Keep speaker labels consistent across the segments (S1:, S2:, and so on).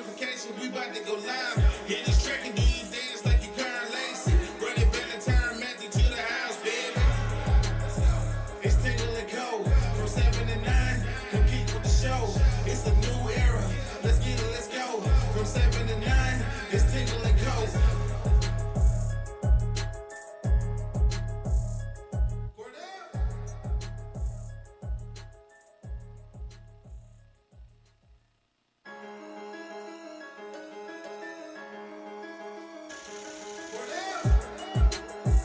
S1: notification, we about to go live. Hit this track and do you dance like you Karen Lacey. Run it back and turn Matthew to the house, baby. It's Tingle and Co. From 7 to 9, compete with the show. It's a new era. Let's get it, let's go. From 7 to 9, it's Tingle and Co.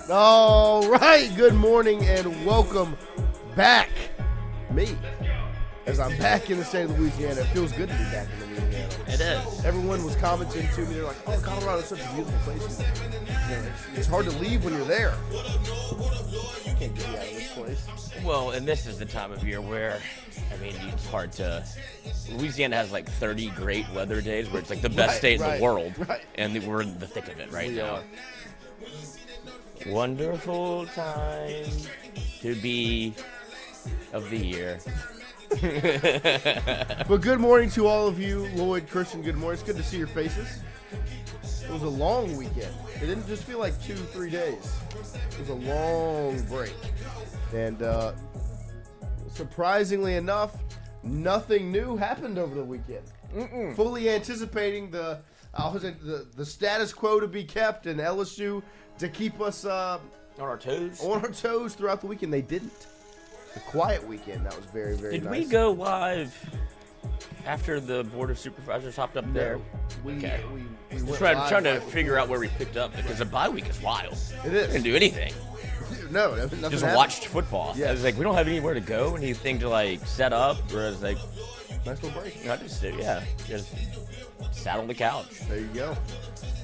S2: All right, good morning and welcome back. Me, as I'm back in the state of Louisiana. It feels good to be back in Louisiana.
S3: It is.
S2: Everyone was commenting to me, they're like, oh, Colorado is such a beautiful place. It's hard to leave when you're there. You can't get me out of this place.
S3: Well, and this is the time of year where, I mean, it's hard to. Louisiana has like 30 great weather days where it's like the best state in the world.
S2: Right.
S3: And we're in the thick of it right
S2: We
S3: now.
S2: are.
S3: Wonderful time to be of the year.
S2: But good morning to all of you. Lloyd, Christian, good morning. It's good to see your faces. It was a long weekend. It didn't just feel like 2-3 days. It was a long break. And surprisingly enough, nothing new happened over the weekend. Fully anticipating the status quo to be kept and LSU to keep us
S3: On our toes.
S2: on our toes throughout the weekend. They didn't. The quiet weekend, that was very, very
S3: Did
S2: nice.
S3: we go live after the Board of Supervisors hopped up there?
S2: We
S3: Okay.
S2: went
S3: Trying
S2: live
S3: to
S2: right
S3: figure out where we picked up because the bye week is wild.
S2: It
S3: We
S2: is.
S3: didn't do anything.
S2: No, nothing
S3: Just
S2: happened.
S3: watched football.
S2: Yeah.
S3: I was like, we don't have anywhere to go, anything to like set up. Whereas like,
S2: Nice little break.
S3: I just sat on the couch.
S2: There you go.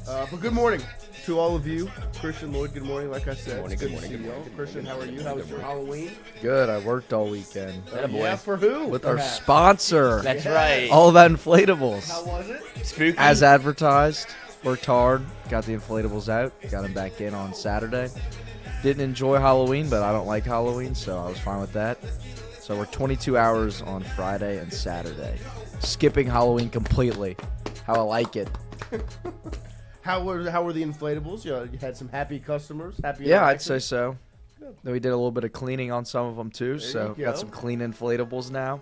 S2: But good morning to all of you. Christian, Lloyd, good morning. Like I said,
S3: morning,
S2: it's
S3: good
S2: to
S3: morning,
S2: see
S3: good
S2: y'all.
S3: morning, good
S2: Christian, how are
S3: morning,
S2: you?
S3: good
S2: How
S3: morning,
S2: was your
S3: good
S2: Halloween?
S4: Good. I worked all weekend
S3: Attaboy.
S2: Yeah, for who?
S4: with our
S2: perhaps?
S4: sponsor.
S3: That's
S2: Yeah.
S3: right.
S4: All that inflatables.
S2: How was it?
S3: Spooky.
S4: As advertised, worked hard, got the inflatables out, got them back in on Saturday. Didn't enjoy Halloween, but I don't like Halloween, so I was fine with that. So we're 22 hours on Friday and Saturday. Skipping Halloween completely. How I like it.
S2: How were the inflatables? You had some happy customers. Happy.
S4: Yeah, I'd
S2: interactions?
S4: say so. Then we did a little bit of cleaning on some of them too, so
S2: you
S4: got
S2: go.
S4: some clean inflatables now.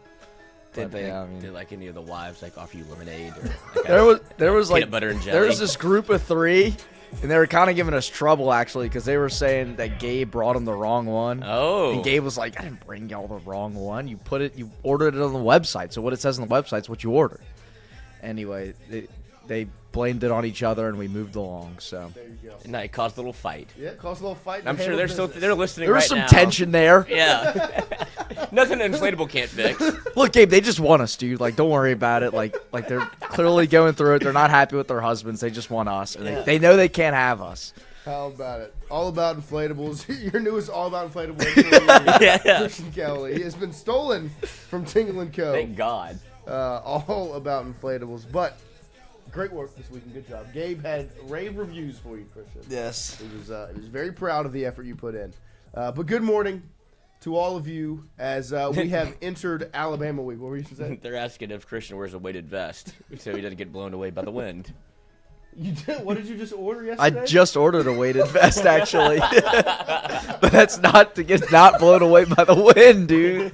S3: Did,
S4: But, yeah, I mean-
S3: did like any of the wives like offer you lemonade or like
S4: There was like
S3: peanut butter and jelly?
S4: There was this group of 3, and they were kind of giving us trouble actually because they were saying that Gabe brought them the wrong one.
S3: Oh.
S4: And Gabe was like, "I didn't bring y'all the wrong one. You ordered it on the website. So what it says on the website is what you ordered." Anyway, they blamed it on each other, and we moved along. So
S2: There you go.
S3: And it caused a little fight.
S2: Yeah, it caused a little fight.
S3: I'm sure they're listening
S4: there was
S3: right
S4: some
S3: now.
S4: tension there.
S3: Yeah. Nothing an inflatable can't fix.
S4: Look, Gabe, they just want us, dude. Like, don't worry about it. Like they're clearly going through it. They're not happy with their husbands. They just want us, and
S3: Yeah.
S4: they know they can't have us.
S2: How about it? All about inflatables. Your newest all about inflatables.
S3: Yeah.
S2: Christian Kelly. He has been stolen from Tingle and Co.
S3: Thank God.
S2: All about inflatables. But great work this week and good job. Gabe had rave reviews for you, Christian.
S4: Yes.
S2: He was very proud of the effort you put in. But good morning to all of you as we have entered Alabama week. What were you going to say?
S3: They're asking if Christian wears a weighted vest so he doesn't get blown away by the wind.
S2: You did? What did you just order
S4: I
S2: yesterday?
S4: just ordered a weighted vest, actually. But that's not to get not blown away by the wind, dude.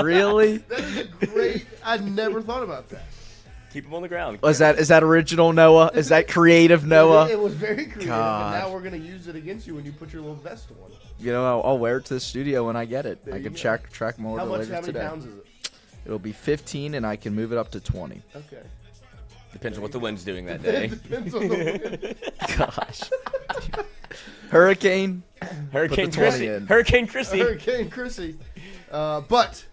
S4: Really?
S2: That is a great. I never thought about that.
S3: Keep him on the ground.
S4: Is that original, Noah? Is that creative, Noah?
S2: It was very creative,
S4: God.
S2: and now we're going to use it against you when you put your little vest on.
S4: You know, I'll wear it to the studio when I get it.
S2: There
S4: I
S2: you
S4: can
S2: go.
S4: track more
S2: How
S4: later
S2: many
S4: today.
S2: pounds is it?
S4: It'll be 15, and I can move it up to 20.
S2: Okay.
S3: Depends on what the wind's doing that day.
S2: Depends on the wind.
S4: Gosh. Hurricane.
S3: Hurricane
S4: Put the 20
S3: Chrissy.
S4: in.
S3: Hurricane Chrissy.
S2: Hurricane Chrissy. But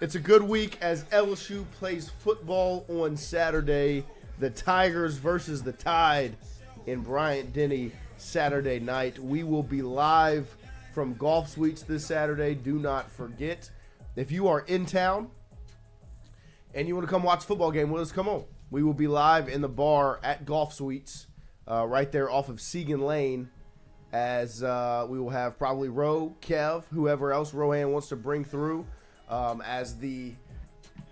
S2: it's a good week as LSU plays football on Saturday. The Tigers versus the Tide in Bryant-Denny Saturday night. We will be live from Golf Suites this Saturday. Do not forget. If you are in town and you want to come watch a football game with us, come on. We will be live in the bar at Golf Suites right there off of Segan Lane as we will have probably Ro, Kev, whoever else Rohan wants to bring through as the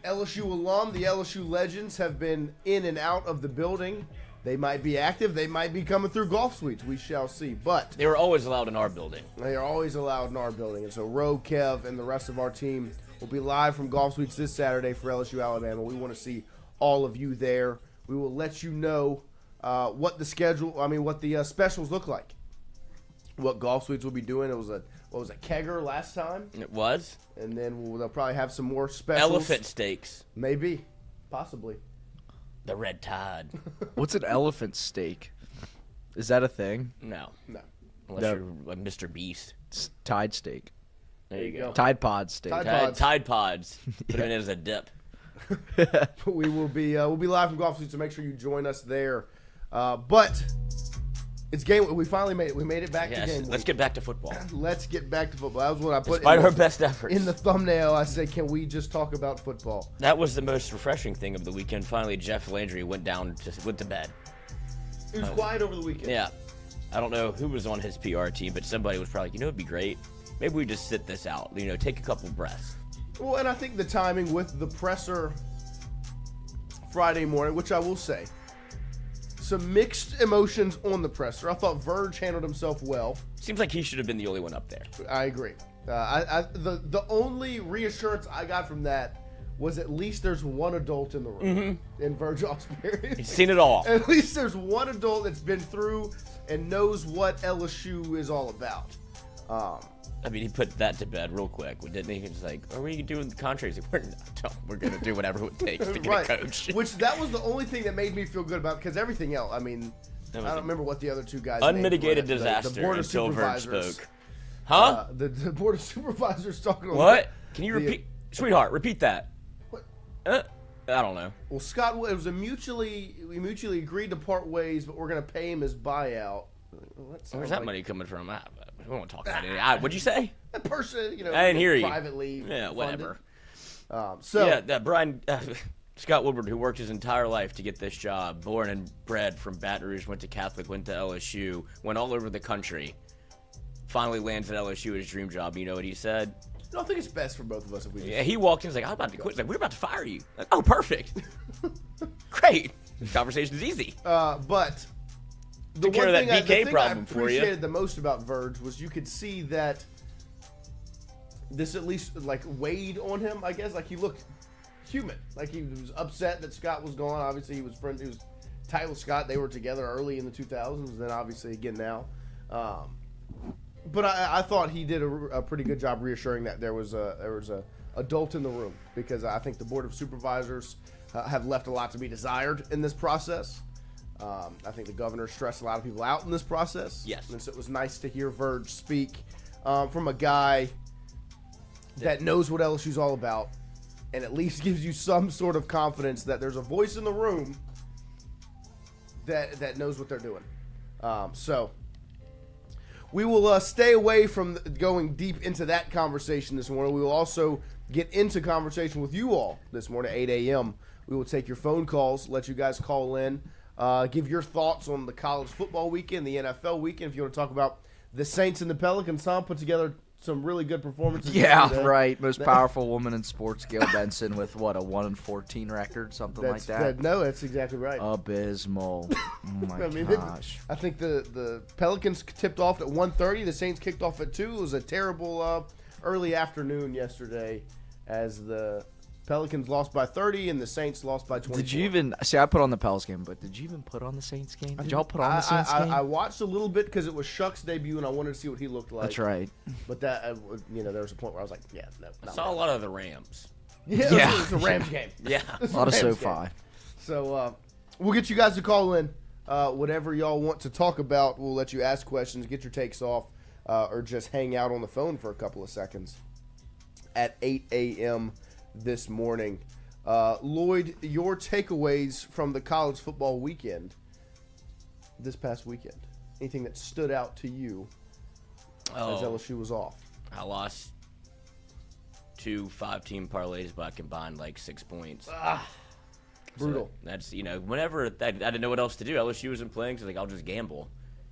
S2: LSU alum, the LSU legends have been in and out of the building. They might be active. They might be coming through golf suites. We shall see. But
S3: They were always allowed in our building.
S2: they are always allowed in our building. And so Ro, Kev, and the rest of our team will be live from golf suites this Saturday for LSU Alabama. We want to see all of you there. We will let you know what the specials look like. What golf suites will be doing. It was a kegger last time.
S3: It was?
S2: And then they'll probably have some more specials.
S3: Elephant steaks.
S2: Maybe. Possibly.
S3: The Red Tide.
S4: What's an elephant steak? Is that a thing?
S3: No.
S2: No.
S3: Unless
S4: No.
S3: you're like Mr. Beast.
S4: It's Tide steak.
S3: There you go.
S4: Tide Pod steak.
S3: Tide Pods. Put it in as a dip.
S2: We will be we'll be live from golf suites, so make sure you join us there. But it's game. We finally made it. We made it back to
S3: Yes.
S2: game.
S3: Let's
S2: week.
S3: get back to football.
S2: Let's get back to football. That was what I put
S3: Despite
S2: in
S3: our best efforts.
S2: in the thumbnail. I said, "Can we just talk about football?"
S3: That was the most refreshing thing of the weekend. Finally, Jeff Landry went to bed.
S2: It was quiet over the weekend.
S3: Yeah. I don't know who was on his PR team, but somebody was probably like, it'd be great. Maybe we just sit this out. Take a couple breaths.
S2: Well, and I think the timing with the presser Friday morning, which I will say, some mixed emotions on the presser. I thought Verge handled himself well.
S3: Seems like he should have been the only one up there.
S2: I agree. The only reassurance I got from that was at least there's one adult in the room in Verge Ausberry.
S3: He's seen it all.
S2: At least there's one adult that's been through and knows what LSU is all about.
S3: I mean, he put that to bed real quick, didn't he? He was like, are we doing the contrary? He's like, we're going to do whatever it takes to get a coach.
S2: Which that was the only thing that made me feel good about, because everything else, I mean, I don't remember what the other two guys
S3: unmitigated
S2: names were.
S3: disaster
S2: the board of
S3: until Verge
S2: supervisors.
S3: spoke. Huh?
S2: The board of supervisors talking on
S3: What? Can you repeat? Sweetheart, repeat that.
S2: What?
S3: I don't know.
S2: Well, Scott, it was we mutually agreed to part ways, but we're going to pay him his buyout.
S3: Where's that money coming from? We don't want to talk about it. What'd you say?
S2: That person,
S3: I didn't hear you.
S2: Privately.
S3: Yeah, whatever.
S2: Funded.
S3: Brian Scott Woodward, who worked his entire life to get this job, born and bred from Baton Rouge, went to Catholic, went to LSU, went all over the country, finally lands at LSU, his dream job. You know what he said?
S2: No, I think it's best for both of us if we just...
S3: Yeah, he walked in, he's like, I'm about to quit. He's like, we're about to fire you. Like, oh, perfect. Great. This conversation's easy.
S2: But the
S3: Took care
S2: one
S3: of that
S2: thing
S3: BK
S2: I
S3: problem for you.
S2: appreciated the most about Verge was you could see that this at least weighed on him. I guess he looked human. Like he was upset that Scott was gone. Obviously, he was tight with Scott. They were together early in the 2000s. Then obviously again now. But I thought he did a pretty good job reassuring that there was a adult in the room, because I think the board of supervisors have left a lot to be desired in this process. I think the governor stressed a lot of people out in this process.
S3: Yes.
S2: And so it was nice to hear Verge speak from a guy that knows what LSU's all about, and at least gives you some sort of confidence that there's a voice in the room that knows what they're doing. So we will stay away from going deep into that conversation this morning. We will also get into conversation with you all this morning at 8 a.m. We will take your phone calls, let you guys call in, give your thoughts on the college football weekend, the NFL weekend. If you want to talk about the Saints and the Pelicans, Tom put together some really good performances.
S4: Yeah,
S2: yesterday.
S4: right. Most powerful woman in sports, Gail Benson, with a 1-14 record, something like that.
S2: No, that's exactly right.
S4: Abysmal. Oh my gosh.
S2: I think the Pelicans tipped off at 1:30. The Saints kicked off at 2. It was a terrible early afternoon yesterday, as the Pelicans lost by 30 and the Saints lost by 24.
S4: Did you even see? I put on the Pels game, but did you even put on the Saints game? Did y'all put on the Saints game?
S2: I watched a little bit because it was Shuck's debut and I wanted to see what he looked like.
S4: That's right.
S2: But that there was a point where I was like, yeah, no.
S3: I saw a lot of the Rams.
S2: Yeah, it was a Rams game.
S3: Yeah.
S2: It was
S4: A lot of
S2: Rams
S4: SoFi.
S2: game. So we'll get you guys to call in. Whatever y'all want to talk about, we'll let you ask questions, get your takes off, or just hang out on the phone for a couple of seconds at 8 a.m. this morning. Lloyd, your takeaways from the college football weekend this past weekend. Anything that stood out to you as LSU was off?
S3: I lost 2 5-team parlays, but I combined 6 points.
S2: Brutal.
S3: So that's, whenever I didn't know what else to do. LSU wasn't playing, so I'll just gamble.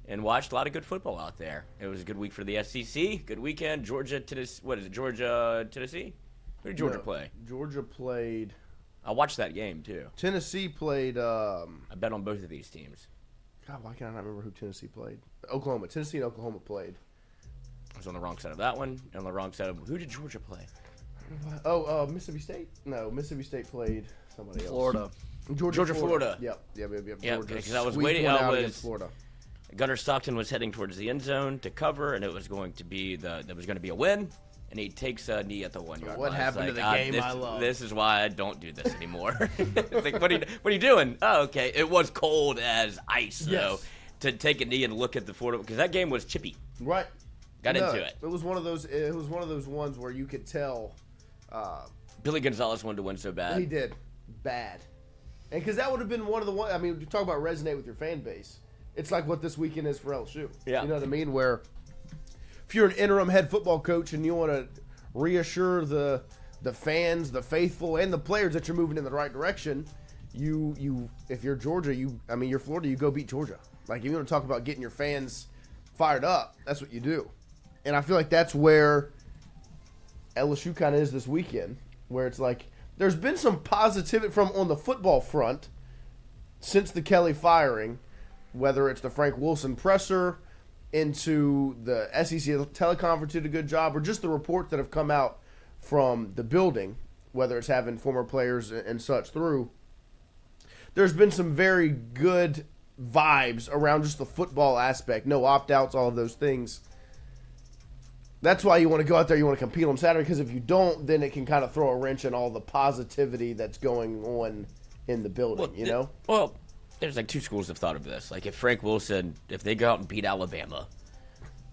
S3: And watched a lot of good football out there. It was a good week for the SEC. Good weekend. Georgia, Tennessee. What is it? Georgia, Tennessee? Who did Georgia play?
S2: Georgia played.
S3: I watched that game too.
S2: Tennessee played.
S3: I bet on both of these teams.
S2: God, why can I not remember who Tennessee played? Oklahoma. Tennessee and Oklahoma played.
S3: I was on the wrong side of that one, and on the wrong side of who did Georgia play?
S2: Mississippi State? No, Mississippi State played somebody else.
S4: Florida.
S2: Georgia,
S3: Florida.
S2: Yep.
S3: Yeah,
S2: Georgia
S3: because I was
S2: squeaked
S3: waiting.
S2: one
S3: I
S2: out
S3: was
S2: against Florida.
S3: Gunnar Stockton was heading towards the end zone to cover, and it was going to be there was going to be a win. And he takes a knee at the 1 yard line.
S2: What happened to the game I love?
S3: This is why I don't do this anymore. It's like, what are you doing? Oh, okay. It was cold as ice, though, to take a knee and look at the Florida because that game was chippy.
S2: Right.
S3: Got into it.
S2: It was one of those. It was one of those ones where you could tell.
S3: Billy Gonzalez wanted to win so bad.
S2: He did bad, and because that would have been one of the ones. I mean, you talk about resonate with your fan base. It's like what this weekend is for LSU.
S3: Yeah.
S2: You know what I mean? Where if you're an interim head football coach and you want to reassure the fans, the faithful, and the players that you're moving in the right direction, you if you're Georgia, you're Florida, you go beat Georgia. Like if you want to talk about getting your fans fired up, that's what you do. And I feel like that's where LSU kind of is this weekend, where it's like there's been some positivity from on the football front since the Kelly firing, whether it's the Frank Wilson presser, into the SEC teleconference did a good job, or just the reports that have come out from the building, whether it's having former players and such through. There's been some very good vibes around just the football aspect. No opt-outs, all of those things. That's why you want to go out there, you want to compete on Saturday, because if you don't, then it can kind of throw a wrench in all the positivity that's going on in the building, you know?
S3: Well, there's like two schools have thought of this. Like if Frank Wilson, if they go out and beat Alabama,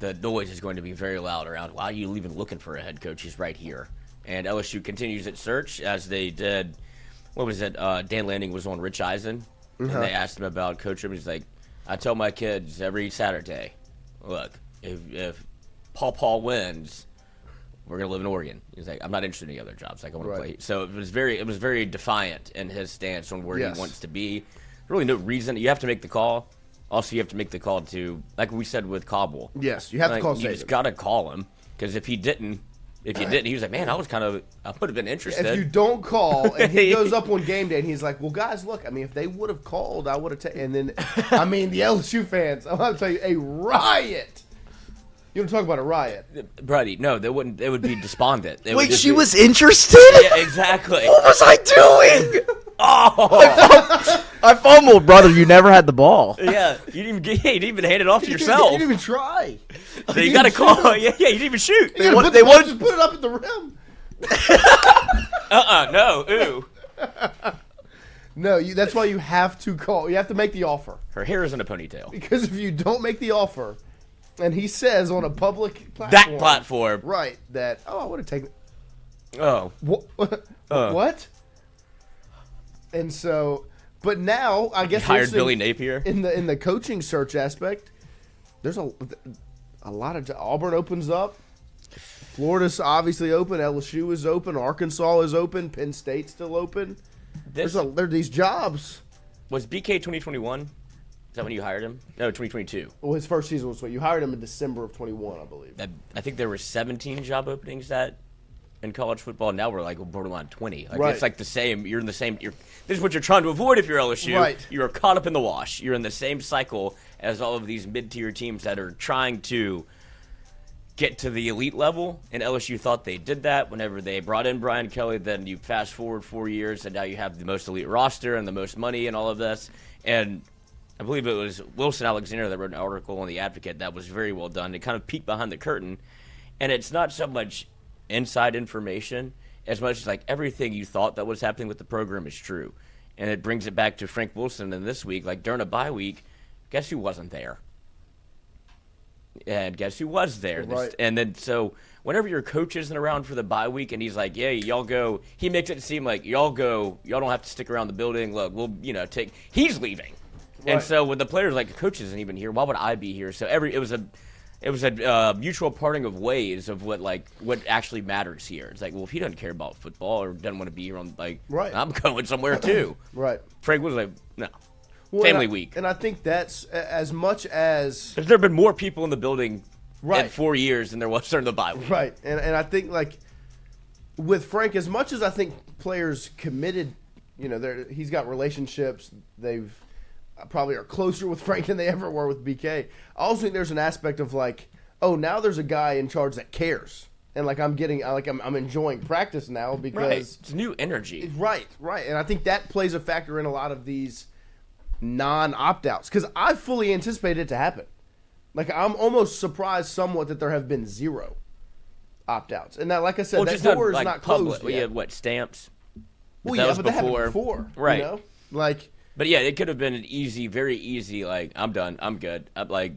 S3: the noise is going to be very loud around, why are you even looking for a head coach? He's right here. And LSU continues its search as they did, what was it? Dan Lanning was on Rich Eisen, and they asked him about coaching. He's like, I tell my kids every Saturday, look, if Paul wins, we're going to live in Oregon. He's like, I'm not interested in any other jobs. Like I want to play. So it was very defiant in his stance on where he wants to be. Really no reason. You have to make the call. Also, you have to make the call to, like we said with Cobble.
S2: Yes, you have to call Saban.
S3: You just got to call him, because if you didn't, he was like, man, I would have been interested.
S2: If you don't call, and he goes up on game day, and he's like, well, guys, look, I mean, if they would have called, I would have taken. And then, I mean, the LSU fans, I'm going to tell you, a riot. You want to talk about a riot?
S3: Brady, no, they wouldn't. They would be despondent.
S4: Wait, she was interested?
S3: Yeah, exactly.
S4: What was I doing? Oh, I fumbled, brother. You never had the ball.
S3: Yeah, you didn't even hand it off to yourself.
S2: You didn't even try.
S3: So you got to call. Yeah, you didn't even shoot.
S2: They just put it up at the rim.
S3: No, ooh.
S2: No, that's why you have to call. You have to make the offer.
S3: Her hair is in a ponytail.
S2: Because if you don't make the offer, and he says on a public platform,
S3: that platform,
S2: right? That I would have taken.
S3: Oh,
S2: what? And so, but now I guess
S3: hired Billy Napier
S2: in the coaching search aspect. There's a lot of Auburn opens up. Florida's obviously open. LSU is open. Arkansas is open. Penn State's still open. There are these jobs.
S3: Was BK 2021? Is that when you hired him? No, 2022.
S2: Well, his first season was you hired him in December of 21, I believe.
S3: I think there were 17 job openings in college football. Now we're like borderline 20. Like,
S2: right.
S3: It's like the same. You're in the same. This is what you're trying to avoid if you're LSU.
S2: Right.
S3: You're caught up in the wash. You're in the same cycle as all of these mid-tier teams that are trying to get to the elite level. And LSU thought they did that whenever they brought in Brian Kelly. Then you fast forward 4 years, and now you have the most elite roster and the most money and all of this. And I believe it was Wilson Alexander that wrote an article on The Advocate that was very well done. It kind of peeked behind the curtain. And it's not so much inside information as much as like everything you thought that was happening with the program is true. And it brings it back to Frank Wilson. And this week, like during a bye week, guess who wasn't there? And guess who was there?
S2: Right.
S3: And then so whenever your coach isn't around for the bye week and he's like, yeah, y'all go. He makes it seem like y'all go. Y'all don't have to stick around the building. Look, we'll take. He's leaving. Right. And so with the players, like the coach isn't even here. Why would I be here? So it was a mutual parting of ways of what actually matters here. It's like, well, if he doesn't care about football or doesn't want to be here
S2: right.
S3: I'm going somewhere too.
S2: Right.
S3: Frank was like, no.
S2: Well,
S3: Family week.
S2: And I think that's as much as
S3: there have been more people in the building
S2: right.
S3: in 4 years than there was during the bye week.
S2: Right. And I think like with Frank, as much as I think players committed he's got relationships. They've probably are closer with Frank than they ever were with BK. I also think there's an aspect of like, oh, now there's a guy in charge that cares, and like I'm enjoying practice now because
S3: it's new energy.
S2: Right, and I think that plays a factor in a lot of these non-opt-outs because I fully anticipated it to happen. Like I'm almost surprised somewhat that there have been 0 opt-outs, and that, like I said, that door is not closed yet.
S3: We had what, stamps?
S2: Well, yeah, but that happened before,
S3: right?
S2: You know? Like.
S3: But yeah, it could have been an easy, very easy. Like I'm done, I'm good. I'm like,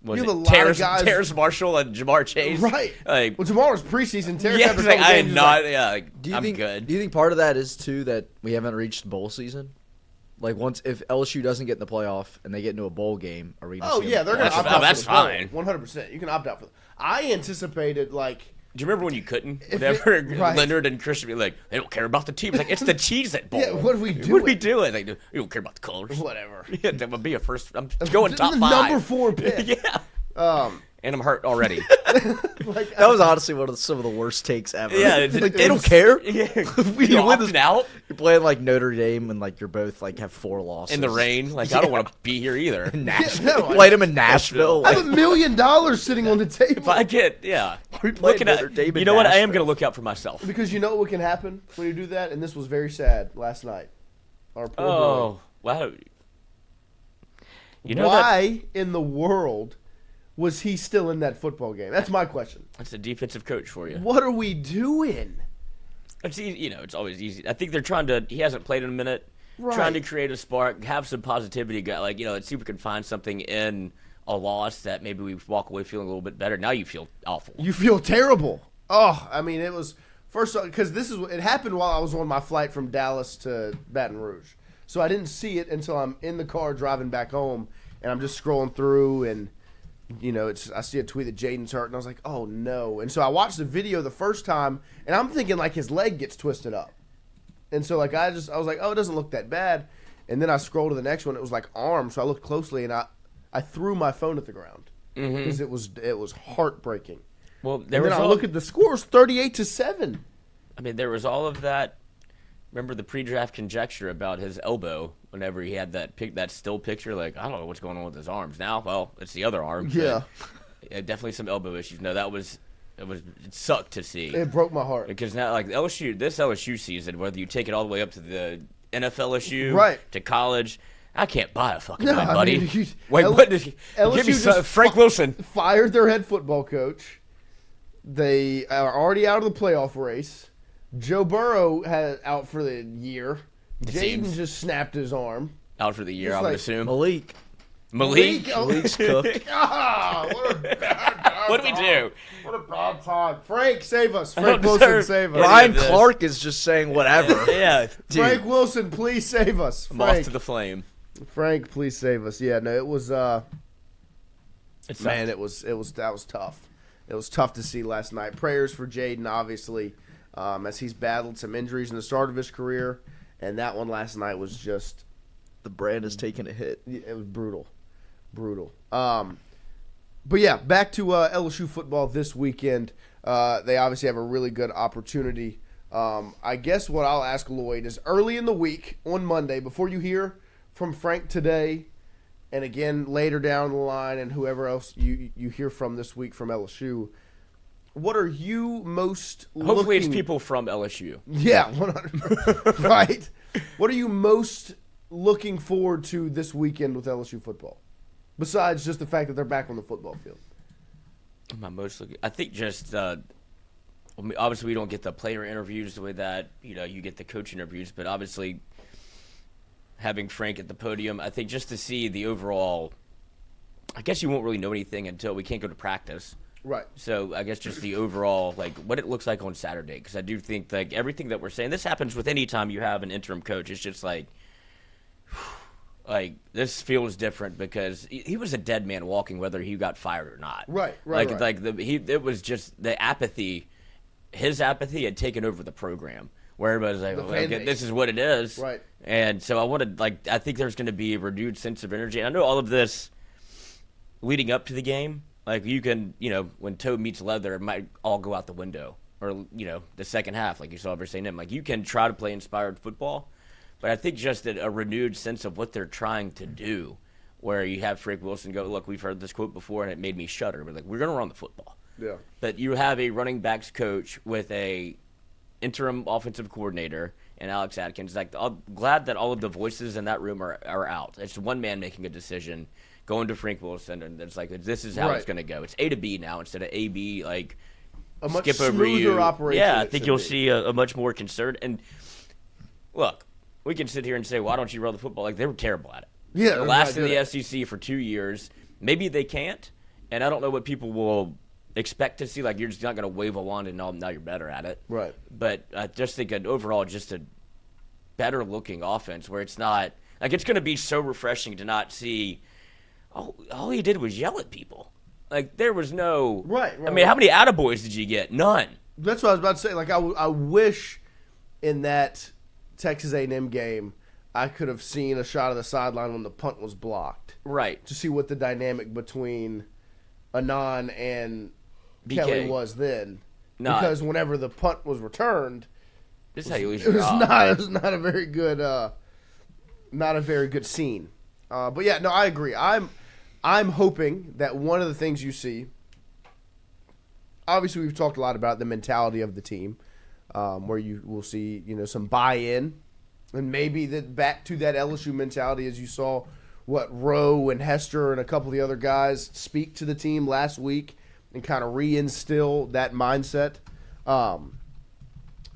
S3: was
S2: you have
S3: it
S2: a lot of guys,
S3: Terrace Marshall and Jamar Chase?
S2: Right.
S3: Like,
S2: well, tomorrow's preseason. Terrace
S3: yeah,
S2: after
S3: like, I am not.
S2: like,
S3: yeah, like, I'm
S4: think,
S3: good.
S4: Do you think part of that is too that we haven't reached bowl season? Like if LSU doesn't get in the playoff and they get into a bowl game, are we?
S2: Oh yeah, they're gonna opt out.
S3: That's fine.
S2: 100%. You can opt out for. I anticipated like.
S3: Do you remember when you couldn't? Whenever Leonard and Christian be like, they don't care about the team. It's like, it's the Cheez-It Bowl.
S2: Yeah, what are we doing?
S3: What are we doing? Like, you don't care about the colors.
S2: Whatever.
S3: Yeah, that would be a first. I'm going top 5.
S2: Number 4 pick.
S3: Yeah. And I'm hurt already.
S4: Like, that was honestly some of the worst takes ever.
S3: Yeah,
S4: like, they don't care.
S3: Yeah,
S4: we
S3: you
S4: win
S3: opted out.
S4: You're playing like Notre Dame and like you're both like have 4 losses
S3: In the rain. Like I don't want to be here either.
S2: Nashville.
S4: Played them in Nashville.
S2: I have $1 million sitting on the table.
S3: If I get, yeah.
S4: We played Notre Dame in
S3: you know what? I am
S4: Nashville.
S3: going to look out for myself.
S2: Because you know what can happen when you do that, and this was very sad last night. Our poor boy.
S3: Oh, wow. You know
S2: why in the world was he still in that football game? That's my question.
S3: That's a defensive coach for you.
S2: What are we doing?
S3: It's easy, it's always easy. I think they're trying to. He hasn't played in a minute.
S2: Right.
S3: Trying to create a spark, have some positivity. Like let's see if we can find something in a loss that maybe we walk away feeling a little bit better. Now you feel awful.
S2: You feel terrible. Oh, I mean, it was first because it happened while I was on my flight from Dallas to Baton Rouge, so I didn't see it until I'm in the car driving back home, and I'm just scrolling through and. I see a tweet that Jaden's hurt, and I was like, oh, no. And so I watched the video the first time, and I'm thinking, like, his leg gets twisted up. And so, like, I was like, oh, it doesn't look that bad. And then I scrolled to the next one. It was, like, arm. So I looked closely, and I threw my phone at the ground because it was heartbreaking.
S3: Well,
S2: I look at the scores, 38-7.
S3: I mean, there was all of that. Remember the pre-draft conjecture about his elbow whenever he had that still picture? Like, I don't know what's going on with his arms now. Well, it's the other arm.
S2: Yeah.
S3: Definitely some elbow issues. No, it sucked to see.
S2: It broke my heart.
S3: Because now, like, this LSU season, whether you take it all the way up to the NFL LSU,
S2: right,
S3: to college, I can't buy a fucking line, buddy.
S2: Wait,
S3: what did
S2: LSU
S3: give me
S2: just
S3: Frank Wilson.
S2: Fired their head football coach. They are already out of the playoff race. Joe Burrow had out for the year. Jaden just snapped his arm.
S3: Out for the year, I would assume.
S4: Malik.
S3: Malik's
S4: cooked.
S2: God, what a bad time.
S3: What do we do?
S2: What a bad time. Frank, save us. Frank Wilson, save us.
S4: Ryan Clark is just saying whatever.
S3: Yeah.
S2: Dude. Frank Wilson, please save us.
S3: I'm off to the flame.
S2: Frank, please save us. Yeah, no, it was that was tough. It was tough to see last night. Prayers for Jaden, obviously. As he's battled some injuries in the start of his career, and that one last night was just
S4: the brand has taken a hit.
S2: It was brutal. But yeah, back to LSU football this weekend. They obviously have a really good opportunity. I guess what I'll ask Lloyd is early in the week on Monday, before you hear from Frank today, and again later down the line, and whoever else you hear from this week from LSU. What are you most
S3: Hopefully it's people from LSU.
S2: Yeah, 100%. Right. What are you most looking forward to this weekend with LSU football? Besides just the fact that they're back on the football field.
S3: I think just obviously we don't get the player interviews the way that you get the coach interviews, but obviously having Frank at the podium, I think just to see the overall, I guess you won't really know anything until we can't go to practice.
S2: Right.
S3: So I guess just the overall, like, what it looks like on Saturday, because I do think, like, everything that we're saying, this happens with any time you have an interim coach. It's just like this feels different because he was a dead man walking, whether he got fired or not.
S2: Right.
S3: It was just the apathy. His apathy had taken over the program, where everybody's like, this is what it is.
S2: Right.
S3: And so I think there's going to be a renewed sense of energy. And I know all of this leading up to the game. Like, you can, when toe meets leather, it might all go out the window. Or, the second half, like you saw Versailles. Like, you can try to play inspired football. But I think just a renewed sense of what they're trying to do, where you have Frank Wilson go, look, we've heard this quote before, and it made me shudder. But like, we're going to run the football.
S2: Yeah.
S3: But you have a running backs coach with a interim offensive coordinator and Alex Atkins. Like, I'm glad that all of the voices in that room are out. It's one man making a decision, going to Frank Wilson, and it's like, this is how it's going to go. It's A to B now instead of A, B, like,
S2: a much
S3: skip over
S2: smoother
S3: you.
S2: operation.
S3: Yeah, I think you'll see a much more concerned. And look, we can sit here and say, why don't you run the football? Like, they were terrible at it.
S2: Yeah,
S3: They lasted in the SEC for 2 years. Maybe they can't, and I don't know what people will expect to see. Like, you're just not going to wave a wand and now you're better at it.
S2: Right.
S3: But I just think overall just a better-looking offense where it's not – like, it's going to be so refreshing to not see all he did was yell at people. Like, there was no –
S2: Right.
S3: I mean, how many attaboys did you get? None.
S2: That's what I was about to say. Like, I wish in that Texas A&M game I could have seen a shot of the sideline when the punt was blocked.
S3: Right.
S2: To see what the dynamic between Anon and
S3: BK.
S2: Kelly was then. Because whenever the punt was returned,
S3: This is how you lose
S2: it
S3: your job.
S2: was not a very good scene. But yeah, no, I agree. I'm hoping that one of the things you see, obviously we've talked a lot about the mentality of the team, where you will see, some buy-in, and maybe that back to that LSU mentality as you saw what Rowe and Hester and a couple of the other guys speak to the team last week and kind of reinstill that mindset.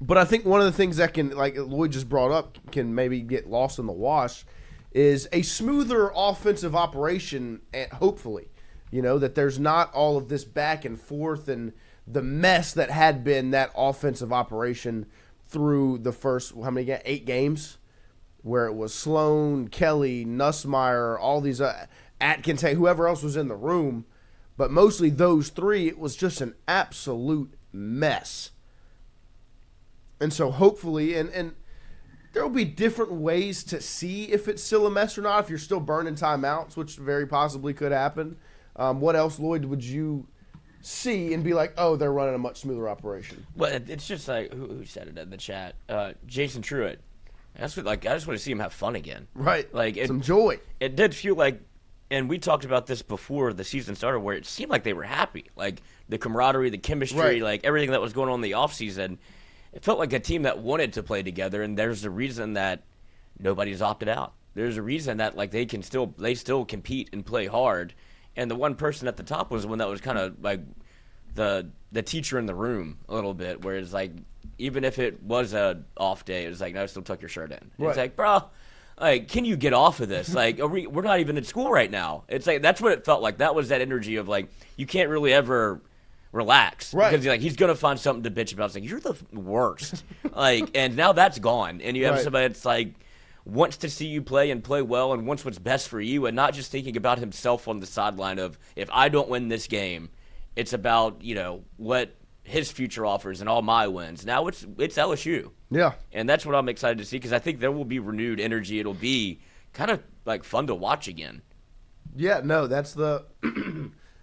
S2: But I think one of the things that can, like Lloyd just brought up, can maybe get lost in the wash is a smoother offensive operation, hopefully. That there's not all of this back and forth and the mess that had been that offensive operation through the first, 8 games, where it was Sloan, Kelly, Nussmeier, all these Atkins, whoever else was in the room. But mostly those three, it was just an absolute mess. And so hopefully, and there will be different ways to see if it's still a mess or not, if you're still burning timeouts, which very possibly could happen. What else, Lloyd, would you see and be like, oh, they're running a much smoother operation?
S3: Well, it's just like, who said it in the chat? Jason Truitt. I just want to see him have fun again.
S2: Right.
S3: Like
S2: some joy.
S3: It did feel like, and we talked about this before the season started, where it seemed like they were happy. Like the camaraderie, the chemistry, like everything that was going on in the offseason. It felt like a team that wanted to play together, and there's a reason that nobody's opted out. There's a reason that like they still compete and play hard. And the one person at the top was the one that was kind of like the teacher in the room a little bit, where it's like, even if it was a off day, it was like, no, still tuck your shirt in. Right. It's like, bro, like, can you get off of this? Like, we're not even in school right now. It's like, that's what it felt like. That was that energy of like, you can't really ever relax.
S2: Right.
S3: Because he's going to find something to bitch about. It's like, you're the worst. Like, and now that's gone. And you have somebody that's like, wants to see you play and play well and wants what's best for you, and not just thinking about himself on the sideline of, if I don't win this game, it's about, what his future offers and all my wins. Now it's LSU. Yeah. And that's what I'm excited to see, because I think there will be renewed energy. It'll be kind of like fun to watch again.
S2: Yeah, no, that's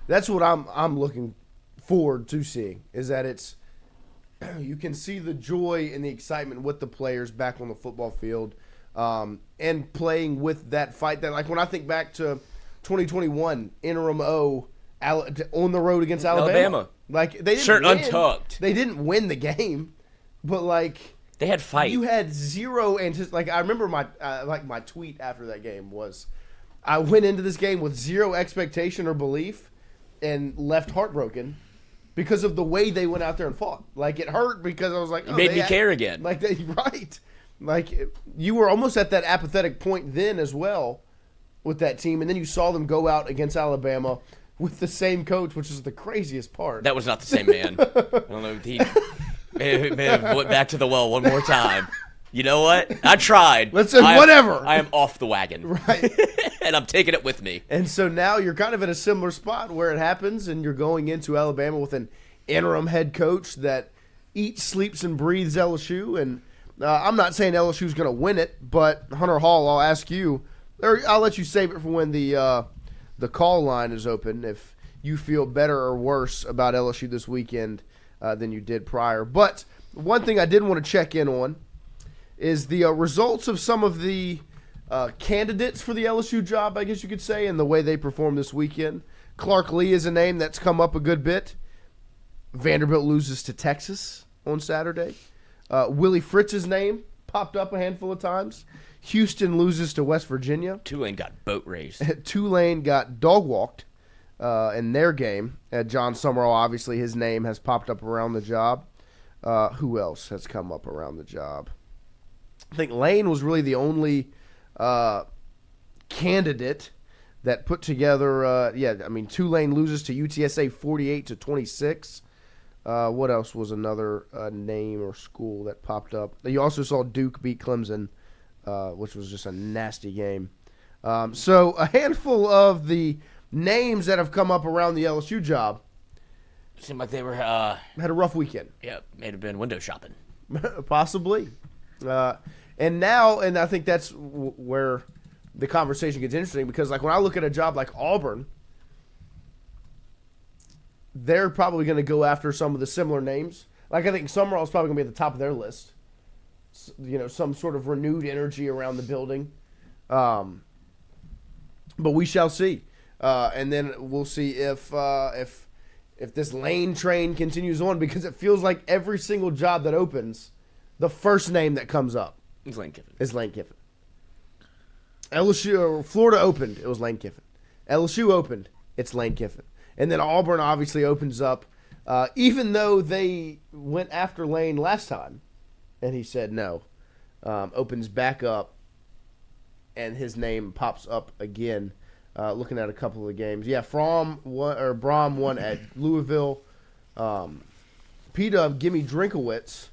S2: that's what I'm looking forward to seeing, is that it's you can see the joy and the excitement with the players back on the football field, and playing with that fight. That, like, when I think back to 2021 interim on the road against Alabama. Like, they didn't
S3: shirt
S2: win.
S3: Untucked.
S2: They didn't win the game, but like,
S3: they had fight.
S2: You had zero like, I remember my tweet after that game was, I went into this game with zero expectation or belief and left heartbroken because of the way they went out there and fought. Like, it hurt because I was like,
S3: it made me care again.
S2: Like, right. Like, you were almost at that apathetic point then as well with that team, and then you saw them go out against Alabama with the same coach, which is the craziest part.
S3: That was not the same man. I don't know if he may have went back to the well one more time. You know what? I tried.
S2: Let's say whatever.
S3: I am off the wagon.
S2: Right.
S3: And I'm taking it with me.
S2: And so now you're kind of in a similar spot where it happens, and you're going into Alabama with an interim head coach that eats, sleeps, and breathes LSU. And I'm not saying LSU's going to win it, but Hunter Hall, I'll ask you, or I'll let you save it for when the call line is open, if you feel better or worse about LSU this weekend than you did prior. But one thing I did want to check in on is the results of some of the candidates for the LSU job, I guess you could say, and the way they performed this weekend. Clark Lee is a name that's come up a good bit. Vanderbilt loses to Texas on Saturday. Willie Fritz's name popped up a handful of times. Houston loses to West Virginia.
S3: Tulane got boat raced.
S2: Tulane got dog-walked in their game. John Summerall, obviously, his name has popped up around the job. Who else has come up around the job? I think Lane was really the only candidate that put together. Tulane loses to UTSA 48-26. What else was another name or school that popped up? You also saw Duke beat Clemson, which was just a nasty game. So a handful of the names that have come up around the LSU job
S3: Seemed like they were
S2: had a rough weekend.
S3: Yeah, may have been window shopping.
S2: Possibly. And I think that's where the conversation gets interesting, because like when I look at a job like Auburn, they're probably going to go after some of the similar names. Like I think Summerall's probably going to be at the top of their list. Some sort of renewed energy around the building. But we shall see. And then we'll see if this Lane train continues on, because it feels like every single job that opens, the first name that comes up
S3: It's Lane Kiffin.
S2: is Lane Kiffin. Florida opened, it was Lane Kiffin. LSU opened, it's Lane Kiffin. And then Auburn obviously opens up, even though they went after Lane last time, and he said no. Opens back up, and his name pops up again. Looking at a couple of the games, Braum won at Louisville. P-Dub, Gimme Drinkowitz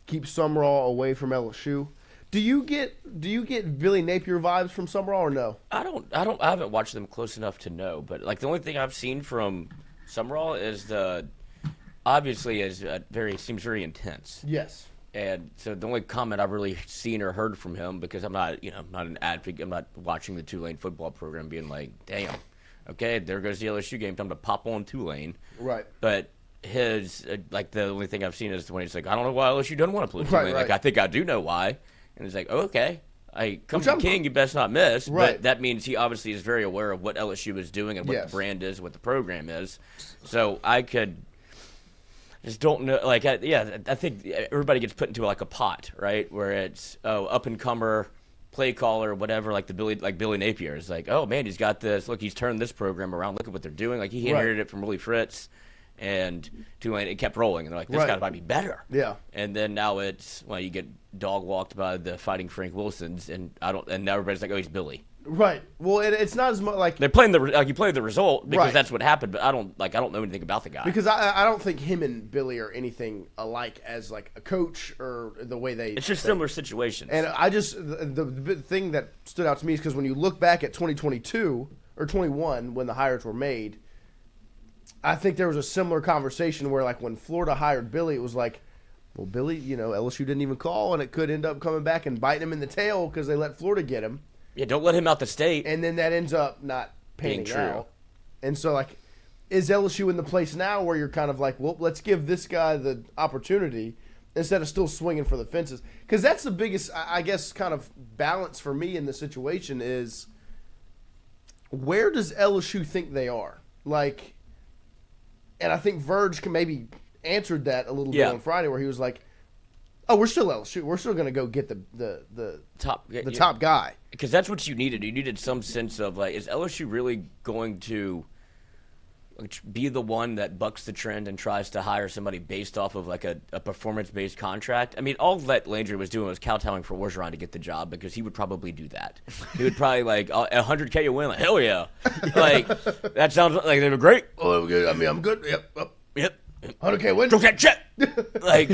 S2: keeps Summerall away from LSU. Do you get Billy Napier vibes from Summerall or no?
S3: I haven't watched them close enough to know, but like the only thing I've seen from Summerall is seems very intense.
S2: Yes.
S3: And so the only comment I've really seen or heard from him, because I'm not an advocate, I'm not watching the Tulane football program being like, damn, okay, there goes the LSU game, time to pop on Tulane.
S2: Right.
S3: But his, the only thing I've seen is when he's like, I don't know why LSU doesn't want to play Tulane. Right. Like, I think I do know why. And he's like, oh, okay. Come to King, you best not miss.
S2: Right.
S3: But that means he obviously is very aware of what LSU is doing and what the brand is, what the program is. So I just don't know. I think everybody gets put into like a pot, right? Where it's up and comer, play caller, whatever. Like Billy Napier is like, oh man, he's got this. Look, he's turned this program around. Look at what they're doing. Like he inherited it from Willie Fritz, and Tulane. It kept rolling, and they're like, this got to be better.
S2: Yeah. And
S3: then now it's you get dog walked by the Fighting Frank Wilsons, and now everybody's like, oh, he's Billy.
S2: Right. Well, it's not as much like
S3: they're playing you play the result because that's what happened. But I don't know anything about the guy,
S2: because I don't think him and Billy are anything alike as like a coach or the way they.
S3: It's just similar situations.
S2: And I just the thing that stood out to me is because when you look back at 2022 or 21 when the hires were made, I think there was a similar conversation where like when Florida hired Billy, it was like, well, Billy, LSU didn't even call, and it could end up coming back and biting him in the tail because they let Florida get him.
S3: Yeah, don't let him out the state.
S2: And then that ends up not panning out. And so, like, is LSU in the place now where you're kind of like, well, let's give this guy the opportunity instead of still swinging for the fences? Because that's the biggest, I guess, kind of balance for me in the situation is where does LSU think they are? Like, and I think Verge maybe answered that a little bit on Friday where he was like, oh, we're still LSU. We're still going to go get the top guy.
S3: Because that's what you needed. You needed some sense of, like, is LSU really going to be the one that bucks the trend and tries to hire somebody based off of, like, a performance-based contract? I mean, all that Landry was doing was kowtowing for Orgeron to get the job because he would probably do that. He would probably, like, 100K a win. Like, hell yeah. Like, that sounds like they were great.
S2: Oh, I mean, I'm good. Yep. 100K win.
S3: Go that check. Like...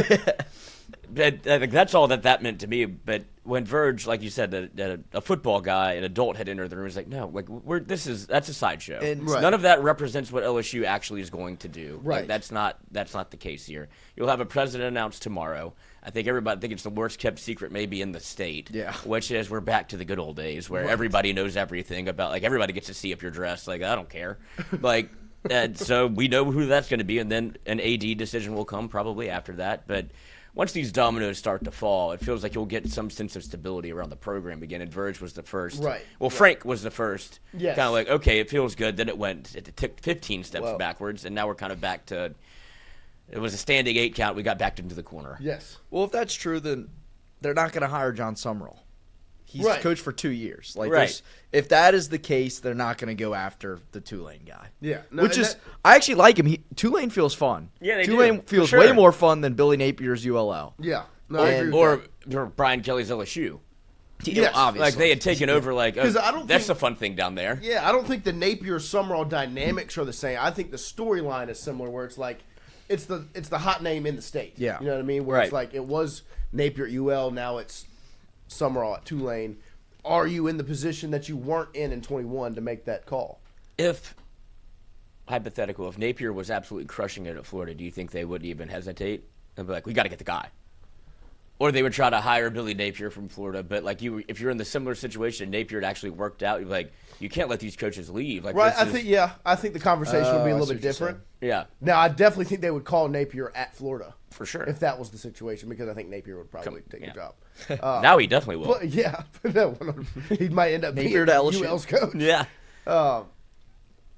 S3: That's all that meant to me. But when Verge, like you said, that a football guy, an adult, had entered the room, it's like, no, like that's a sideshow. None of that represents what LSU actually is going to do.
S2: Right.
S3: Like, that's not the case here. You'll have a president announced tomorrow. I think everybody think it's the worst kept secret maybe in the state.
S2: Yeah.
S3: Which is we're back to the good old days where everybody knows everything about, like, everybody gets to see if you're dressed. Like, I don't care. Like, so we know who that's going to be, and then an AD decision will come probably after that. But once these dominoes start to fall, it feels like you'll get some sense of stability around the program again. And Verge was the first.
S2: Right.
S3: Well, Frank was the first.
S2: Yes.
S3: Kind of like, okay, it feels good. Then it took 15 steps backwards, and now we're kind of back to. It was a standing 8 count. We got back into the corner.
S2: Yes.
S4: Well, if that's true, then they're not going to hire John Summerall. He's coached for 2 years. If that is the case, they're not going to go after the Tulane guy.
S2: Yeah. No,
S4: I actually like him. Tulane feels fun.
S3: Yeah,
S4: Tulane feels way more fun than Billy Napier's ULL.
S2: Yeah. No, I agree with
S3: or Brian Kelly's LSU.
S2: Yes.
S4: Obviously.
S3: Like they had taken over. Like,
S2: I don't
S3: that's
S2: think-
S3: a fun thing down there.
S2: Yeah, I don't think the Napier-Summerall dynamics are the same. I think the storyline is similar, where it's like it's the hot name in the state.
S4: Yeah.
S2: You know what I mean? Where it's like it was Napier at UL, now it's Summerall at Tulane. Are you in the position that you weren't in 21 to make that call?
S3: If Napier was absolutely crushing it at Florida, do you think they wouldn't even hesitate and be like, we got to get the guy? Or they would try to hire Billy Napier from Florida, but like if you're in the similar situation, Napier had actually worked out. You're like, you can't let these coaches leave. Like,
S2: Right. I think the conversation would be a little bit different.
S3: Yeah,
S2: Now, I definitely think they would call Napier at Florida
S3: for sure.
S2: if that was the situation, because I think Napier would probably take the job.
S3: Now he definitely will.
S2: But yeah, no, he might end up
S4: Napier
S2: being
S4: to LSU.
S2: UL's coach.
S3: Yeah.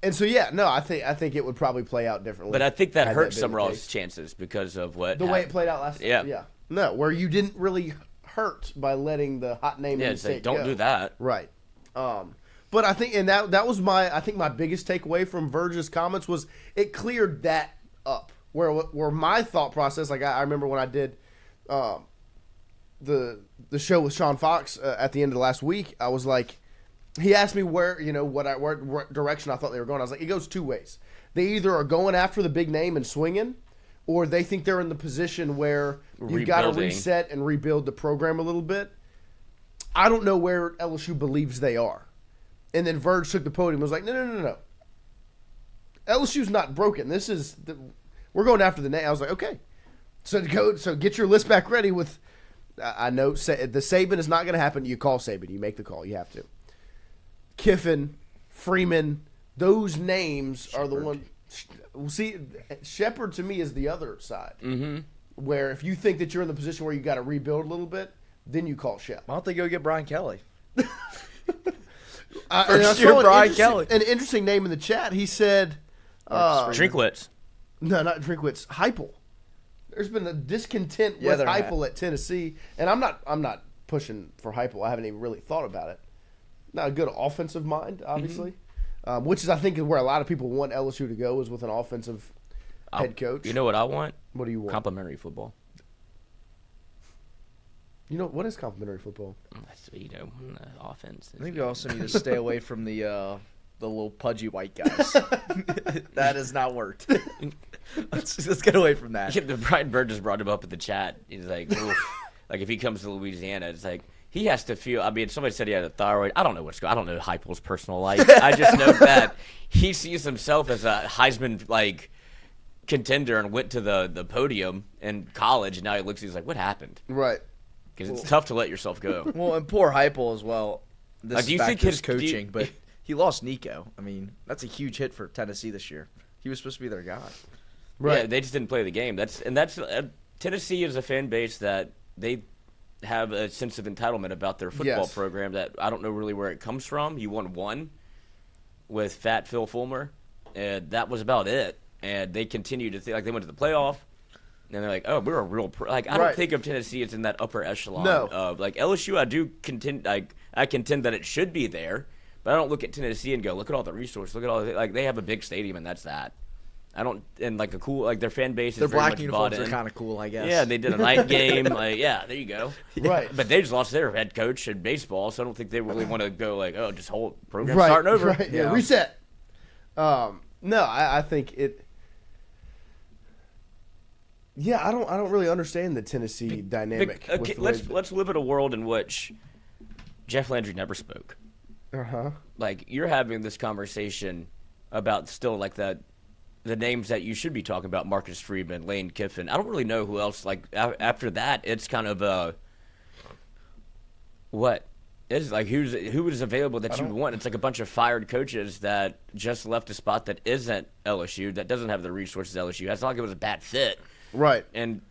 S2: And so I think it would probably play out differently.
S3: But I think that
S2: had
S3: hurt
S2: been the
S3: Summerall's
S2: case.
S3: chances because of what
S2: The way it played out last
S3: Yeah.
S2: Yeah. No, where you didn't really hurt by letting the hot name
S3: Yeah,
S2: in the
S3: it's like,
S2: state
S3: don't
S2: go.
S3: do that.
S2: Right. But I think, and that was my biggest takeaway from Verge's comments was it cleared that up. Where my thought process, like I remember when I did the show with Sean Fox at the end of the last week, I was like, he asked me where what direction I thought they were going. I was like, it goes two ways. They either are going after the big name and swinging, or they think they're in the position where you've got to
S3: Rebuilding.
S2: reset and rebuild the program a little bit. I don't know where LSU believes they are. And then Verge took the podium and was like, no. LSU's not broken. We're going after the name. I was like, okay. So get your list back ready with, I know the Saban is not going to happen. You call Saban. You make the call. You have to. Kiffin, Freeman, those names are the ones. See, Shepard to me is the other side. Mm-hmm. Where if you think that you're in the position where you got to rebuild a little bit, then you call Shep.
S4: Why don't they go get Brian Kelly?
S2: First
S4: year Brian Kelly.
S2: An interesting name in the chat. He said,
S3: Drinkwitz.
S2: no, not Drinkwitz, Heupel. There's been a discontent with
S4: there
S2: Heupel at Tennessee, and I'm not pushing for Heupel. I haven't even really thought about it. Not a good offensive mind, obviously, which is I think is where a lot of people want LSU to go, is with an offensive head coach.
S3: You know what I want?
S2: What do you want?
S3: Complimentary football.
S2: You know what is complimentary football?
S3: That's, offense.
S4: I think we also need to stay away from the little pudgy white guys. That has not worked. Let's get away from that.
S3: Yeah, Brian Bird just brought him up in the chat. He's like, oof. Like if he comes to Louisiana, it's like he has to feel. I mean, somebody said he had a thyroid. I don't know what's going. I don't know Heupel's personal life. I just know that he sees himself as a Heisman contender and went to the podium in college, and now he looks. He's like, what happened?
S2: Right.
S3: Because it's tough to let yourself go.
S4: Well, and poor Heupel as well. This
S3: do you
S4: is back
S3: think
S4: to
S3: his
S4: coaching? But he lost Nico. I mean, that's a huge hit for Tennessee this year. He was supposed to be their guy.
S3: Right. Yeah, they just didn't play the game. That's Tennessee is a fan base that they have a sense of entitlement about their football program that I don't know really where it comes from. You won one with Fat Phil Fulmer, and that was about it. And they continue to think like they went to the playoff. And they're like, oh, we're a real I don't think of Tennessee as in that upper echelon of like LSU. I do contend I contend that it should be there, but I don't look at Tennessee and go, look at all the resources, look at all they have a big stadium and that's that. I don't and like a cool their fan base is
S4: Their
S3: very
S4: black
S3: much
S4: uniforms
S3: bought
S4: are
S3: in.
S4: kind of cool, I guess.
S3: Yeah, they did a night game. There you go.
S2: Right.
S3: But they just lost their head coach in baseball, so I don't think they really want to go like, oh, just whole program
S2: Right.
S3: starting over.
S2: Right. Yeah. Reset. No, I think it. Yeah, I don't really understand the Tennessee dynamic.
S3: Okay, let's live in a world in which Jeff Landry never spoke. Like you're having this conversation about still like the names that you should be talking about: Marcus Freeman, Lane Kiffin. I don't really know who else. Like after that, it's kind of what is like who is available that you would want. It's like a bunch of fired coaches that just left a spot that isn't LSU, that doesn't have the resources LSU has. It's not like it was a bad fit.
S2: Right.
S3: And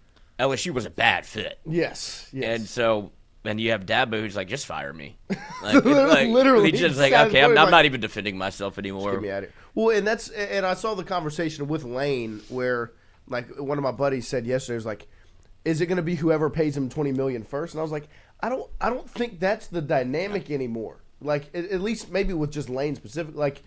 S3: LSU was a bad fit.
S2: Yes.
S3: And so, and you have Dabo who's like, just fire me. Like,
S2: Literally.
S3: He's just like, okay, I'm not even defending myself anymore.
S2: Get me out of here. Well, and I saw the conversation with Lane where, like, one of my buddies said yesterday, was like, is it going to be whoever pays him $20 million first? And I was like, I don't think that's the dynamic anymore. Like, at least maybe with just Lane specific. Like,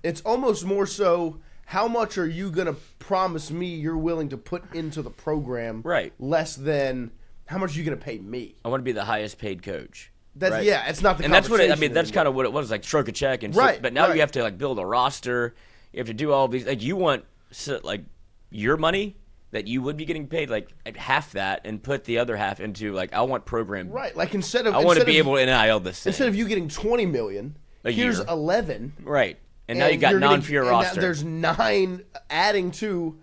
S2: it's almost more so, how much are you going to promise me you're willing to put into the program?
S3: Right.
S2: Less than how much are you going to pay me?
S3: I want to be the highest paid coach.
S2: That's
S3: right?
S2: Yeah, it's not the
S3: and that's what
S2: conversation
S3: that's
S2: anymore.
S3: kind of what it was, like stroke a check. And
S2: right.
S3: But now
S2: right.
S3: you have to like build a roster. You have to do all these. Like you want like your money that you would be getting paid, like half that, and put the other half into like I want program.
S2: Right. Like
S3: I want to be able to NIL this thing.
S2: Instead of you getting $20 million, here's
S3: year.
S2: 11.
S3: Right. And now you got 9 for your roster.
S2: There's 9 adding to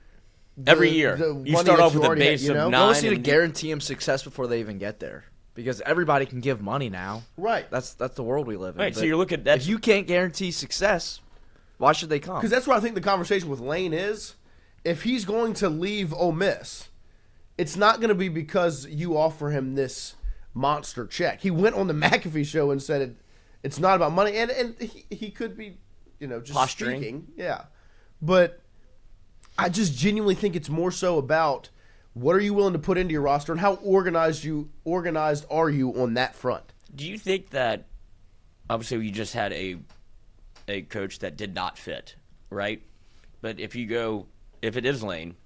S3: every year. You start off with a base of 9.
S4: You almost need to guarantee them success before they even get there, because everybody can give money now.
S2: Right.
S4: That's the world we live in.
S3: Right.
S4: But
S3: so you look at that.
S4: if you can't guarantee success, why should they come?
S2: Because that's where I think the conversation with Lane is. If he's going to leave Ole Miss, it's not going to be because you offer him this monster check. He went on the McAfee show and said it's not about money, and he could be, just
S3: posturing.
S2: speaking. Yeah. But I just genuinely think it's more so about what are you willing to put into your roster and how organized are you on that front.
S3: Do you think that obviously you just had a coach that did not fit, right? But if it is Lane,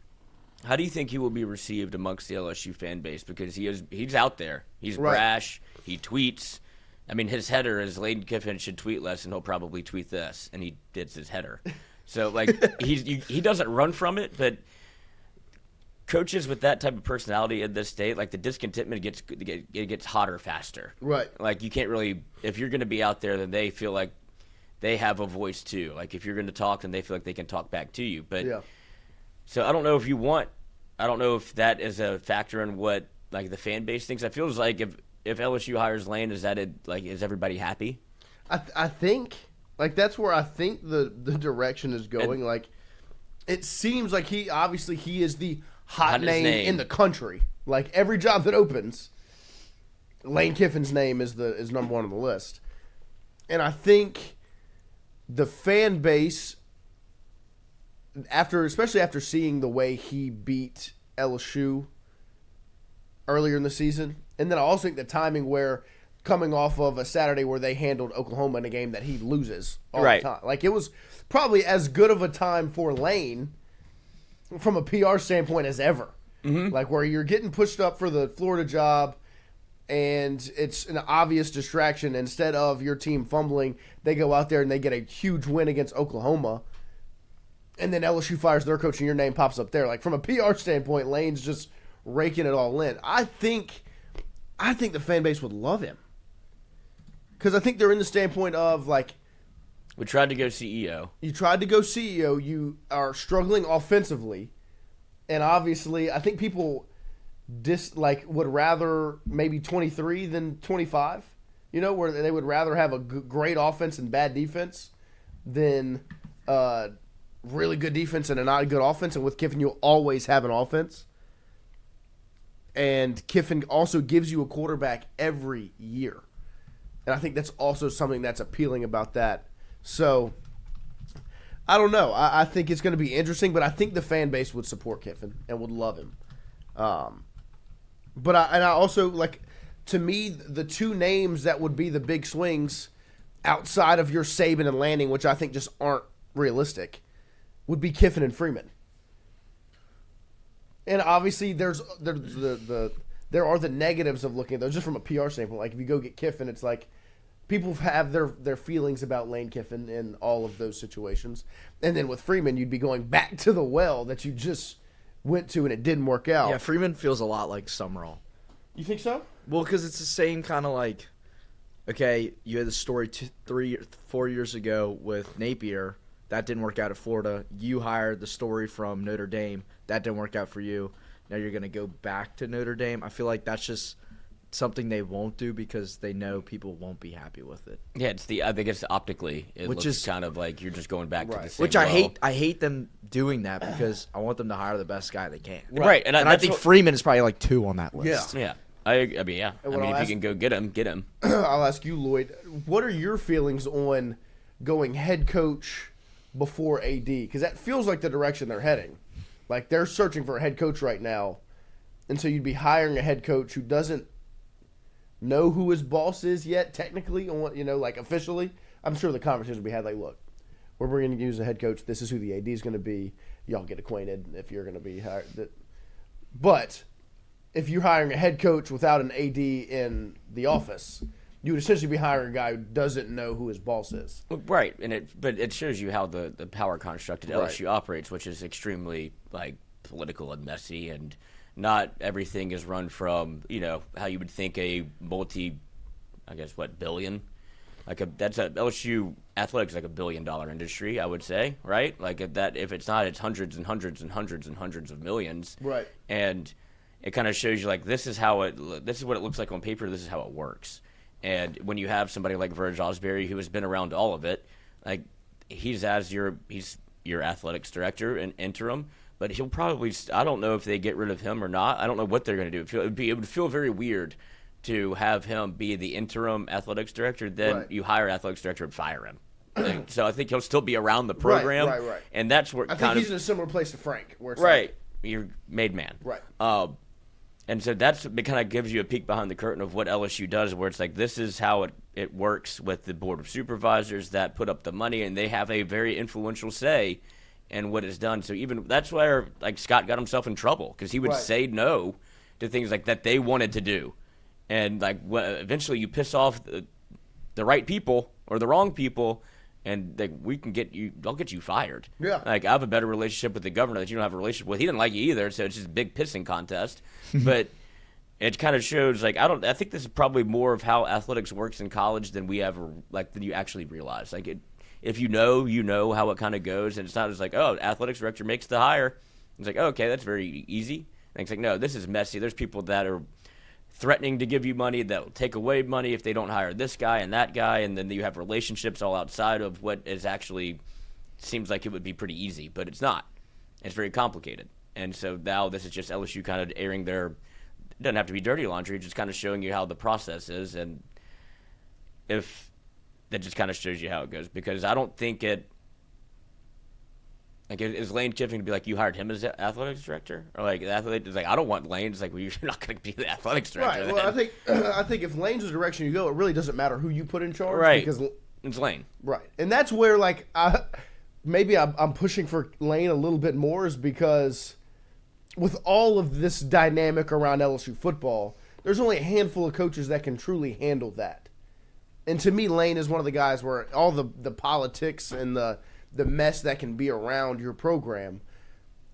S3: how do you think he will be received amongst the LSU fan base? Because he's out there. He's
S2: right.
S3: brash. He tweets. I mean, his header is Lane Kiffin should tweet less, and he'll probably tweet this, and he did his header. So, like, he doesn't run from it, but coaches with that type of personality in this state, like, the discontentment gets hotter faster.
S2: Right.
S3: Like, you can't really – if you're going to be out there, then they feel like they have a voice too. Like, if you're going to talk, then they feel like they can talk back to you. But
S2: yeah.
S3: So I don't know if that is a factor in what, like, the fan base thinks. It feels like if LSU hires Lane, is everybody happy?
S2: I think – like, that's where I think the direction is going. Like, it seems like he is the hot name in the country. Like, every job that opens, Lane Kiffin's name is number one on the list. And I think the fan base, especially after seeing the way he beat LSU earlier in the season, and then I also think the timing where – coming off of a Saturday where they handled Oklahoma in a game that he loses all the time. Like, it was probably as good of a time for Lane from a PR standpoint as ever. Mm-hmm. Like, where you're getting pushed up for the Florida job and it's an obvious distraction. Instead of your team fumbling, they go out there and they get a huge win against Oklahoma. And then LSU fires their coach and your name pops up there. Like, from a PR standpoint, Lane's just raking it all in. I think the fan base would love him. Because I think they're in the standpoint of, like,
S3: we tried to go CEO.
S2: You tried to go CEO. You are struggling offensively. And obviously, I think people would rather maybe 23 than 25. Where they would rather have a great offense and bad defense than really good defense and a not good offense. And with Kiffin, you'll always have an offense. And Kiffin also gives you a quarterback every year. And I think that's also something that's appealing about that. So, I don't know. I think it's going to be interesting, but I think the fan base would support Kiffin and would love him. But I also, like, to me, the two names that would be the big swings outside of your Saban and Lanning, which I think just aren't realistic, would be Kiffin and Freeman. And obviously, there are the negatives of looking at those just from a PR standpoint. Like, if you go get Kiffin, it's like people have their feelings about Lane Kiffin in all of those situations. And then with Freeman, you'd be going back to the well that you just went to and it didn't work out.
S4: Yeah, Freeman feels a lot like Summerall.
S2: You think so?
S4: Well, because it's the same kind of like, okay, you had the story 4 years ago with Napier. That didn't work out at Florida. You hired the story from Notre Dame. That didn't work out for you. Now you're going to go back to Notre Dame. I feel like that's just something they won't do because they know people won't be happy with it.
S3: Yeah, I think it's optically. Which looks kind of like you're just going back to the same
S4: Which I hate. I hate them doing that because I want them to hire the best guy they can.
S3: Right.
S4: And I think Freeman is probably like 2 on that list.
S3: Yeah. I mean, yeah. I mean, if you can go get him, get him.
S2: I'll ask you, Lloyd. What are your feelings on going head coach before AD? Because that feels like the direction they're heading. Like they're searching for a head coach right now, and so you'd be hiring a head coach who doesn't know who his boss is yet, technically, on like officially. I'm sure the conversations will be had like, look, we're bringing you as a head coach. This is who the AD is going to be. Y'all get acquainted if you're going to be hired. But if you're hiring a head coach without an AD in the office, you would essentially be hiring a guy who doesn't know who his boss is.
S3: Right, but it shows you how the power construct at LSU operates, which is extremely like political and messy, and not everything is run from how you would think a billion. LSU athletics is like $1 billion industry, I would say, right? Like if it's not, it's hundreds and hundreds and hundreds and hundreds of millions,
S2: right?
S3: And it kind of shows you like this is what it looks like on paper. This is how it works. And when you have somebody like Verge Osbury who has been around all of it, like he's your athletics director and interim, but he'll probably I don't know if they get rid of him or not. I don't know what they're going to do. It would feel very weird to have him be the interim athletics director. Then you hire an athletics director and fire him. So I think he'll still be around the program.
S2: Right.
S3: And that's where
S2: I think he's in a similar place to Frank, where it's
S3: right. You're made man.
S2: Right.
S3: And so it kind of gives you a peek behind the curtain of what LSU does, where it's like this is how it works with the board of supervisors that put up the money, and they have a very influential say in what is done. So even that's where like Scott got himself in trouble because he would say no to things like that they wanted to do, and like eventually you piss off the right people or the wrong people. And like I'll get you fired.
S2: Yeah.
S3: Like I have a better relationship with the governor that you don't have a relationship with. He didn't like you either, so it's just a big pissing contest. But it kind of shows like I think this is probably more of how athletics works in college than we ever than you actually realize. Like if you know how it kind of goes, and it's not just like athletics director makes the hire. It's like okay, that's very easy. And it's like no, this is messy. There's people that are threatening to give you money that will take away money if they don't hire this guy and that guy, and then you have relationships all outside of what is actually seems like it would be pretty easy, but it's not. It's very complicated. And so now this is just LSU kind of airing their – it doesn't have to be dirty laundry, just kind of showing you how the process is, and if that just kind of shows you how it goes, because I don't think it – like, is Lane Kiffin to be like, you hired him as the athletics director? Or, like, the athlete is like, I don't want Lane. It's like, well, you're not going to be the athletics director.
S2: Right. Well, I think if Lane's the direction you go, it really doesn't matter who you put in charge.
S3: Right.
S2: Because
S3: it's Lane.
S2: Right. And that's where, like, I'm pushing for Lane a little bit more is because with all of this dynamic around LSU football, there's only a handful of coaches that can truly handle that. And to me, Lane is one of the guys where all the politics and the mess that can be around your program.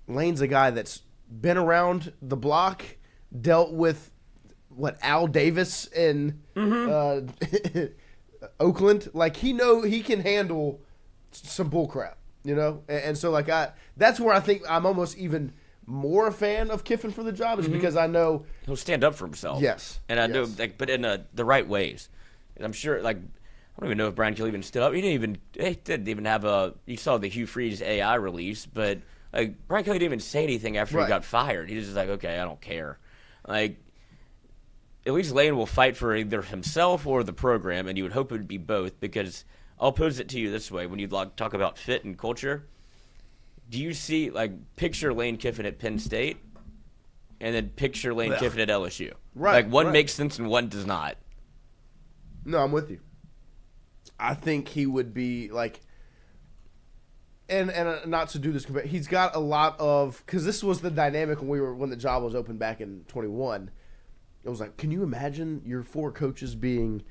S2: Lane's a guy that's been around the block, dealt with Al Davis in Oakland. Like he can handle some bullcrap, And so like that's where I think I'm almost even more a fan of Kiffin for the job is because I know
S3: he'll stand up for himself.
S2: Yes,
S3: and I know, but in the right ways. And I'm sure, like. I don't even know if Brian Kelly even stood up. He didn't even have you saw the Hugh Freeze AI release, but like Brian Kelly didn't even say anything after he got fired. He was just like, okay, I don't care. Like, at least Lane will fight for either himself or the program, and you would hope it would be both, because I'll pose it to you this way. When you talk about fit and culture, do you see, picture Lane Kiffin at Penn State, and then picture Lane Kiffin at LSU?
S2: Right.
S3: Like, one makes sense and one does not.
S2: No, I'm with you. I think he would be and not to do this, but he's got a lot of, because this was the dynamic when the job was open back in 21. It was like, can you imagine your 4 coaches being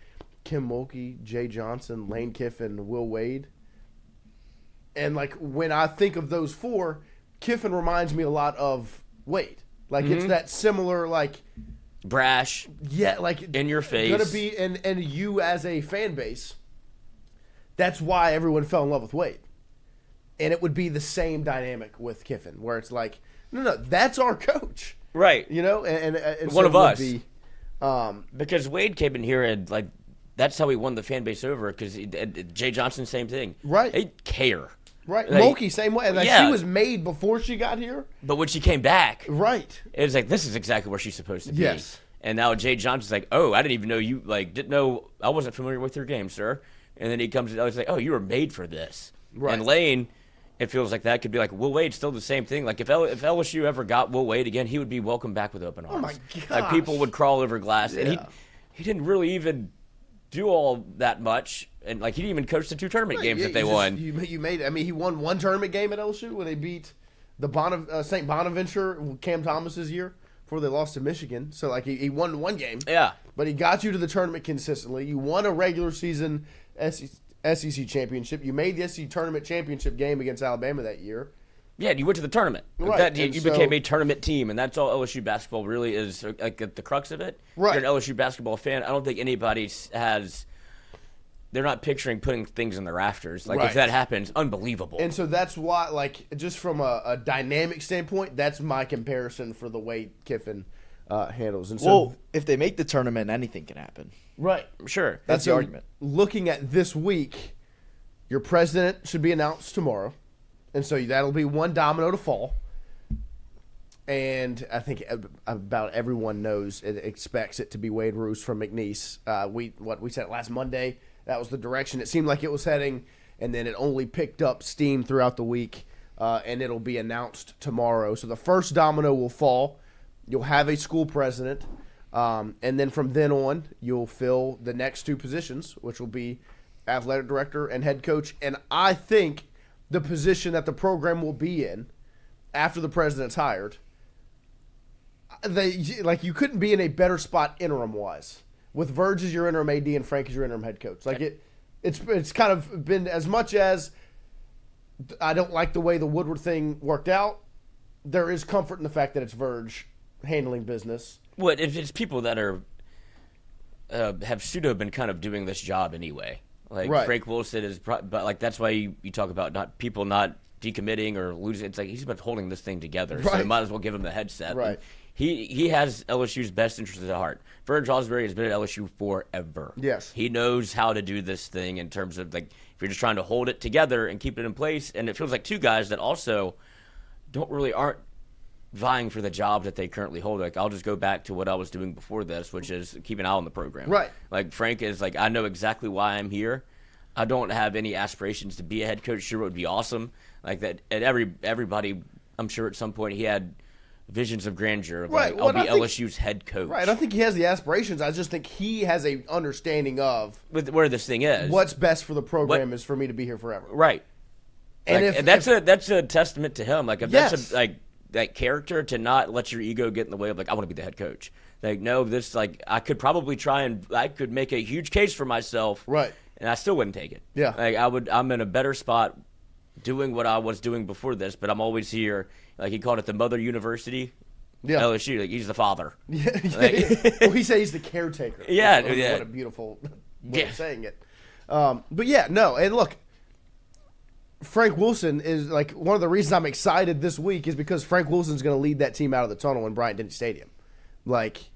S2: Kim Mulkey, Jay Johnson, Lane Kiffin, Will Wade? And when I think of those 4, Kiffin reminds me a lot of Wade. It's that similar
S3: brash, in your face,
S2: gonna be, and you as a fan base. That's why everyone fell in love with Wade. And it would be the same dynamic with Kiffin, where it's like, no, that's our coach.
S3: Right.
S2: And
S3: one
S2: so
S3: of us. Because Wade came in here and like that's how he won the fan base over. Because Jay Johnson, same thing.
S2: Right.
S3: They care.
S2: Right.
S3: Like,
S2: Mulkey, same way. Like,
S3: yeah.
S2: She was made before she got here.
S3: But when she came back,
S2: Right.
S3: it was like, this is exactly where she's supposed to be.
S2: Yes.
S3: And now Jay Johnson's like, oh, I didn't even know you, like, didn't know, I wasn't familiar with your game, sir. And then he comes and I was like, oh, you were made for this.
S2: Right.
S3: And Lane, it feels like that could be like, Will Wade's still the same thing. Like, if LSU ever got Will Wade again, he would be welcomed back with open arms.
S2: Oh, my gosh.
S3: Like, people would crawl over glass.
S2: Yeah.
S3: And he didn't really even do all that much. And, like, he didn't even coach the 2 tournament games that they won.
S2: You made. I mean, he won 1 tournament game at LSU when they beat the St. Bonaventure, Cam Thomas's year, before they lost to Michigan. So, like, he won 1 game.
S3: Yeah.
S2: But he got you to the tournament consistently. You won a regular season SEC championship. You made the SEC tournament championship game against Alabama that year.
S3: Yeah, you went to the tournament.
S2: Right.
S3: You became a tournament team, and that's all LSU basketball really is, like, at the crux of it.
S2: Right.
S3: If you're an LSU basketball fan, I don't think anybody has – they're not picturing putting things in the rafters. Like,
S2: Right.
S3: if that happens, unbelievable.
S2: And so that's why, like, just from a dynamic standpoint, that's my comparison for the way Kiffin handles. And so,
S4: Well, if they make the tournament, anything can happen.
S2: right.
S3: Sure.
S4: That's the argument.
S2: Looking at this week, your president should be announced tomorrow. And so that'll be one domino to fall. And I think about everyone knows and expects it to be Wade Roos from McNeese. We said last Monday, that was the direction it seemed like it was heading, and then it only picked up steam throughout the week, and it'll be announced tomorrow. So the first domino will fall. You'll have a school president, and then from then on, you'll fill the next 2 positions, which will be athletic director and head coach. And I think the position that the program will be in after the president's hired, you couldn't be in a better spot interim wise with Verge as your interim AD and Frank as your interim head coach. Like it's kind of been, as much as I don't like the way the Woodward thing worked out, there is comfort in the fact that it's Verge handling business.
S3: What if it's people that are have pseudo been kind of doing this job anyway? Like,
S2: Right.
S3: Frank Wilson is, but like that's why you talk about not decommitting or losing. It's like he's been holding this thing together, so
S2: Right.
S3: you might as well give him the headset.
S2: Right.
S3: And he has LSU's best interests at heart. Verge Osbury has been at LSU forever.
S2: Yes.
S3: He knows how to do this thing in terms of, like, if you're just trying to hold it together and keep it in place. And it feels like 2 guys that also aren't vying for the job that they currently hold. Like, I'll just go back to what I was doing before this, which is keep an eye on the program.
S2: Right.
S3: Like, Frank is like, I know exactly why I'm here. I don't have any aspirations to be a head coach. Sure, it would be awesome. Like that, and everybody, I'm sure at some point he had visions of grandeur. Of
S2: Right.
S3: like,
S2: Well,
S3: I'll be
S2: I think-
S3: LSU's head coach.
S2: Right. I don't think he has the aspirations. I just think he has a understanding of
S3: With where this thing is.
S2: what's best for the program is for me to be here forever.
S3: Right.
S2: And
S3: Like,
S2: if
S3: and that's a testament to him. Like, if
S2: Yes.
S3: that's that character to not let your ego get in the way of, like, I want to be the head coach. Like, no, this, like, I could probably I could make a huge case for myself.
S2: Right.
S3: And I still wouldn't take it.
S2: Yeah.
S3: Like, I'm in a better spot doing what I was doing before this, but I'm always here. Like, he called it the mother university.
S2: Yeah.
S3: LSU, like, he's the father.
S2: Yeah.
S3: Like-
S2: Well, he said he's the caretaker.
S3: Yeah,
S2: What
S3: yeah.
S2: a beautiful way
S3: Yeah.
S2: of saying it. But yeah, no, and look, Frank Wilson is, like, one of the reasons I'm excited this week is because Frank Wilson's going to lead that team out of the tunnel in Bryant-Denny Stadium. Like,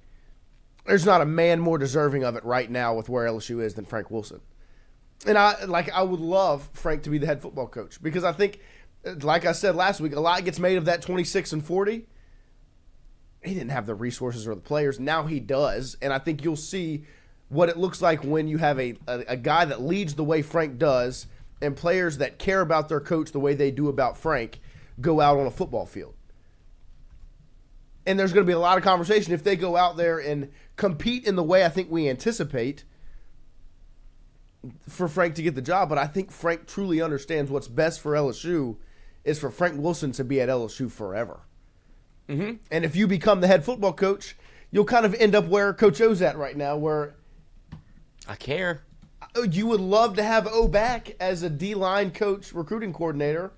S2: there's not a man more deserving of it right now with where LSU is than Frank Wilson. And I would love Frank to be the head football coach because I think, like I said last week, a lot gets made of that 26-40. He didn't have the resources or the players. Now he does, and I think you'll see what it looks like when you have a guy that leads the way Frank does and players that care about their coach the way they do about Frank go out on a football field. And there's going to be a lot of conversation if they go out there and compete in the way I think we anticipate for Frank to get the job. But I think Frank truly understands what's best for LSU is for Frank Wilson to be at LSU forever.
S3: Mm-hmm.
S2: And if you become the head football coach, you'll kind of end up where Coach O's at right now, where
S3: I care.
S2: you would love to have O back as a D-line coach, recruiting coordinator,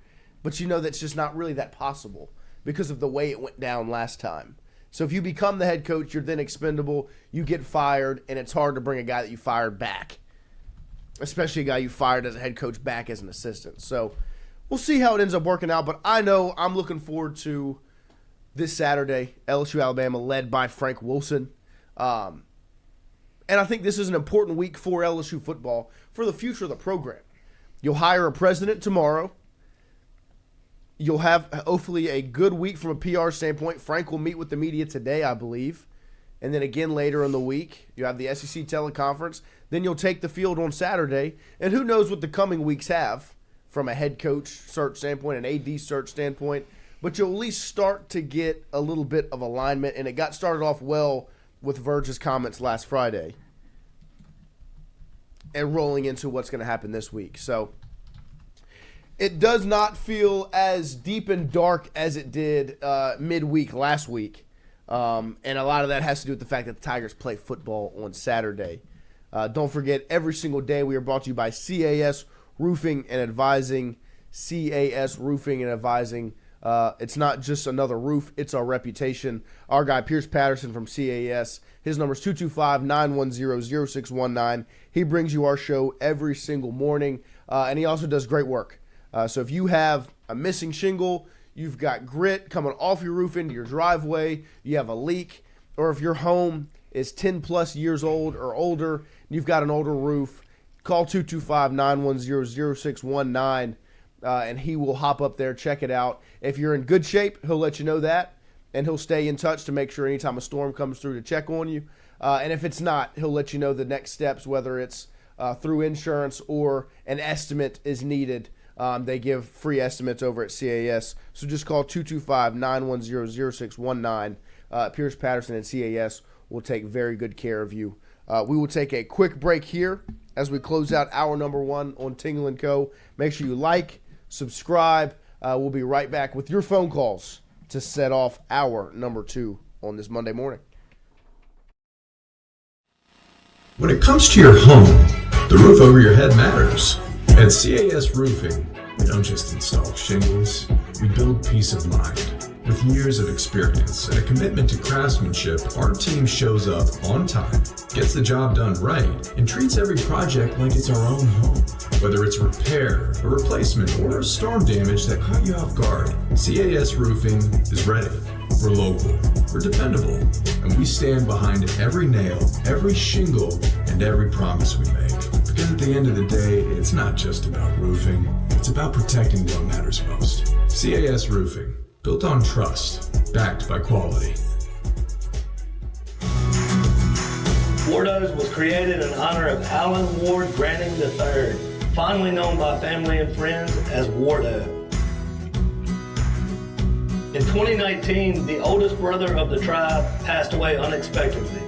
S2: but you know that's just not really that possible because of the way it went down last time. So if you become the head coach, you're then expendable, you get fired, and it's hard to bring a guy that you fired back, especially a guy you fired as a head coach back as an assistant. So we'll see how it ends up working out, but I know I'm looking forward to this Saturday, LSU Alabama, led by Frank Wilson. And I think this is an important week for LSU football for the future of the program. You'll hire a president tomorrow. You'll have hopefully a good week from a PR standpoint. Frank will meet with the media today, I believe. And then again later in the week, you have the SEC teleconference. Then you'll take the field on Saturday. And who knows what the coming weeks have from a head coach search standpoint, an AD search standpoint. But you'll at least start to get a little bit of alignment. And it got started off well with Verge's comments last Friday. And rolling into what's going to happen this week. So it does not feel as deep and dark as it did midweek last week. And a lot of that has to do with the fact that the Tigers play football on Saturday. Don't forget, every single day we are brought to you by CAS Roofing and Advising. CAS Roofing and Advising. It's not just another roof, it's our reputation. Our guy, Pierce Patterson from CAS, his number is 225-910-0619. He brings you our show every single morning, and he also does great work. So if you have a missing shingle, you've got grit coming off your roof into your driveway, you have a leak, or if your home is 10-plus years old or older, and you've got an older roof, call 225-910-0619, and he will hop up there, check it out. If you're in good shape, he'll let you know that, and he'll stay in touch to make sure anytime a storm comes through to check on you. And if it's not, he'll let you know the next steps, whether it's through insurance or an estimate is needed. They give free estimates over at CAS. So just call 225-910-0619. Pierce Patterson and CAS will take very good care of you. We will take a quick break here as we close out hour number 1 on Tingle & Co. Make sure you like, subscribe. We'll be right back with your phone calls to set off hour number 2 on this Monday morning.
S5: When it comes to your home, the roof over your head matters. At CAS Roofing, we don't just install shingles, we build peace of mind. With years of experience and a commitment to craftsmanship, our team shows up on time, gets the job done right, and treats every project like it's our own home. Whether it's a repair, a replacement, or a storm damage that caught you off guard, CAS Roofing is ready. We're local, we're dependable, and we stand behind every nail, every shingle, and every promise we make. Because at the end of the day, it's not just about roofing, it's about protecting what matters most. CAS Roofing, built on trust, backed by quality.
S6: Wardos was created in honor of Alan Ward Granning III, fondly known by family and friends as Wardo. In 2019, the oldest brother of the tribe passed away unexpectedly.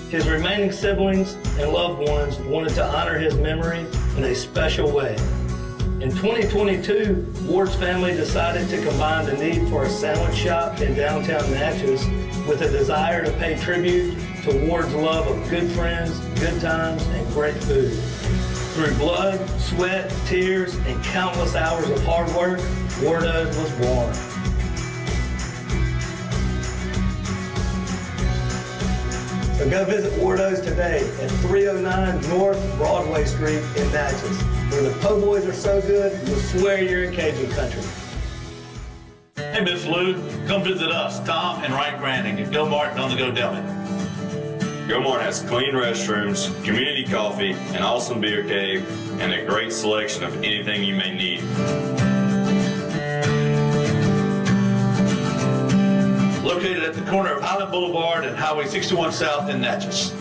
S6: His remaining siblings and loved ones wanted to honor his memory in a special way. In 2022, Ward's family decided to combine the need for a sandwich shop in downtown Natchez with a desire to pay tribute to Ward's love of good friends, good times, and great food. Through blood, sweat, tears, and countless hours of hard work, Wardo's was born. So go visit Wardo's today at 309 North Broadway Street in Natchez, where the po' boys are so good, you'll swear you're in Cajun country.
S7: Hey, Miss Lou, come visit us, Tom and Wright Granning at Gilmartin on the Go Deli.
S8: Gilmart has clean restrooms, community coffee, an awesome beer cave, and a great selection of anything you may need.
S7: Located at the corner of Highland Boulevard and Highway 61 South in Natchez.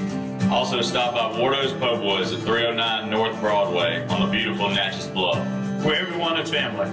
S8: Also stop by Wardo's Po' Boys at 309 North Broadway on the beautiful Natchez Bluff.
S7: Where everyone is family.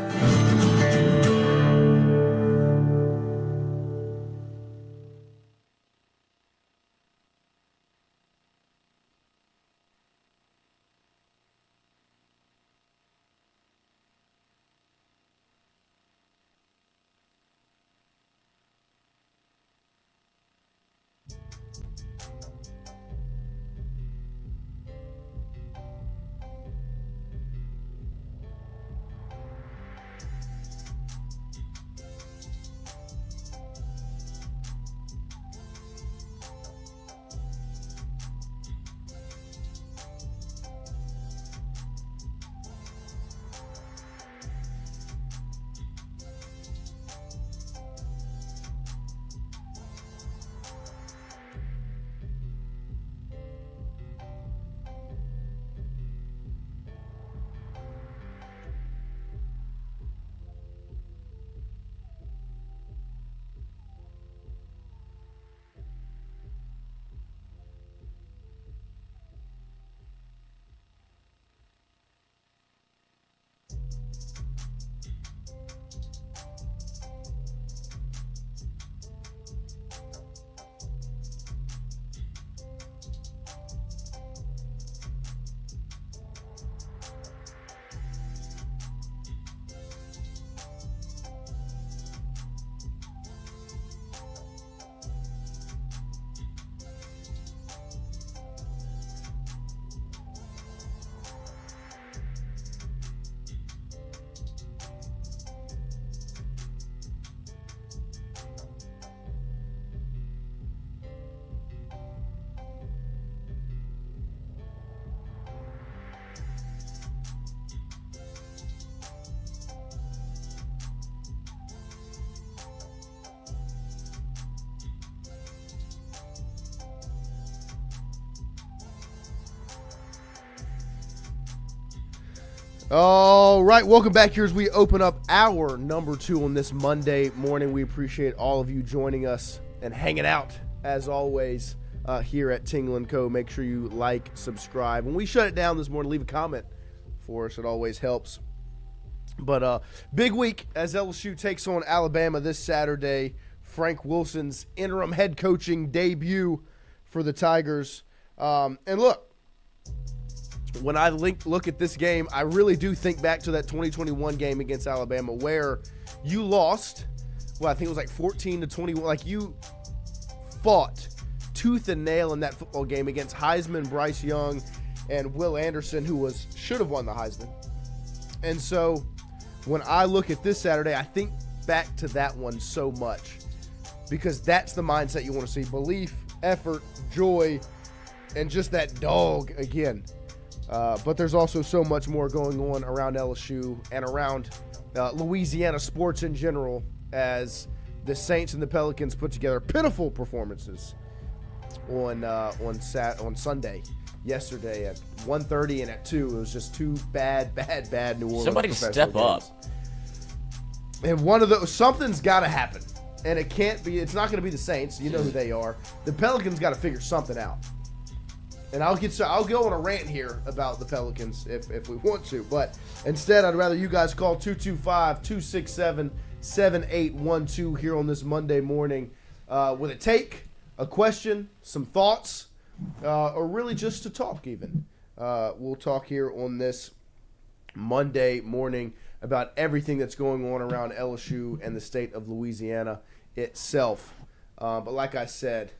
S2: All right, welcome back here as we open up our number 2 on this Monday morning. We appreciate all of you joining us and hanging out, as always, here at Tingle & Co. Make sure you like, subscribe. When we shut it down this morning, leave a comment for us. It always helps. But big week as LSU takes on Alabama this Saturday. Frank Wilson's interim head coaching debut for the Tigers. And look, when I look at this game, I really do think back to that 2021 game against Alabama where you lost, well, I think it was like 14-21. Like, you fought tooth and nail in that football game against Heisman Bryce Young and Will Anderson, who should have won the Heisman. And so when I look at this Saturday, I think back to that one so much because that's the mindset you want to see. Belief, effort, joy, and just that dog again. But there's also so much more going on around LSU and around Louisiana sports in general as the Saints and the Pelicans put together pitiful performances on Sunday, yesterday at 1:30 and at 2. It was just two bad New Orleans.
S3: Somebody step up.
S2: And one of those, something's got to happen. And it can't be, it's not going to be the Saints. You know who they are. The Pelicans got to figure something out. And I'll go on a rant here about the Pelicans if we want to. But instead, I'd rather you guys call 225-267-7812 here on this Monday morning with a take, a question, some thoughts, or really just to talk even. We'll talk here on this Monday morning about everything that's going on around LSU and the state of Louisiana itself. But like I said,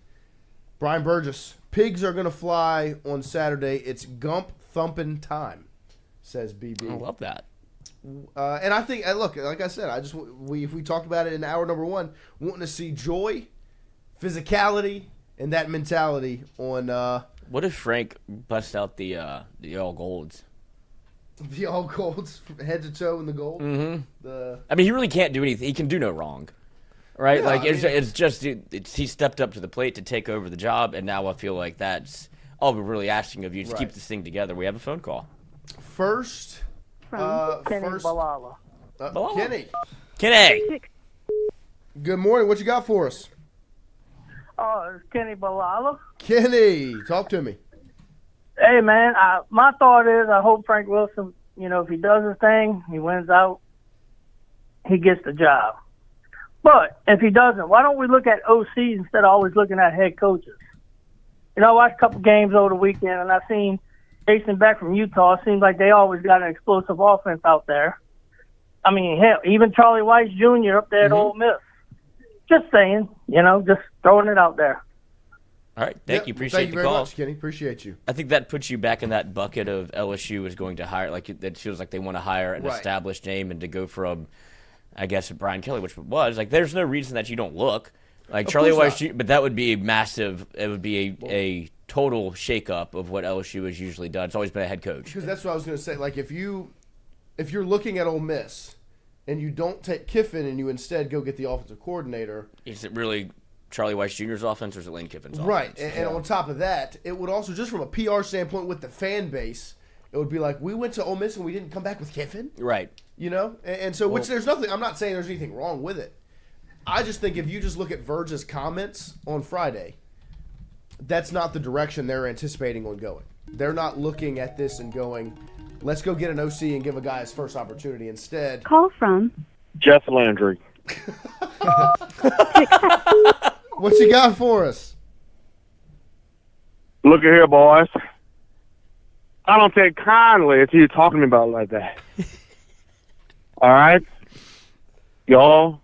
S2: Brian Burgess, pigs are going to fly on Saturday. It's Gump thumping time, says BB.
S3: I love that.
S2: And I think, look, like I said, we talked about it in hour number 1, wanting to see joy, physicality, and that mentality on.
S3: What if Frank busts out the all golds?
S2: The all golds, head to toe in the gold.
S3: Mm-hmm. I mean, he really can't do anything. He can do no wrong. Right,
S2: Yeah,
S3: it's just he stepped up to the plate to take over the job, and now I feel like that's all we're really asking of you to keep this thing together. We have a phone call.
S2: First,
S9: Kenny Balala.
S3: Kenny.
S2: Good morning. What you got for us?
S9: Oh, it's Kenny Balala.
S2: Kenny, talk to me.
S9: Hey, man, my thought is I hope Frank Wilson, if he does his thing, he wins out, he gets the job. But if he doesn't, why don't we look at OCs instead of always looking at head coaches? I watched a couple games over the weekend, and I seen Jason Beck from Utah. It seems like they always got an explosive offense out there. I mean, hell, even Charlie Weiss Jr. up there at Ole Miss. Just saying, just throwing it out there.
S3: All right, thank you. Appreciate
S2: thank you
S3: the
S2: very
S3: call.
S2: much, Kenny. Appreciate you.
S3: I think that puts you back in that bucket of LSU is going to hire, like it feels like they want to hire an established name and to go from, I guess, Brian Kelly, which was like, there's no reason that you don't look like Charlie Weiss, but that would be a massive. It would be a total shakeup of what LSU has usually done. It's always been a head coach.
S2: Because that's what I was going to say. Like if you're looking at Ole Miss and you don't take Kiffin and you instead go get the offensive coordinator,
S3: is it really Charlie Weiss Jr.'s offense or is it Lane Kiffin's offense?
S2: Right, and on top of that, it would also, just from a PR standpoint with the fan base, it would be like, we went to Ole Miss and we didn't come back with Kiffin?
S3: Right.
S2: And so, which there's nothing, I'm not saying there's anything wrong with it. I just think if you just look at Verge's comments on Friday, that's not the direction they're anticipating on going. They're not looking at this and going, let's go get an OC and give a guy his first opportunity. Instead,
S10: call from
S11: Jeff Landry.
S2: What you got for us?
S11: Look at here, boys. I don't take kindly to you talking to me about it like that. All right? Y'all,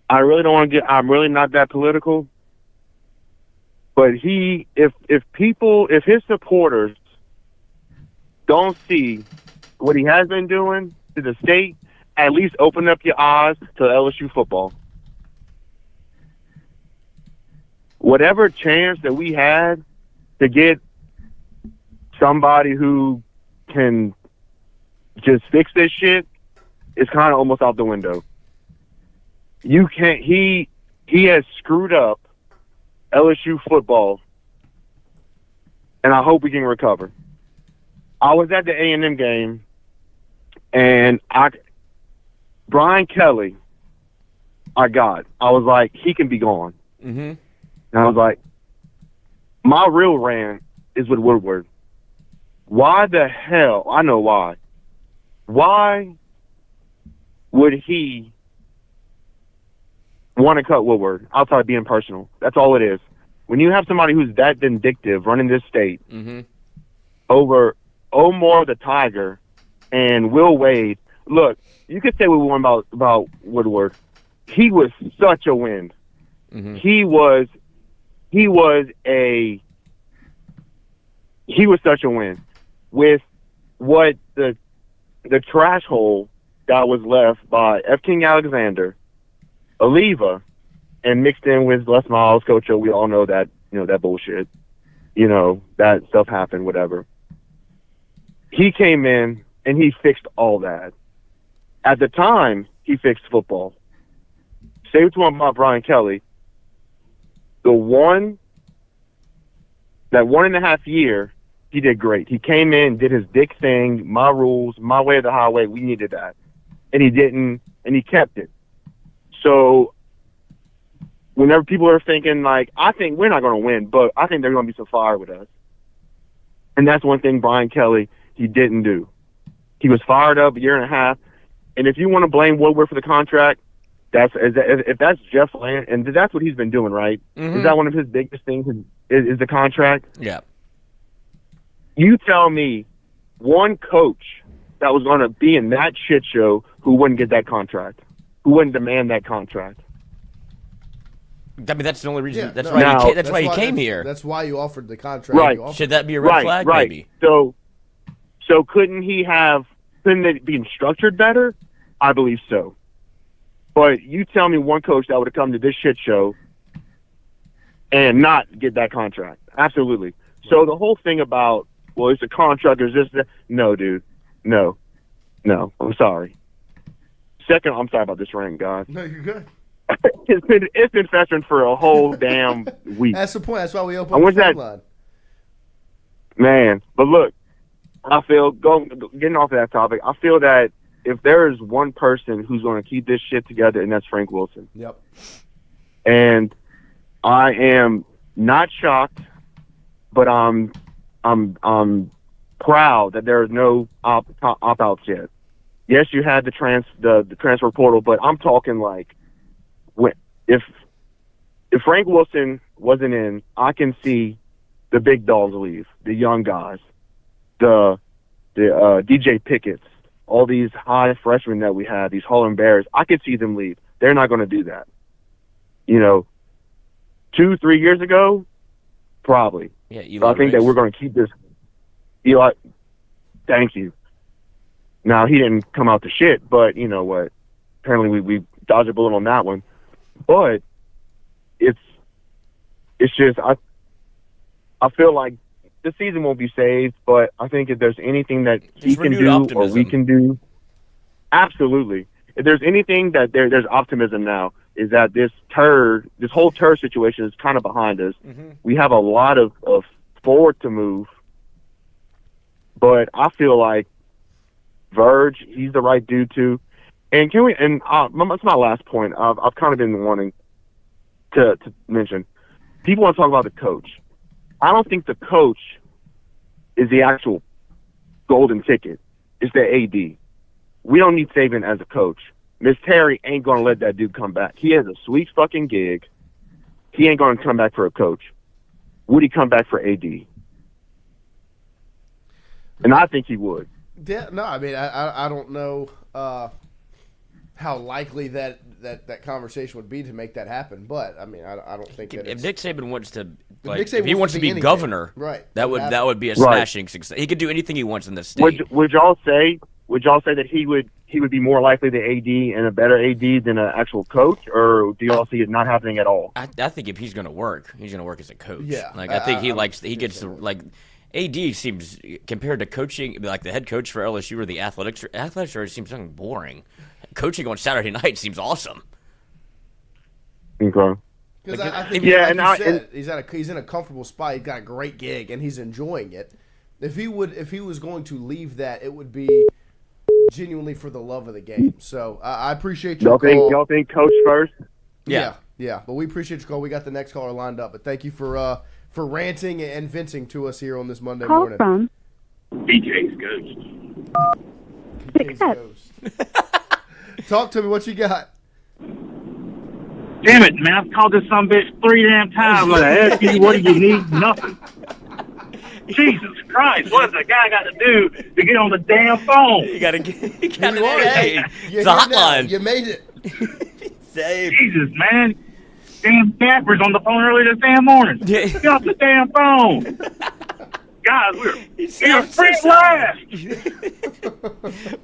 S11: I really don't want to I'm really not that political. But if his supporters don't see what he has been doing to the state, at least open up your eyes to LSU football. Whatever chance that we had to get somebody who can just fix this shit is kind of almost out the window. You can't. He has screwed up LSU football, and I hope we can recover. I was at the A&M game And Brian Kelly, I was like, he can be gone.
S3: Mm-hmm.
S11: And I was like, my real rant is with Woodward. Why the hell? I know why. Why would he want to cut Woodward outside of being personal? That's all it is. When you have somebody who's that vindictive running this state over Omar the Tiger and Will Wade, look, you could say what we want about Woodward. He was such a win. He was such a win with what the trash hole that was left by F. King Alexander, Oliva, and mixed in with Les Miles, Coach O. We all know that, that bullshit. That stuff happened, whatever. He came in and he fixed all that. At the time, he fixed football. Say what you want about Brian Kelly. That 1.5 year, he did great. He came in, did his dick thing, my rules, my way of the highway. We needed that. And he didn't, and he kept it. So whenever people are thinking, like, I think we're not going to win, but I think they're going to be so fire with us. And that's one thing Brian Kelly, he didn't do. He was fired up a year and a half. And if you want to blame Woodward for the contract, if that's Jeff Land, and that's what he's been doing, right? Is that one of his biggest things is the contract?
S3: Yeah.
S11: You tell me one coach that was going to be in that shit show who wouldn't get that contract, who wouldn't demand that contract.
S3: I mean, that's the only reason.
S2: Yeah,
S3: that's why he came here.
S2: That's why you offered the contract.
S11: Right.
S3: Should that be a red flag?
S11: Right.
S3: Maybe.
S11: So couldn't it be structured better? I believe so. But you tell me one coach that would have come to this shit show and not get that contract. Absolutely. So the whole thing about, well, it's a contract, is this, that? No, dude. No. I'm sorry. Second, I'm sorry about this rant, guys.
S2: No, you're good.
S11: It's been festering for a whole damn week.
S2: That's the point. That's why we opened the phone line.
S11: Man, but look, I feel, getting off of that topic, I feel that if there is one person who's going to keep this shit together, and that's Frank Wilson.
S2: Yep.
S11: And I am not shocked, but I'm proud that there is no opt-outs yet. Yes, you had the transfer portal, but I'm talking like, if Frank Wilson wasn't in, I can see the big dogs leave, the young guys, the DJ Pickett's, all these high freshmen that we have, these Harlem Bears. I could see them leave. They're not going to do that. 2-3 years ago, probably.
S3: Yeah,
S11: I think that we're going to keep this. Eli, thank you. Now, he didn't come out to shit, but you know what? Apparently we dodged a bullet on that one. But it's just I feel like the season won't be saved, but I think if there's anything that he can do or we can do, absolutely. If there's anything that there's optimism now, is that this whole turd situation is kind of behind us. We have a lot of forward to move, but I feel like Verge, he's the right dude too. And that's my last point. I've kind of been wanting to mention. People want to talk about the coach. I don't think the coach is the actual golden ticket. It's the AD. We don't need Saban as a coach. Miss Terry ain't going to let that dude come back. He has a sweet fucking gig. He ain't going to come back for a coach. Would he come back for AD? And I think he would.
S2: Yeah, no, I mean, I don't know how likely that conversation would be to make that happen, but I mean, I don't think that if
S3: Nick Saban wants to,
S2: if
S3: he wants to be governor,
S2: right?
S3: That would be a smashing success. He could do anything he wants in this state.
S11: Would y'all say that he would be more likely the AD and a better AD than an actual coach, or do y'all see it not happening at all?
S3: I think if he's going to work, he's going to work as a coach.
S2: Yeah,
S3: I think he gets AD seems, compared to coaching, like the head coach for LSU or the athletics director, seems something boring. Coaching on Saturday night seems awesome.
S11: Okay.
S2: Because I think, he's in a comfortable spot. He's got a great gig and he's enjoying it. If he was going to leave that, it would be genuinely for the love of the game. So I appreciate your call.
S11: Y'all think coach first?
S2: Yeah. But we appreciate your call. We got the next caller lined up. But thank you for ranting and venting to us here on this Monday morning.
S10: From
S11: BJ's Ghost.
S2: BJ's Ghost. Talk to me. What you got?
S11: Damn it, man. I've called this sumbitch 3 damn times. Like, I asked you, what do you need? Nothing. Jesus Christ, what does a guy got to do to get on the damn phone?
S3: You gotta
S2: Hey,
S3: it's a hotline.
S2: You made it.
S3: Save.
S11: Jesus, man. Damn gappers on the phone early this damn morning. Get off the damn phone. Guys, we're free at last.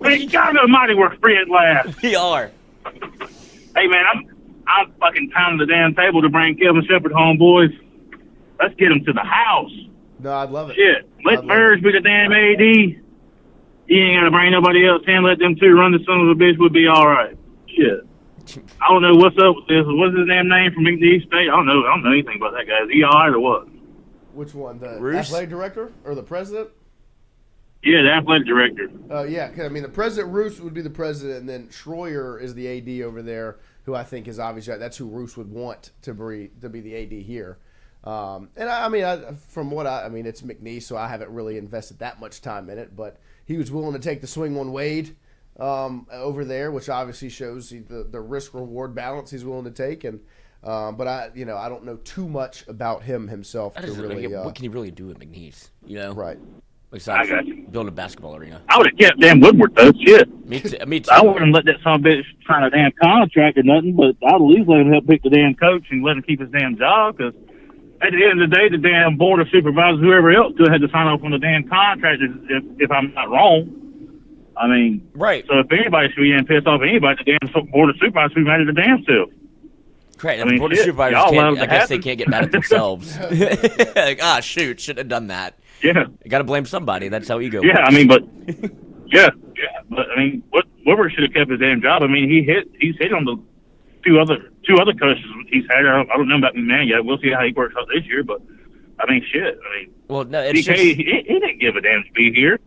S11: Man, God almighty, we're free at last.
S3: We are.
S11: Hey, man, I'm fucking pounding the damn table to bring Kevin Shepard home, boys. Let's get him to the house.
S2: No, I'd love it.
S11: Shit. Let Burge be the damn AD. He ain't got to bring nobody else in. Let them two run the son of a bitch. Would be all right. Shit. I don't know what's up with this. What's his damn name from McNeese State? I don't know anything about that guy. Is he all right or what?
S2: Which one? The
S3: Roos?
S2: athletic director or the president?
S11: Yeah, the athletic director.
S2: Yeah, 'cause, I mean, the president, Roos, would be the president, and then Schroyer is the AD over there, who I think is obviously, that's who Roos would want to be the AD here. And I mean, it's McNeese, so I haven't really invested that much time in it, but he was willing to take the swing on Wade over there, which obviously shows the risk-reward balance he's willing to take. And but I don't know too much about him himself to really.
S3: What can he really do at McNeese? You know,
S2: right?
S3: Besides build a basketball arena.
S11: I would have kept damn Woodward though. Shit.
S3: Me too.
S11: I wouldn't let that son of a bitch sign a damn contract or nothing, but I'd at least let him help pick the damn coach and let him keep his damn job, because at the end of the day, the damn board of supervisors, whoever else, still had to sign off on the damn contract if I'm not wrong. I mean,
S3: right.
S11: So if anybody should be damn pissed off at anybody, the damn board of supervisors should be mad at the damn self.
S3: Great.
S11: I mean,
S3: the board of supervisors they can't get mad at themselves. Like, shoot, shouldn't have done that.
S11: Yeah.
S3: You got to blame somebody. That's how ego
S11: Yeah,
S3: works.
S11: I mean, but but I mean, Woodward should have kept his damn job. I mean, he's hit on the two other coaches he's had. I don't know about McMahon yet. We'll see how he works out this year. But I mean, shit. I mean,
S3: well, no, it's
S11: DK, he didn't give a damn to be here.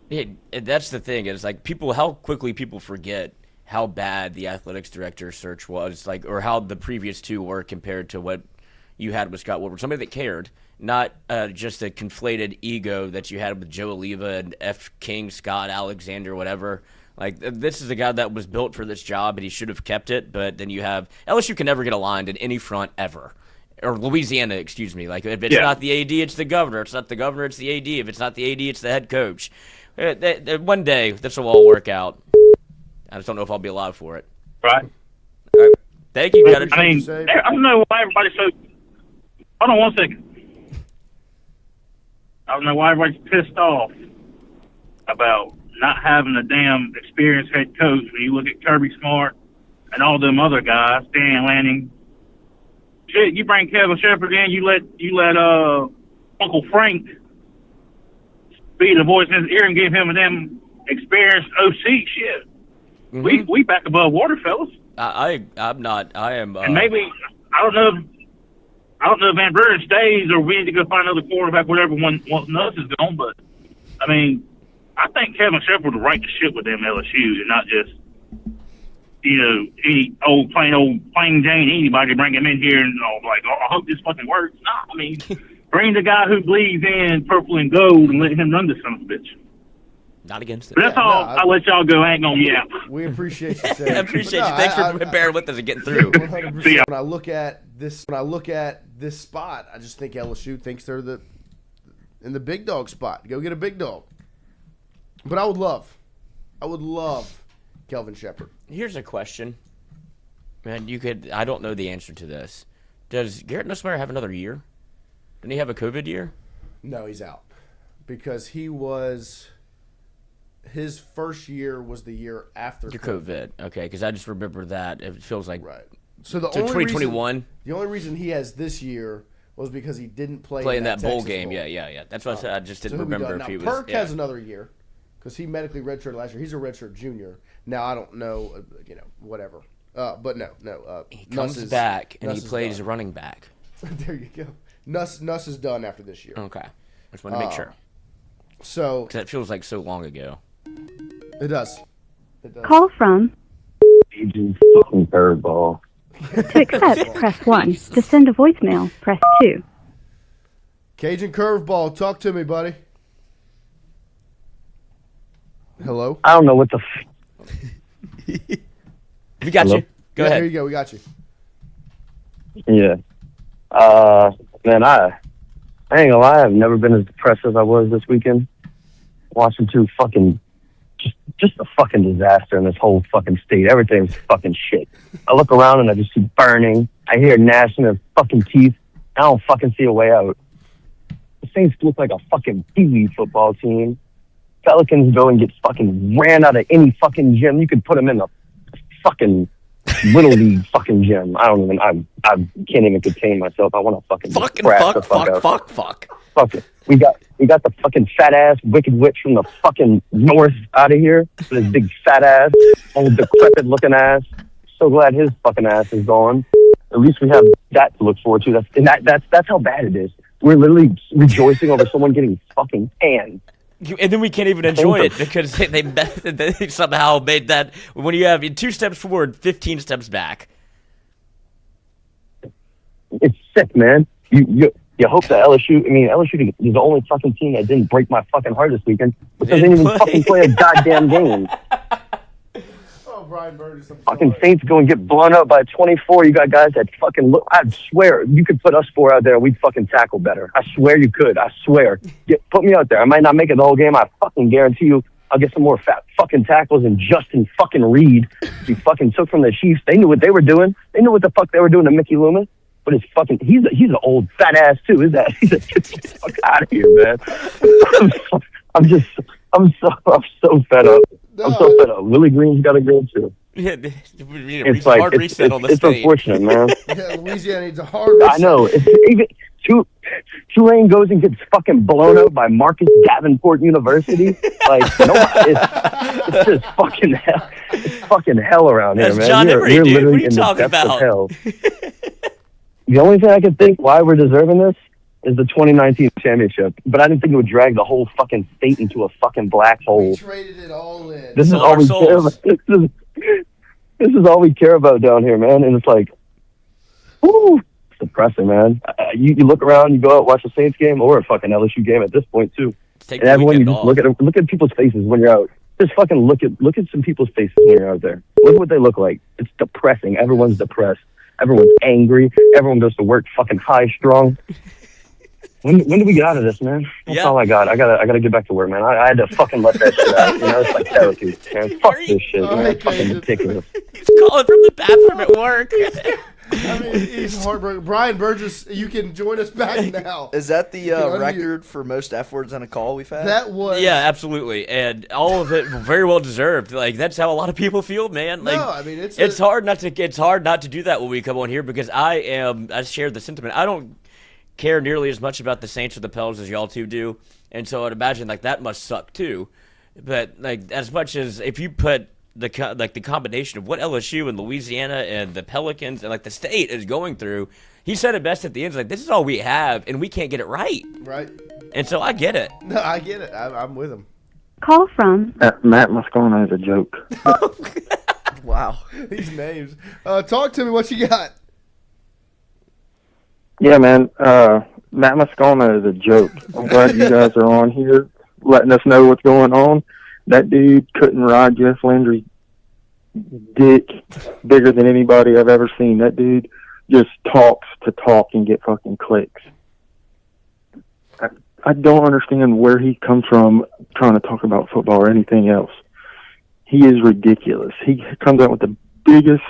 S3: Yeah, that's the thing. Is like how quickly people forget how bad the athletics director search was, like, or how the previous two were compared to what you had with Scott Woodward. Somebody that cared, not just a conflated ego that you had with Joe Oliva and F. King, Scott Alexander, whatever. Like, this is a guy that was built for this job, and he should have kept it. But then you have LSU can never get aligned in any front ever. Or Louisiana, excuse me. Like, if it's not the AD, it's the governor. It's not the governor, it's the AD. If it's not the AD, it's the head coach. One day, this will all work out. I just don't know if I'll be alive for it.
S11: Right.
S3: All right. Thank you.
S11: I mean, I don't know why everybody's so... Hold on 1 second. I don't know why everybody's pissed off about not having a damn experienced head coach when you look at Kirby Smart and all them other guys, Dan Lanning. Shit, you bring Kevin Shepard in, you let Uncle Frank be the voice in his ear and give him a damn experienced OC. Shit. Mm-hmm. We back above water, fellas.
S3: I'm not. I am.
S11: And maybe I don't know if Van Buren stays or we need to go find another quarterback, whatever once Nuss is gone. But I mean, I think Kevin Shepard would right the ship with them LSU and not just any plain Jane anybody bring him in here and I hope this fucking works. Nah, I mean, bring the guy who believes in purple and gold and let him run this son of a bitch.
S3: Not against it.
S11: But that's all. I'll let y'all go. I ain't gonna yap.
S2: We appreciate you saying.
S3: I appreciate you. Thanks for bearing with us and getting through.
S2: 100%. When I look at this spot, I just think LSU thinks they're in the big dog spot. Go get a big dog. But I would love Kelvin Shepard.
S3: Here's a question, man. I don't know the answer to this. Does Garrett Nussmeier have another year? Didn't he have a COVID year?
S2: No, he's out because his first year was the year after
S3: COVID. Okay, because I just remember that. It feels like
S2: right. So
S3: 2021.
S2: The only reason he has this year was because he didn't play
S3: in that bowl
S2: Texas
S3: game.
S2: Bowl.
S3: Yeah. That's what I said. I just didn't remember if he was.
S2: Perk has another year because he medically redshirted last year. He's a redshirt junior. Now I don't know, whatever. But no.
S3: He comes back and he plays running back.
S2: There you go. Nuss is done after this year.
S3: Okay, I just want to make sure.
S2: So
S3: that feels like so long ago.
S2: It does. It does.
S10: Call from.
S11: Agent fucking curveball.
S10: To accept, press 1. To send a voicemail, press 2.
S2: Cajun Curveball, talk to me, buddy. Hello?
S11: I don't know what the
S3: We got
S11: Hello?
S3: you. Go
S2: Yeah,
S3: ahead.
S2: Here you go. We got you.
S11: Yeah. Man, I ain't gonna lie, I've never been as depressed as I was this weekend. Watching two fucking, just a fucking disaster in this whole fucking state. Everything's fucking shit. I look around and I just see burning. I hear gnashing of fucking teeth. I don't fucking see a way out. The Saints look like a fucking pee-wee football team. Pelicans go and get fucking ran out of any fucking gym. You could put them in the fucking little league fucking gym. I can't even contain myself. I want to fucking crash the fuck out. Fuck it. We got the fucking fat ass wicked witch from the fucking north out of here. With his big fat ass, old decrepit looking ass. So glad his fucking ass is gone. At least we have that to look forward to. That's how bad it is. We're literally rejoicing over someone getting fucking tanned.
S3: And then we can't even enjoy it because they somehow made that when you have 2 steps forward, 15 steps back.
S11: It's sick, man. You hope that LSU is the only fucking team that didn't break my fucking heart this weekend because they didn't even fucking play a goddamn game.
S2: Oh, Brian Burgess.
S11: Fucking Saints go and get blown up by 24. You got guys that fucking look. I swear, you could put us 4 out there and we'd fucking tackle better. I swear you could. I swear. Put me out there. I might not make it the whole game. I fucking guarantee you I'll get some more fat fucking tackles and Justin fucking Reed. He fucking took from the Chiefs. They knew what they were doing. They knew what the fuck they were doing to Mickey Loomis. But it's fucking, he's an old fat ass too. Get the fuck out of here, man. I'm so fed up. I'm so fed up. Willie Green's got to go too.
S3: Yeah,
S11: It's like
S3: hard reset on the
S11: it's
S3: state.
S11: unfortunate, man.
S2: Yeah, Louisiana needs a hard reset.
S11: I know. It's even Tulane goes and gets fucking blown out by Marcus Davenport University. Like, it's just fucking hell. It's fucking hell around here,
S3: That's
S11: man.
S3: John Emery,
S11: we're
S3: dude.
S11: literally
S3: What are you
S11: in the
S3: talking
S11: depths of
S3: about?
S11: hell. The only thing I can think why we're deserving this is the 2019 championship. But I didn't think it would drag the whole fucking state into a fucking black hole.
S2: We traded it all in.
S11: This is
S3: Sold
S11: all
S3: our
S11: we care
S3: souls.
S11: about. This is all we care about down here, man. And it's like, whoo, it's depressing, man. You look around, you go out, watch a Saints game or a fucking LSU game at this point too.
S3: Take
S11: And
S3: the
S11: everyone, you
S3: weekend
S11: just
S3: off.
S11: look at people's faces when you're out. Just fucking look at some people's faces when you're out there. Look at what they look like. It's depressing. Everyone's depressed. Everyone's angry. Everyone goes to work fucking high strung. When do we get out of this, man? That's all I got. I gotta get back to work, man. I had to fucking let that shit out. You know, it's like therapy, man. Fuck this shit, man. It's fucking ridiculous.
S3: He's calling from the bathroom at work.
S2: I mean, he's heartbroken. Brian Burgess, you can join us back now.
S4: Is that the
S2: You can unmute.
S4: record for most F words in a call we've had?
S2: That was.
S3: Yeah, absolutely, and all of it very well deserved. Like that's how a lot of people feel, man. Like,
S2: No, I mean
S3: it's hard not to do that when we come on here because I share the sentiment. I don't care nearly as much about the Saints or the Pels as y'all two do, and so I'd imagine like that must suck too. But like as much as if you put the combination of what LSU and Louisiana and the Pelicans and like the state is going through, he said it best at the end. He's like, this is all we have, and we can't get it right.
S2: Right.
S3: And so I get it.
S2: No, I get it. I'm with him.
S10: Call from.
S12: Matt Moscona is a joke.
S4: Wow.
S2: These names. Talk to me. What you got?
S12: Yeah, man. Matt Moscona is a joke. I'm glad you guys are on here letting us know what's going on. That dude couldn't ride Jeff Landry's dick bigger than anybody I've ever seen. That dude just talks to talk and get fucking clicks. I don't understand where he comes from trying to talk about football or anything else. He is ridiculous. He comes out with the biggest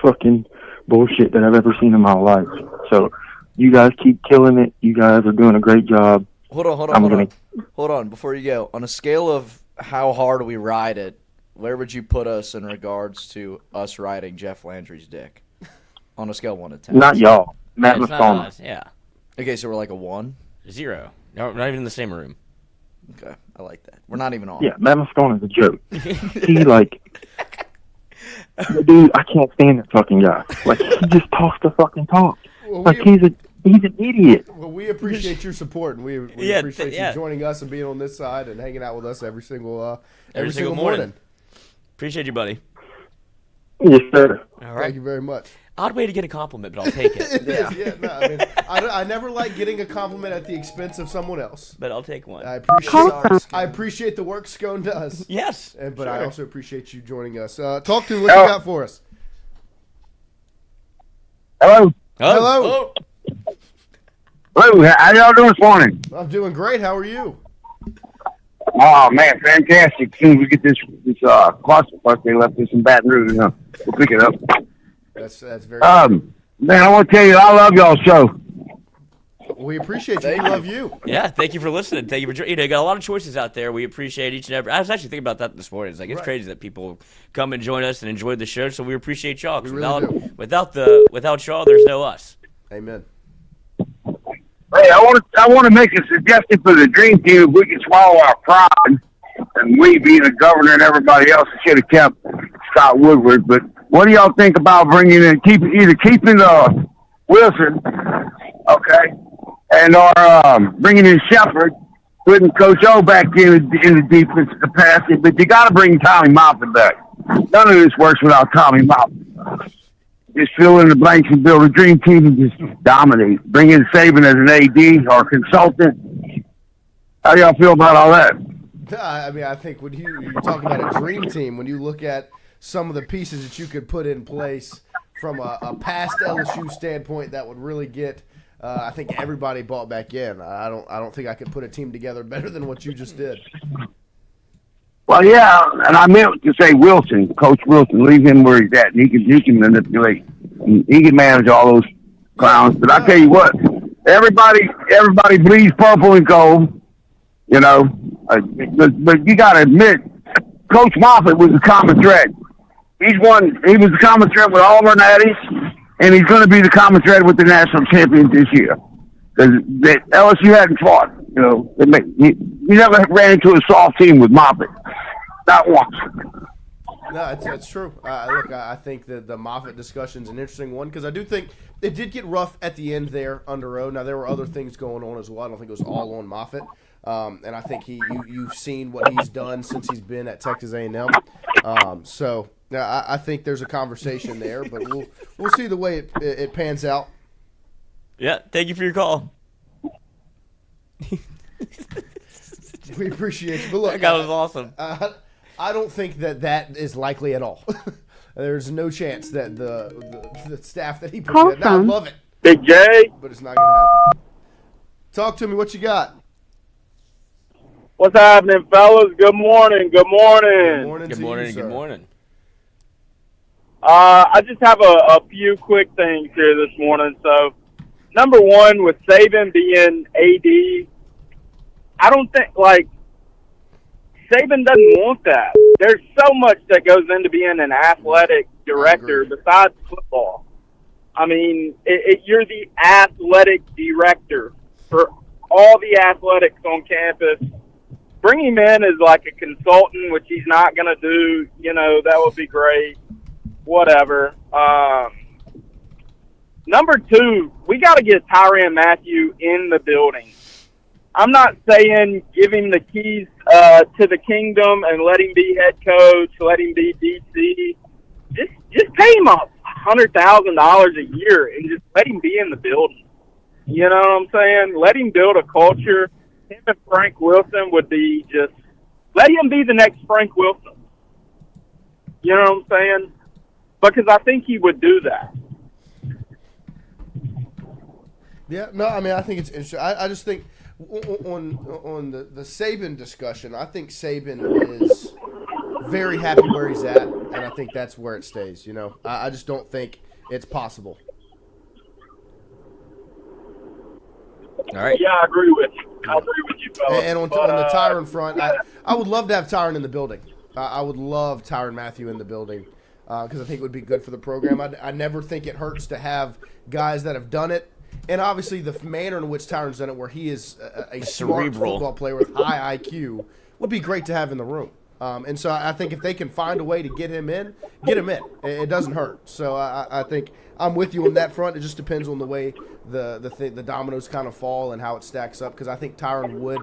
S12: fucking bullshit that I've ever seen in my life. So you guys keep killing it. You guys are doing a great job.
S4: Hold on. Before you go, on a scale of how hard we ride it, where would you put us in regards to us riding Jeff Landry's dick? On a scale of 1 to 10.
S12: Not y'all. Matt
S3: it's not
S12: Moscona.
S3: us, yeah.
S4: Okay, so we're like a 1?
S3: 0. No, not even in the same room.
S4: Okay, I like that. We're not even on.
S12: Yeah, Matt Moscona is a joke. He dude, I can't stand that fucking guy. Like, he just talks to fucking talk.
S2: Well,
S12: Like, he's an idiot.
S2: Well, we appreciate your support, and we
S3: Yeah,
S2: appreciate you joining us and being on this side and hanging out with us every single
S3: Every single morning. Appreciate you, buddy.
S12: Yes, sir.
S3: All right.
S2: Thank you very much.
S3: Odd way to get a compliment, but I'll take it.
S2: It is, yeah. No, I mean, I never like getting a compliment at the expense of someone else.
S3: But I'll take one.
S2: I appreciate the work Scone does.
S3: Yes.
S2: But I also appreciate you joining us. Talk to me. What you got for us?
S13: Hello.
S2: Hello.
S13: Hello. How y'all doing this morning?
S2: I'm doing great. How are you?
S13: Oh man, fantastic! As soon as we get this cluster bus, they left us in Baton Rouge. We'll pick it up.
S2: That's very.
S13: Man, I want to tell you, I love y'all's show.
S2: We appreciate you. We love you.
S3: Yeah, thank you for listening. Thank you for you got a lot of choices out there. We appreciate each and every. I was actually thinking about that this morning. It's like it's crazy that people come and join us and enjoy the show. So we appreciate y'all.
S2: We really do.
S3: Without y'all, there's no us.
S2: Amen.
S13: Hey, I want to make a suggestion for the dream team. If we can swallow our pride, and we being the governor and everybody else should have kept Scott Woodward. But what do y'all think about bringing in keeping Wilson, okay, and bringing in Shepard, putting Coach O back in the defensive capacity? But you got to bring Tommy Moffitt back. None of this works without Tommy Moffitt. Just fill in the blanks and build a dream team and just dominate. Bring in Saban as an AD or consultant. How do y'all feel about all that?
S2: I mean, I think when you're talking about a dream team, when you look at some of the pieces that you could put in place from a past LSU standpoint, that would really get, I think, everybody bought back in. I don't think I could put a team together better than what you just did.
S13: Well, yeah, and I meant to say Wilson, Coach Wilson. Leave him where he's at, and he can manipulate. And he can manage all those clowns. But I tell you what, everybody bleeds purple and gold, you know. But you got to admit, Coach Moffitt was a common thread. He was a common thread with all of our natties, and he's going to be the common thread with the national champions this year. Because LSU hadn't fought, you know. You never ran into a soft team with Moffitt. Not once.
S2: No, that's true. Look, I think that the Moffitt discussion is an interesting one because I do think it did get rough at the end there under O. Now, there were other things going on as well. I don't think it was all on Moffitt. And I think you've seen what he's done since he's been at Texas A&M. So I think there's a conversation there, but we'll see the way it pans out.
S3: Yeah, thank you for your call.
S2: We appreciate you. But look,
S3: that guy was awesome.
S2: I don't think that is likely at all. There's no chance that the staff that he puts in. Now, I love it.
S12: Big J.
S2: But it's not going to happen. Talk to me. What you got?
S12: What's happening, fellas? Good morning. Good morning.
S2: Good morning.
S3: Good morning. Good morning.
S12: I just have a few quick things here this morning. So, number one, with Saban being AD, I don't think, Saban doesn't want that. There's so much that goes into being an athletic director besides football. I mean, you're the athletic director for all the athletics on campus. Bring him in as like a consultant, which he's not going to do. You know, that would be great. Whatever. Number two, we got to get Tyrann Mathieu in the building. I'm not saying give him the keys to the kingdom and let him be head coach, let him be DC. Just pay him $100,000 a year and just let him be in the building. You know what I'm saying? Let him build a culture. Him and Frank Wilson would be just let him be the next Frank Wilson. You know what I'm saying? Because I think he would do that.
S2: Yeah, no, I mean, I think it's interesting. I just think on the Saban discussion, I think Saban is very happy where he's at, and I think that's where it stays. You know, I just don't think it's possible.
S3: All right.
S12: Yeah, I agree with you. I agree with you, fellas.
S2: And on the Tyrann front, I would love to have Tyrann in the building. I would love Tyrann Mathieu in the building because I think it would be good for the program. I never think it hurts to have guys that have done it. And obviously the manner in which Tyrann's done it, where he is a smart football player with high IQ, would be great to have in the room. And so I think if they can find a way to get him in, get him in. It doesn't hurt. So I think I'm with you on that front. It just depends on the way the dominoes kind of fall and how it stacks up. Because I think Tyrann would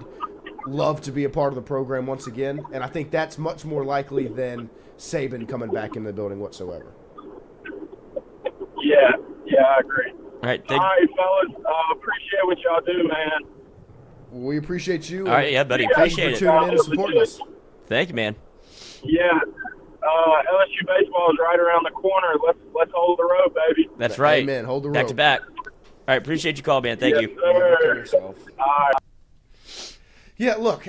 S2: love to be a part of the program once again, and I think that's much more likely than Saban coming back in the building whatsoever.
S14: Yeah, I agree.
S3: All right,
S14: fellas. Appreciate what y'all do, man.
S2: We appreciate you.
S3: All right, yeah, buddy.
S2: Thank you
S3: Appreciate
S2: for
S3: it.
S2: tuning in and supporting us.
S3: Thank you, man.
S14: Yeah. LSU baseball is right around the corner. Let's hold the road, baby.
S3: That's right.
S2: Amen. Hold the road.
S3: Back to back. All right, appreciate your call, man. Thank you.
S14: Sir.
S2: Yeah, look,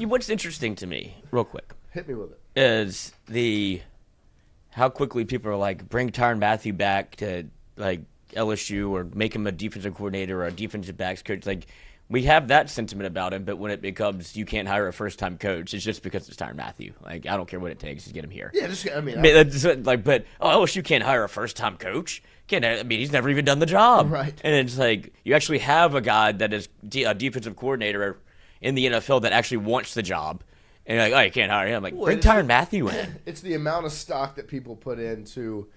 S3: What's interesting to me, real quick,
S2: hit me with it,
S3: is how quickly people are like, bring Tyrann Mathieu back to like LSU or make him a defensive coordinator or a defensive backs coach. Like, we have that sentiment about him, but when it becomes you can't hire a first-time coach, it's just because it's Tyrann Mathieu. Like, I don't care what it takes to get him here.
S2: Yeah,
S3: LSU can't hire a first-time coach. He's never even done the job.
S2: Right.
S3: And it's like, you actually have a guy that is a defensive coordinator in the NFL that actually wants the job. And you're like, oh, you can't hire him. Like, bring Tyrann Mathieu in.
S2: It's the amount of stock that people put into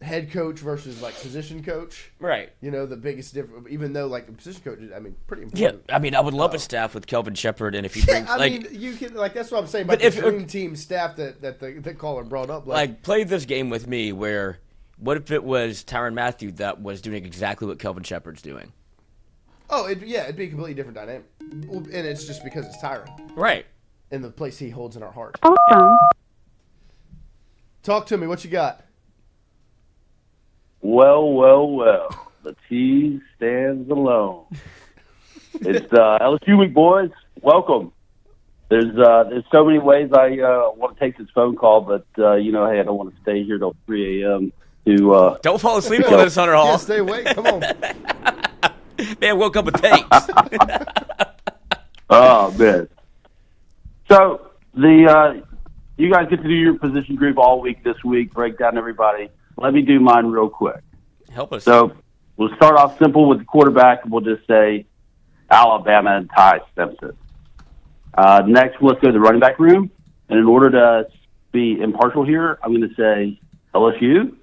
S2: head coach versus, like, position coach.
S3: Right.
S2: The biggest difference, even though, like, the position coach is, pretty important.
S3: Yeah, I would love a staff with Kelvin Shepard, and if he brings,
S2: you can, that's what I'm saying about the dream team staff that the caller brought up.
S3: Like, play this game with me where, what if it was Tyrann Mathieu that was doing exactly what Kelvin Shepard's doing?
S2: Oh, it'd be a completely different dynamic. And it's just because it's Tyrann.
S3: Right.
S2: And the place he holds in our heart.
S10: Awesome.
S2: Talk to me. What you got?
S15: Well. The T stands alone. It's LSU week, boys. Welcome. There's so many ways I want to take this phone call, but hey, I don't want to stay here till 3 a.m. to
S3: don't fall asleep on this, Hunter Hall.
S2: Yeah, stay awake. Come on.
S3: Man, woke up with takes.
S15: Oh man. So you guys get to do your position group all week this week, break down everybody. Let me do mine real quick.
S3: Help us.
S15: So we'll start off simple with the quarterback, and we'll just say Alabama and Ty Simpson. Next, let's go to the running back room. And in order to be impartial here, I'm going to say LSU.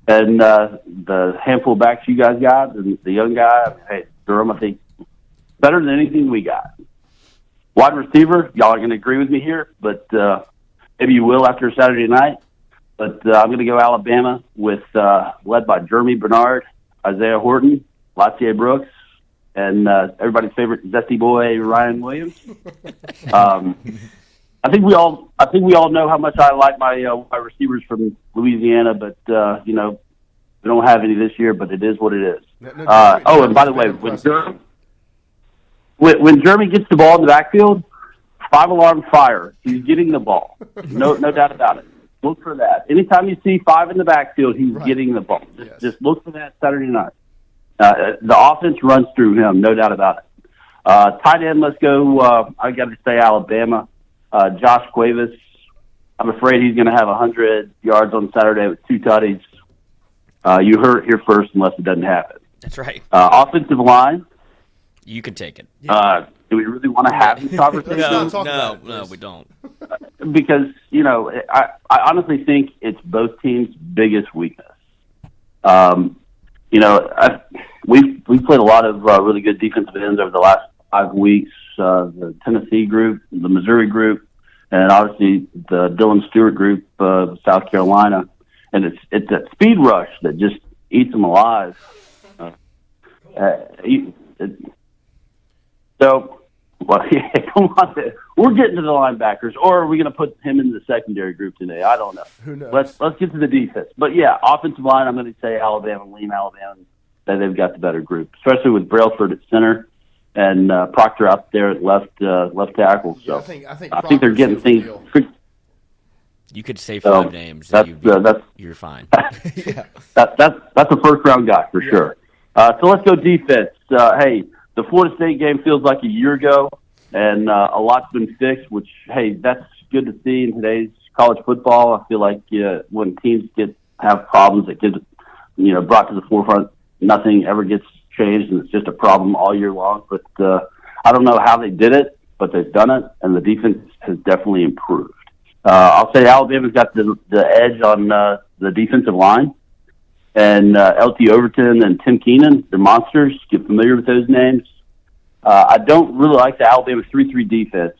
S15: And the handful of backs you guys got, and the young guy, hey, Durham, I think, better than anything we got. Wide receiver, y'all are going to agree with me here, but maybe you will after Saturday night. But I'm going to go Alabama with led by Jeremy Bernard, Isaiah Horton, Latavier Brooks, and everybody's favorite zesty boy Ryan Williams. I think we all know how much I like my wide receivers from Louisiana, but we don't have any this year. But it is what it is. And by the way, when Jeremy gets the ball in the backfield, 5-alarm fire. He's getting the ball. No doubt about it. Look for that. Anytime you see 5 in the backfield, he's getting the ball. Just look for that Saturday night. The offense runs through him, no doubt about it. Tight end, let's go. I got to say Alabama. Josh Cuevas, I'm afraid he's going to have 100 yards on Saturday with 2 tutties. You heard it here first unless it doesn't happen.
S3: That's right.
S15: Offensive line.
S3: You can take it.
S15: Do we really want to have this conversation?
S3: No, we don't.
S15: Because, I honestly think it's both teams' biggest weakness. We've played a lot of really good defensive ends over the last 5 weeks. The Tennessee group, the Missouri group, and obviously the Dylan Stewart group of South Carolina. And it's that speed rush that just eats them alive. Come on. We're getting to the linebackers, or are we going to put him in the secondary group today? I don't know.
S2: Who knows?
S15: Let's get to the defense. But yeah, offensive line, I'm going to say Alabama, lean Alabama, that they've got the better group, especially with Brailsford at center and Proctor out there at left tackle. So
S2: I think
S15: they're getting things.
S3: You could say 5 names. You're fine.
S15: Yeah. That's a first round guy for sure. So let's go defense. Hey, the Florida State game feels like a year ago, and a lot's been fixed, which, hey, that's good to see in today's college football. I feel like when teams have problems, it gets brought to the forefront. Nothing ever gets changed, and it's just a problem all year long. But I don't know how they did it, but they've done it, and the defense has definitely improved. I'll say Alabama's got the edge on the defensive line. And LT Overton and Tim Keenan, they're monsters. Get familiar with those names. I don't really like the Alabama 3-3 defense.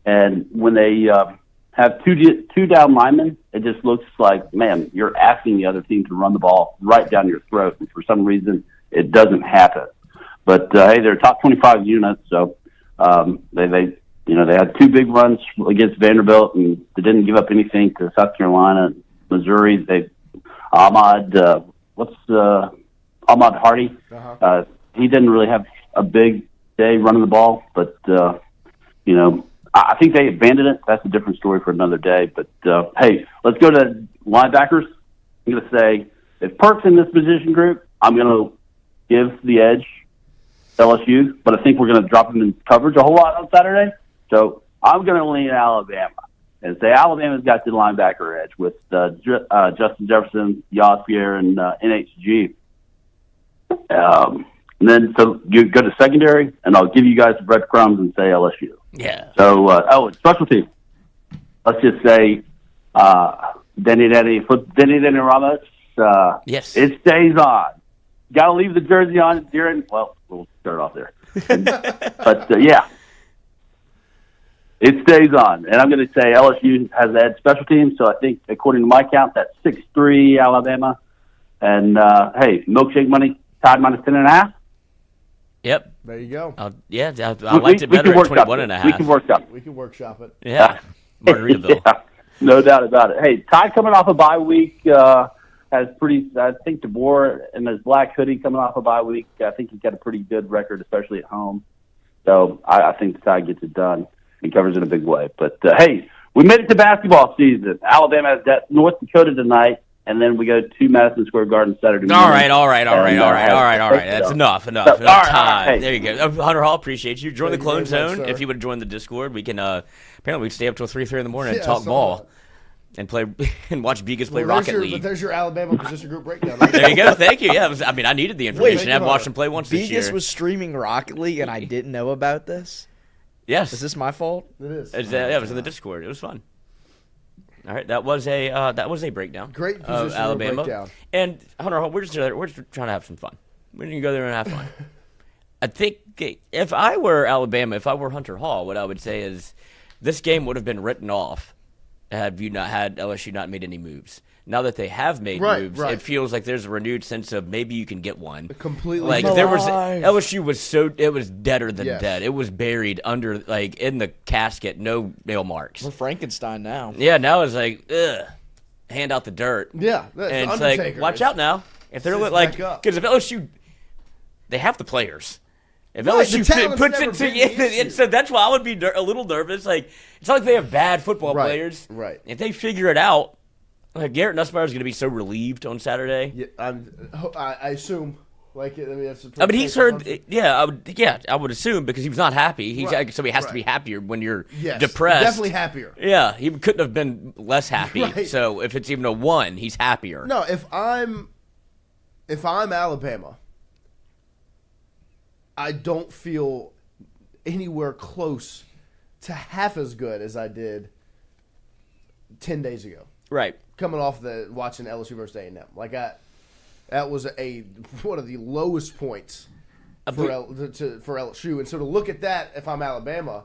S15: And when they have two down linemen, it just looks like, man, you're asking the other team to run the ball right down your throat. And for some reason, it doesn't happen. But, hey, they're a top 25 unit, so they had 2 big runs against Vanderbilt, and they didn't give up anything to South Carolina, Missouri. Ahmad Hardy, he didn't really have a big day running the ball, but, I think they abandoned it. That's a different story for another day. But, hey, let's go to linebackers. I'm going to say, if Perk's in this position group, I'm going to give the edge LSU, but I think we're going to drop him in coverage a whole lot on Saturday. So I'm going to lean Alabama and say Alabama's got the linebacker edge with Justin Jefferson, Yaspier, and NHG. And then so you go to secondary, and I'll give you guys the breadcrumbs and say LSU.
S3: Yeah.
S15: So, special team. Let's just say Denny Ramos.
S3: Yes.
S15: It stays on. Got to leave the jersey on during. Well, we'll start off there. But yeah, it stays on, and I'm going to say LSU has that special team. So I think, according to my count, that's 6-3 Alabama. And hey, milkshake money Tide minus 10.5.
S3: Yep.
S2: There you go.
S3: I liked it better at 21.5.
S15: We can workshop it.
S2: We can workshop it.
S3: Yeah. Margaritaville.
S15: Yeah, no doubt about it. Hey, Tide coming off a bye week has pretty. I think DeBoer and his black hoodie coming off a bye week. I think he's got a pretty good record, especially at home. So I think the Tide gets it done and covers it in a big way. But hey, we made it to basketball season. Alabama has North Dakota tonight. And then we go to Madison Square Garden Saturday morning.
S3: All right. That's enough. Time. Hey. There you go. Hunter Hall, appreciate you. Join the Clone Zone. If you would join the Discord, we can apparently we stay up till 3:30 in the morning and talk ball and play and watch Begas play Rocket League.
S2: But there's your Alabama position group breakdown. Right
S3: there you go. Thank you. Yeah, I needed the information. I've watched him play once this year.
S4: Begas was streaming Rocket League, and I didn't know about this.
S3: Yes.
S4: Is this my fault?
S2: It is.
S3: It was in the Discord. It was fun. All right, that was a breakdown.
S2: Great position
S3: of Alabama.
S2: Breakdown.
S3: And Hunter, we're just trying to have some fun. We're going to go there and have fun. I think if I were Alabama, if I were Hunter Hall, what I would say is this game would have been written off had LSU not made any moves. Now that they have made moves, it feels like there's a renewed sense of maybe you can get one.
S2: Completely.
S3: Like LSU was deader than dead. It was buried under in the casket, no nail marks.
S4: We're Frankenstein now.
S3: Yeah, now it's like hand out the dirt.
S2: Yeah,
S3: and it's like watch out now. If they're because if LSU, they have the players. If LSU puts it to so that's why I would be a little nervous. Like it's not like they have bad football players.
S2: Right.
S3: If they figure it out. Garrett Nussmeier is going to be so relieved on Saturday.
S2: Yeah, I assume.
S3: He's heard. I would assume because he was not happy. So he has to be happier when you're depressed.
S2: Definitely happier.
S3: Yeah, he couldn't have been less happy. Right. So if it's even a 1, he's happier.
S2: No, if I'm Alabama, I don't feel anywhere close to half as good as I did 10 days ago.
S3: Right.
S2: Coming off watching LSU versus A&M. That was one of the lowest points for LSU. And so to look at that, if I'm Alabama,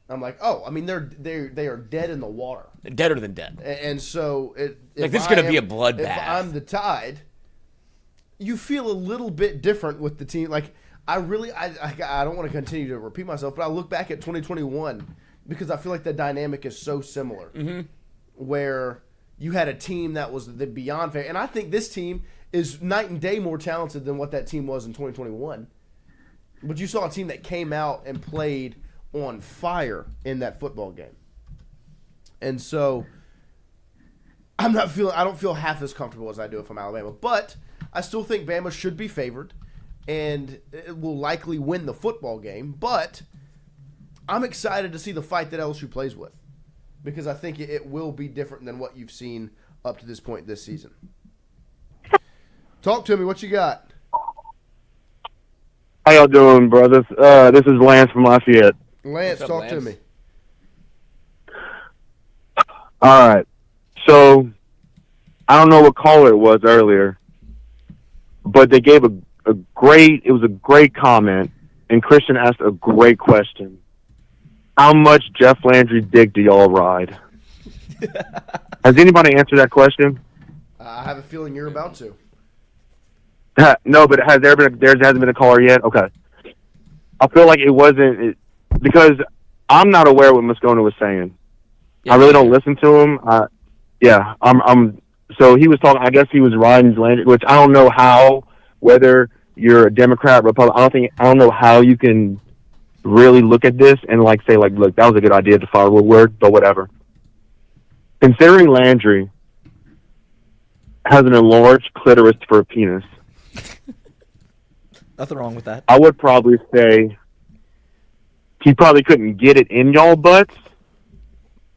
S2: I'm like, they are dead in the water.
S3: Deader than dead.
S2: And so
S3: this is going to be a bloodbath.
S2: If I'm the Tide, you feel a little bit different with the team. Like I don't want to continue to repeat myself, but I look back at 2021 because I feel like the dynamic is so similar.
S3: Mm-hmm.
S2: Where you had a team that was the beyond fair. And I think this team is night and day more talented than what that team was in 2021. But you saw a team that came out and played on fire in that football game. And so I don't feel half as comfortable as I do if I'm Alabama. But I still think Bama should be favored and it will likely win the football game. But I'm excited to see the fight that LSU plays with. Because I think it will be different than what you've seen up to this point this season. Talk to me. What you got?
S11: How y'all doing, brothers? This is Lance from Lafayette.
S2: Lance, talk to me.
S11: All right. So, I don't know what caller it was earlier, but they gave a great comment, and Christian asked a great question. How much Jeff Landry dick do y'all ride? Has anybody answered that question?
S2: I have a feeling you're about to.
S11: No, but there hasn't been a caller yet? Okay. I feel like it wasn't because I'm not aware what Moscona was saying. Yeah, I really don't listen to him. So he was talking, I guess he was riding Landry, which I don't know how, whether you're a Democrat, Republican, I don't know how you can really look at this and say look, that was a good idea to fire Woodward, but whatever. Considering Landry has an enlarged clitoris for a penis,
S4: nothing wrong with that.
S11: I would probably say he probably couldn't get it in y'all butts.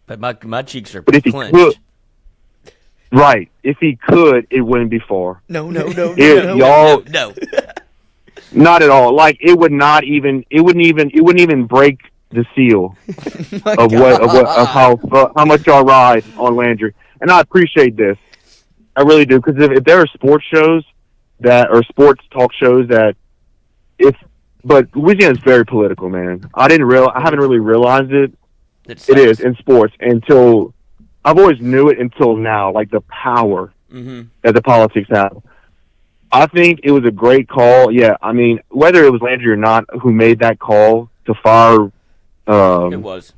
S3: But my cheeks are
S11: but if
S3: clenched.
S11: He could, right. If he could, it wouldn't be far.
S4: No.
S11: Y'all,
S3: no.
S11: Not at all. It wouldn't even break the seal of how much y'all ride on Landry. And I appreciate this. I really do, because if there are sports shows or sports talk shows but Louisiana is very political, man. I haven't really realized it. It is in sports until I've always knew it until now, the power that the politics have. I think it was a great call. Yeah, I mean, whether it was Landry or not who made that call to fire.
S3: It was.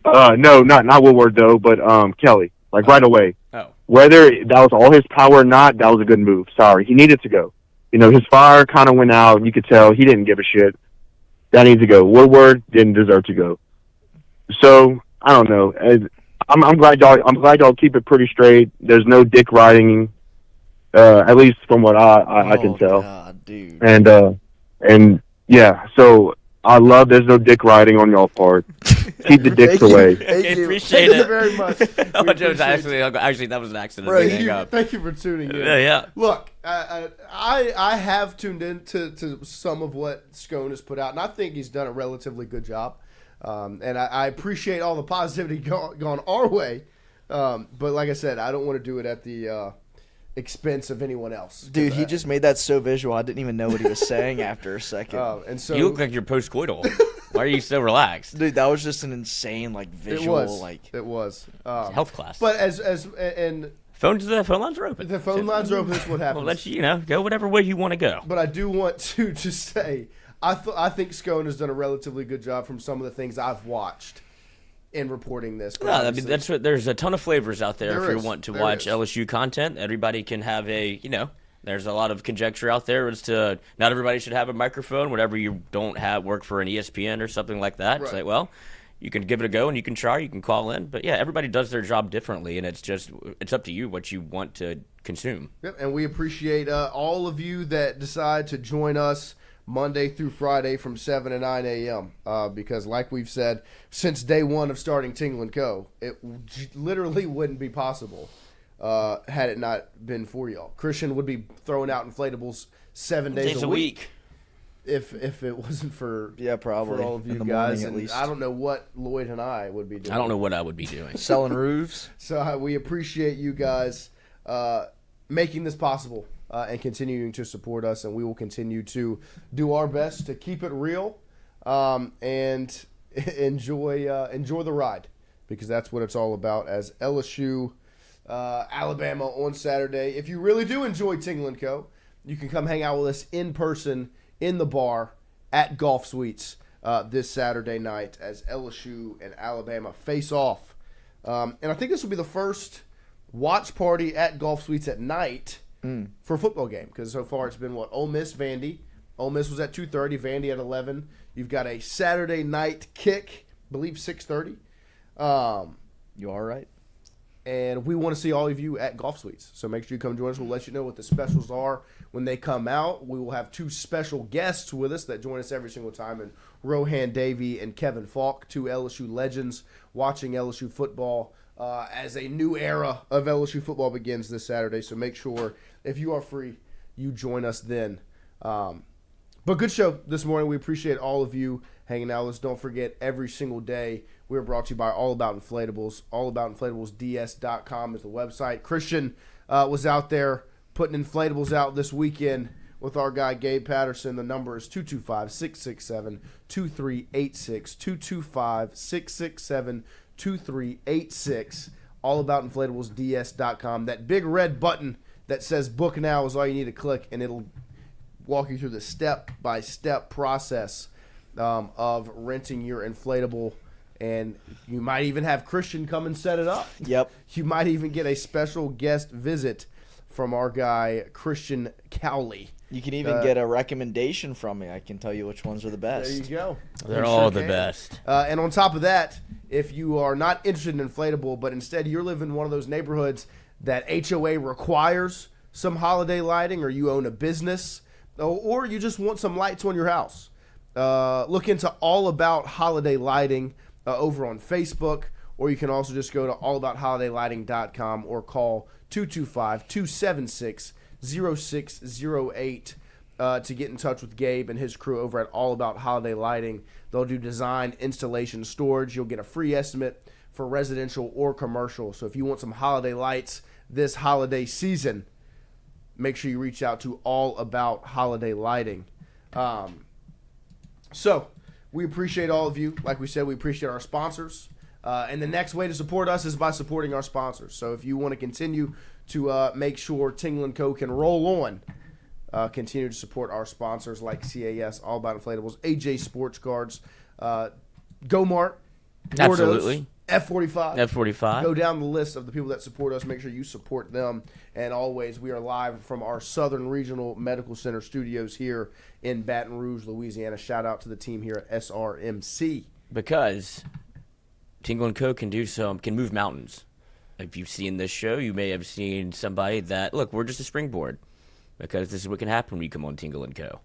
S11: No, not Woodward though, but Kelly. Right away.
S3: Oh.
S11: Whether that was all his power or not, that was a good move. Sorry, he needed to go. His fire kind of went out, and you could tell he didn't give a shit. That needs to go. Woodward didn't deserve to go. So I don't know. I'm glad y'all keep it pretty straight. There's no dick riding. At least from what I can tell.
S4: God, dude.
S11: And yeah, so I love there's no dick riding on y'all's part. Keep the dicks away.
S3: Thank you. Appreciate it.
S2: Thank you very much.
S3: Actually, that was an accident.
S2: Thank you for tuning in.
S3: Yeah.
S2: Look, I have tuned in to some of what Scone has put out, and I think he's done a relatively good job. And I appreciate all the positivity gone our way. But like I said, I don't want to do it at the expense of anyone else.
S4: Dude, he just made that so visual. I didn't even know what he was saying after a second.
S2: And so
S3: you look like you're post-coital. Why are you so relaxed?
S4: Dude, that was just an insane visual.
S2: It was.
S3: Health class.
S2: But and
S3: the phone lines are open.
S2: The phone lines are open. That's what happens.
S3: We'll let you go whatever way you want to go.
S2: But I do want to just say I think Scone has done a relatively good job from some of the things I've watched in reporting this.
S3: No, I mean there's a ton of flavors out there if you want to watch LSU content. Everybody can have there's a lot of conjecture out there as to not everybody should have a microphone. Whatever you don't have work for an ESPN or something like that. Right. It's you can give it a go and you can try. You can call in, but yeah, everybody does their job differently, and it's up to you what you want to consume.
S2: Yep, and we appreciate all of you that decide to join us Monday through Friday from 7 to 9 a.m. Because like we've said, since day one of starting Tingle & Co., it literally wouldn't be possible had it not been for y'all. Christian would be throwing out inflatables 7 days a week. If it wasn't for
S4: probably
S2: for all of you guys, and I don't know what Lloyd and I would be doing.
S3: I don't know what I would be doing.
S4: Selling roofs.
S2: So we appreciate you guys making this possible. And continuing to support us, and we will continue to do our best to keep it real and enjoy the ride, because that's what it's all about. As LSU, Alabama on Saturday. If you really do enjoy Tingle & Co., you can come hang out with us in person in the bar at Golf Suites this Saturday night as LSU and Alabama face off. And I think this will be the first watch party at Golf Suites at night for a football game, because so far it's been Ole Miss, Vandy. Ole Miss was at 2:30, Vandy at 11. You've got a Saturday night kick, I believe 6:30.
S4: You all right?
S2: And we want to see all of you at Golf Suites, so make sure you come join us. We'll let you know what the specials are when they come out. We will have two special guests with us that join us every single time, and Rohan Davey and Kevin Falk, two LSU legends watching LSU football as a new era of LSU football begins this Saturday. So make sure, if you are free, you join us then. But good show this morning. We appreciate all of you hanging out with us. Don't forget, every single day, we're brought to you by All About Inflatables. AllAboutInflatablesDS.com is the website. Christian was out there putting inflatables out this weekend with our guy Gabe Patterson. The number is 225-667-2386, 225-667-2386. AllAboutInflatablesDS.com. That big red button that says book now is all you need to click, and it'll walk you through the step-by-step process of renting your inflatable. And you might even have Christian come and set it up.
S4: Yep.
S2: You might even get a special guest visit from our guy, Christian Cowley.
S4: You can even get a recommendation from me. I can tell you which ones are the best.
S2: There you go.
S3: They're all the best.
S2: And on top of that, if you are not interested in inflatable, but instead you're living in one of those neighborhoods that HOA requires some holiday lighting, or you own a business, or you just want some lights on your house, look into All About Holiday Lighting over on Facebook, or you can also just go to allaboutholidaylighting.com or call 225-276-0608 to get in touch with Gabe and his crew over at All About Holiday Lighting. They'll do design, installation, storage. You'll get a free estimate for residential or commercial. So if you want some holiday lights this holiday season, make sure you reach out to All About Holiday Lighting. So we appreciate all of you. Like we said, we appreciate our sponsors. And the next way to support us is by supporting our sponsors. So if you want to continue to make sure Tingle & Co. can roll on, continue to support our sponsors like CAS, All About Inflatables, AJ Sports Cards, Go Mart,
S3: Absolutely.
S2: F45. Go down the list of the people that support us. Make sure you support them. And always, we are live from our Southern Regional Medical Center studios here in Baton Rouge, Louisiana. Shout out to the team here at SRMC.
S3: Because Tingle & Co. can move mountains. If you've seen this show, you may have seen somebody that, look, we're just a springboard. Because this is what can happen when you come on Tingle & Co.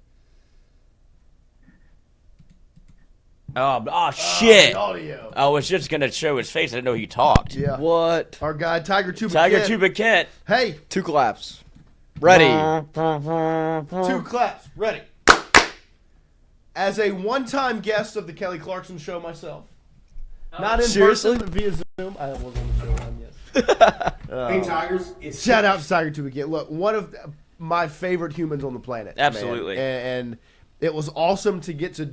S3: Oh, shit.
S2: Audio.
S3: I was just going to show his face. I didn't know he talked.
S2: Yeah.
S4: What?
S2: Our guy, Tiger Tuba
S3: Kent.
S2: Hey.
S4: 2 claps. Ready.
S2: 2 claps. Ready. As a one-time guest of the Kelly Clarkson Show myself. Not in person, via Zoom. I was on the show one, yes.
S16: Hey, Tigers.
S2: Shout out to Tiger Tuba Kent. Look, one of my favorite humans on the planet.
S3: Absolutely.
S2: And it was awesome to get to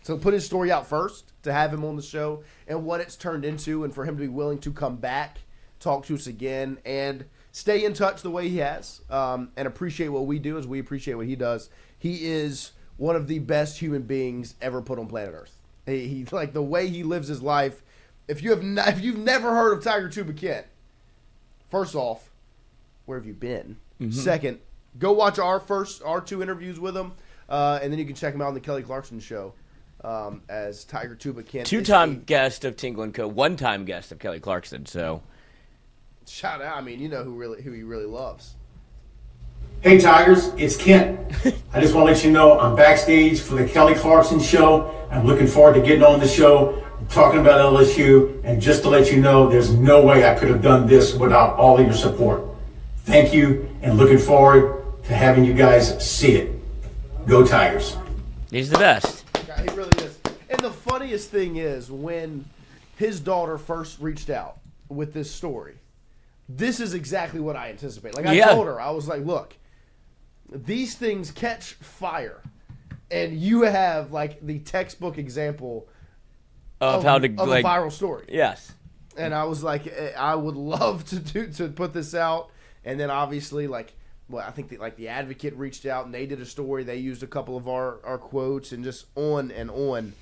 S2: to put his story out first, to have him on the show, and what it's turned into, and for him to be willing to come back, talk to us again, and stay in touch the way he has, and appreciate what we do as we appreciate what he does. He is one of the best human beings ever put on planet Earth. He like the way he lives his life. If you've never heard of Tiger Tuba Kent, first off, where have you been? Mm-hmm. Second, go watch our 2 interviews with him, and then you can check him out on the Kelly Clarkson Show. As Tiger Tuba Kent,
S3: 2-time guest of Tingle & Co., 1-time guest of Kelly Clarkson. So,
S2: shout out! I mean, you know who he really loves.
S16: Hey Tigers, it's Kent. I just want to let you know I'm backstage for the Kelly Clarkson Show. I'm looking forward to getting on the show, talking about LSU, and just to let you know, there's no way I could have done this without all of your support. Thank you, and looking forward to having you guys see it. Go Tigers!
S3: He's the best.
S2: He really is. And the funniest thing is, when his daughter first reached out with this story, this is exactly what I anticipate. Like, I told her, I was like, look, these things catch fire, and you have, like, the textbook example of a viral story.
S3: Yes.
S2: And I was like, I would love to put this out. And then, obviously, like, well, I think the Advocate reached out and they did a story. They used a couple of our quotes, and just on and on.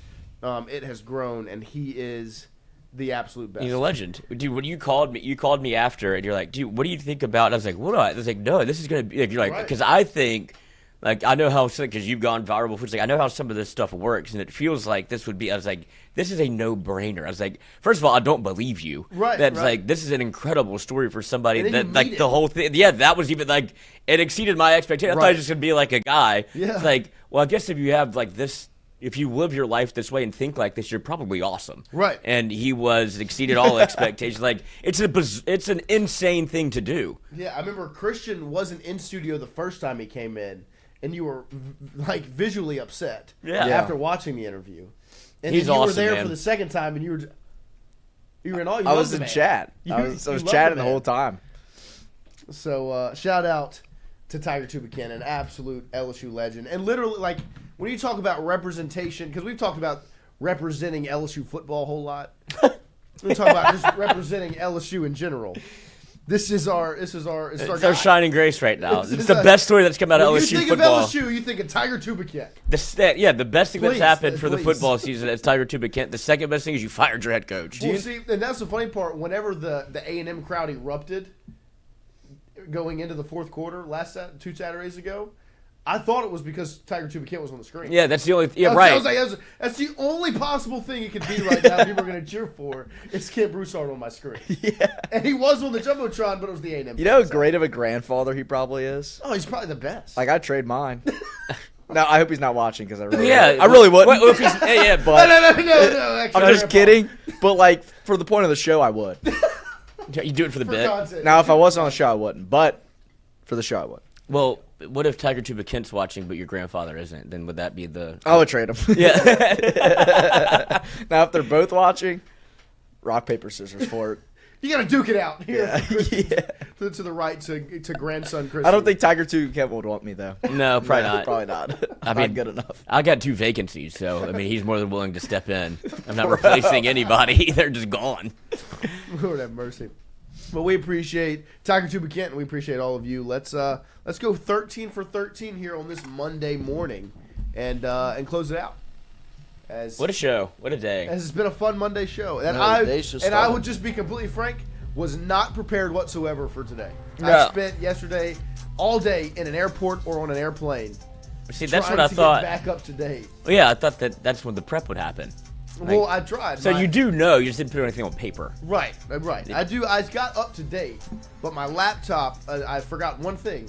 S2: It has grown, and he is the absolute best.
S3: He's a legend, dude. When you called me after, and you're like, dude, what do you think about? And I was like, what? I was like, no, this is gonna be. Like, you're like, because I think, like, I know how, because you've gone viral before. It's like, I know how some of this stuff works, and it feels like this would be. I was like, this is a no-brainer. I was like, first of all, I don't believe you.
S2: Right.
S3: That's like, this is an incredible story for somebody that, like,
S2: it.
S3: the whole thing. Yeah, that was even like, it exceeded my expectations. I thought it was just gonna be like a guy.
S2: Yeah.
S3: It's like, well, I guess if you have like this. If you live your life this way and think like this, you're probably awesome.
S2: Right.
S3: And he exceeded all expectations. Like, it's an insane thing to do.
S2: Yeah, I remember Christian wasn't in studio the first time he came in, and you were like visually upset after watching the interview. And
S3: he's
S2: then you
S3: awesome,
S2: were there
S3: man.
S2: for the second time, and you were in all.
S4: I was in chat. I was chatting the whole time.
S2: So shout out to Tiger Tubican, an absolute LSU legend. And literally, like, when you talk about representation, because we've talked about representing LSU football a whole lot. We talk about just representing LSU in general. It's
S3: our shining grace right now. It's the best story that's come out of LSU football.
S2: You think of LSU, you think of Tiger Tubican.
S3: The best thing that's happened for the football season is Tiger Tubican. The second best thing is you fired your head coach.
S2: Well, see, and that's the funny part. Whenever the A&M crowd erupted going into the fourth quarter 2 Saturdays ago, I thought it was because Tiger Tubican was on the screen.
S3: Yeah, that's the only. Yeah, right.
S2: I was like, that's the only possible thing it could be right now. People are going to cheer for. It's Kent Broussard on my screen.
S4: Yeah,
S2: and he was on the jumbotron, but it was the A&M.
S4: You know how great of a grandfather he probably is.
S2: Oh, he's probably the best.
S4: Like, I'd trade mine. No, I hope he's not watching because I really,
S3: wouldn't.
S4: Well, if he's, but
S2: no. Actually,
S4: I'm just kidding. But like, for the point of the show, I would.
S3: You do it for the bit.
S2: Content.
S4: Now, if I wasn't on the show, I wouldn't. But for the show, I would.
S3: Well, what if Tiger Tubican's watching, but your grandfather isn't? Then would that be the?
S4: I would trade him.
S3: Yeah.
S4: Now, if they're both watching, rock paper scissors for it.
S2: You got to duke it out here.
S4: Yeah.
S2: To the right to grandson Chris.
S4: I don't think Tiger Tubican would want me though.
S3: No, probably not.
S4: Probably not.
S3: I mean,
S4: not good enough.
S3: I got 2 vacancies, so I mean, he's more than willing to step in. I'm not replacing anybody; they're just gone.
S2: Lord have mercy. But we appreciate Tiger Tubican, and we appreciate all of you. Let's go 13 for 13 here on this Monday morning, and close it out.
S3: What a show! What a day!
S2: It's been a fun Monday show, and I would just be completely frank, was not prepared whatsoever for today.
S3: No.
S2: I spent yesterday all day in an airport or on an airplane.
S3: See, that's what I thought.
S2: Get back up to date.
S3: Well, yeah, I thought that's when the prep would happen.
S2: Well, I tried.
S3: So you do know, you just didn't put anything on paper.
S2: Right. I got up to date, but my laptop, I forgot one thing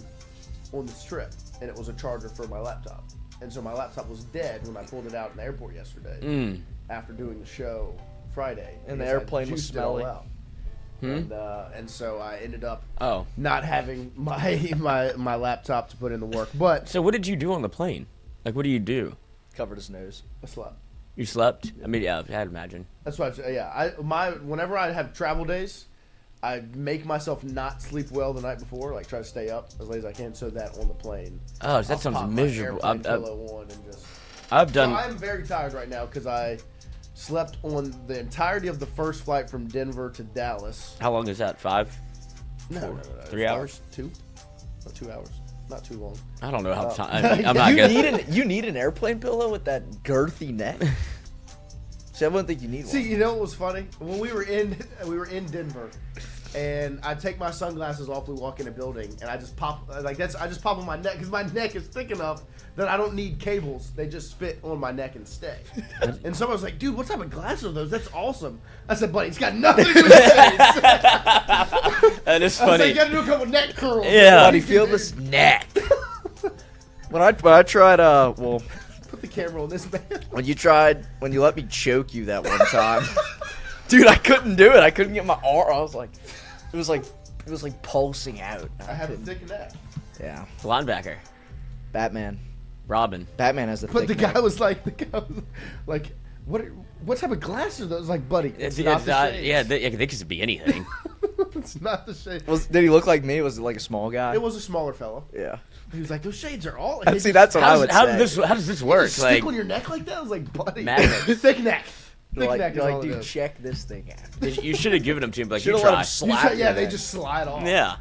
S2: on this trip, and it was a charger for my laptop. And so my laptop was dead when I pulled it out in the airport yesterday after doing the show Friday.
S4: And the airplane was smelly.
S2: And so I ended up not having my laptop to put in the work. But
S3: so what did you do on the plane? Like, what do you do?
S4: Covered his nose.
S2: I slept.
S3: You slept? I mean, yeah, I'd imagine.
S2: That's what whenever I have travel days, I make myself not sleep well the night before, like try to stay up as late as I can, so that on the plane.
S3: Oh, that sounds miserable.
S2: I'm very tired right now because I slept on the entirety of the first flight from Denver to Dallas.
S3: How long is that? 5?
S2: No.
S3: 3 hours?
S2: 2? Not 2 hours. Not too long.
S3: I don't know how time. I'm not good.
S4: You need an airplane pillow with that girthy neck. See, I wouldn't think you need one.
S2: See, you know what was funny? When we were in Denver, and I take my sunglasses off, we walk in a building, and I just pop I just pop on my neck because my neck is thick enough that I don't need cables. They just fit on my neck and stay. And someone was like, "Dude, what type of glasses are those? That's awesome." I said, "Buddy, it's got nothing to do with it."
S3: That is funny.
S2: I said, "You got to do a couple neck curls."
S3: Yeah.
S4: Buddy, feel this neck. When I tried,
S2: put the camera on this man.
S4: When you let me choke you that one time, dude, I couldn't do it. I couldn't get my arm. I was like, it was like pulsing out.
S2: I have a thick neck.
S4: Yeah.
S3: Linebacker.
S4: Batman.
S3: Robin.
S4: Batman has the thick
S2: But the guy was like, what type of glasses are those? Like, buddy, it's not the shades.
S3: Yeah, they could be anything.
S2: It's not the shade.
S4: Did he look like me? Was it like a small guy?
S2: It was a smaller fellow.
S4: Yeah.
S2: He was like, those shades are all.
S4: See, that's what I would say.
S3: How does this work?
S2: Stick on your neck like that? I was like, buddy, thick neck.
S4: Thick neck. You're like, dude, check this thing out.
S3: You should have given them to him. Like,
S4: you
S3: try.
S4: Let him slap
S2: they just slide off.
S3: Yeah.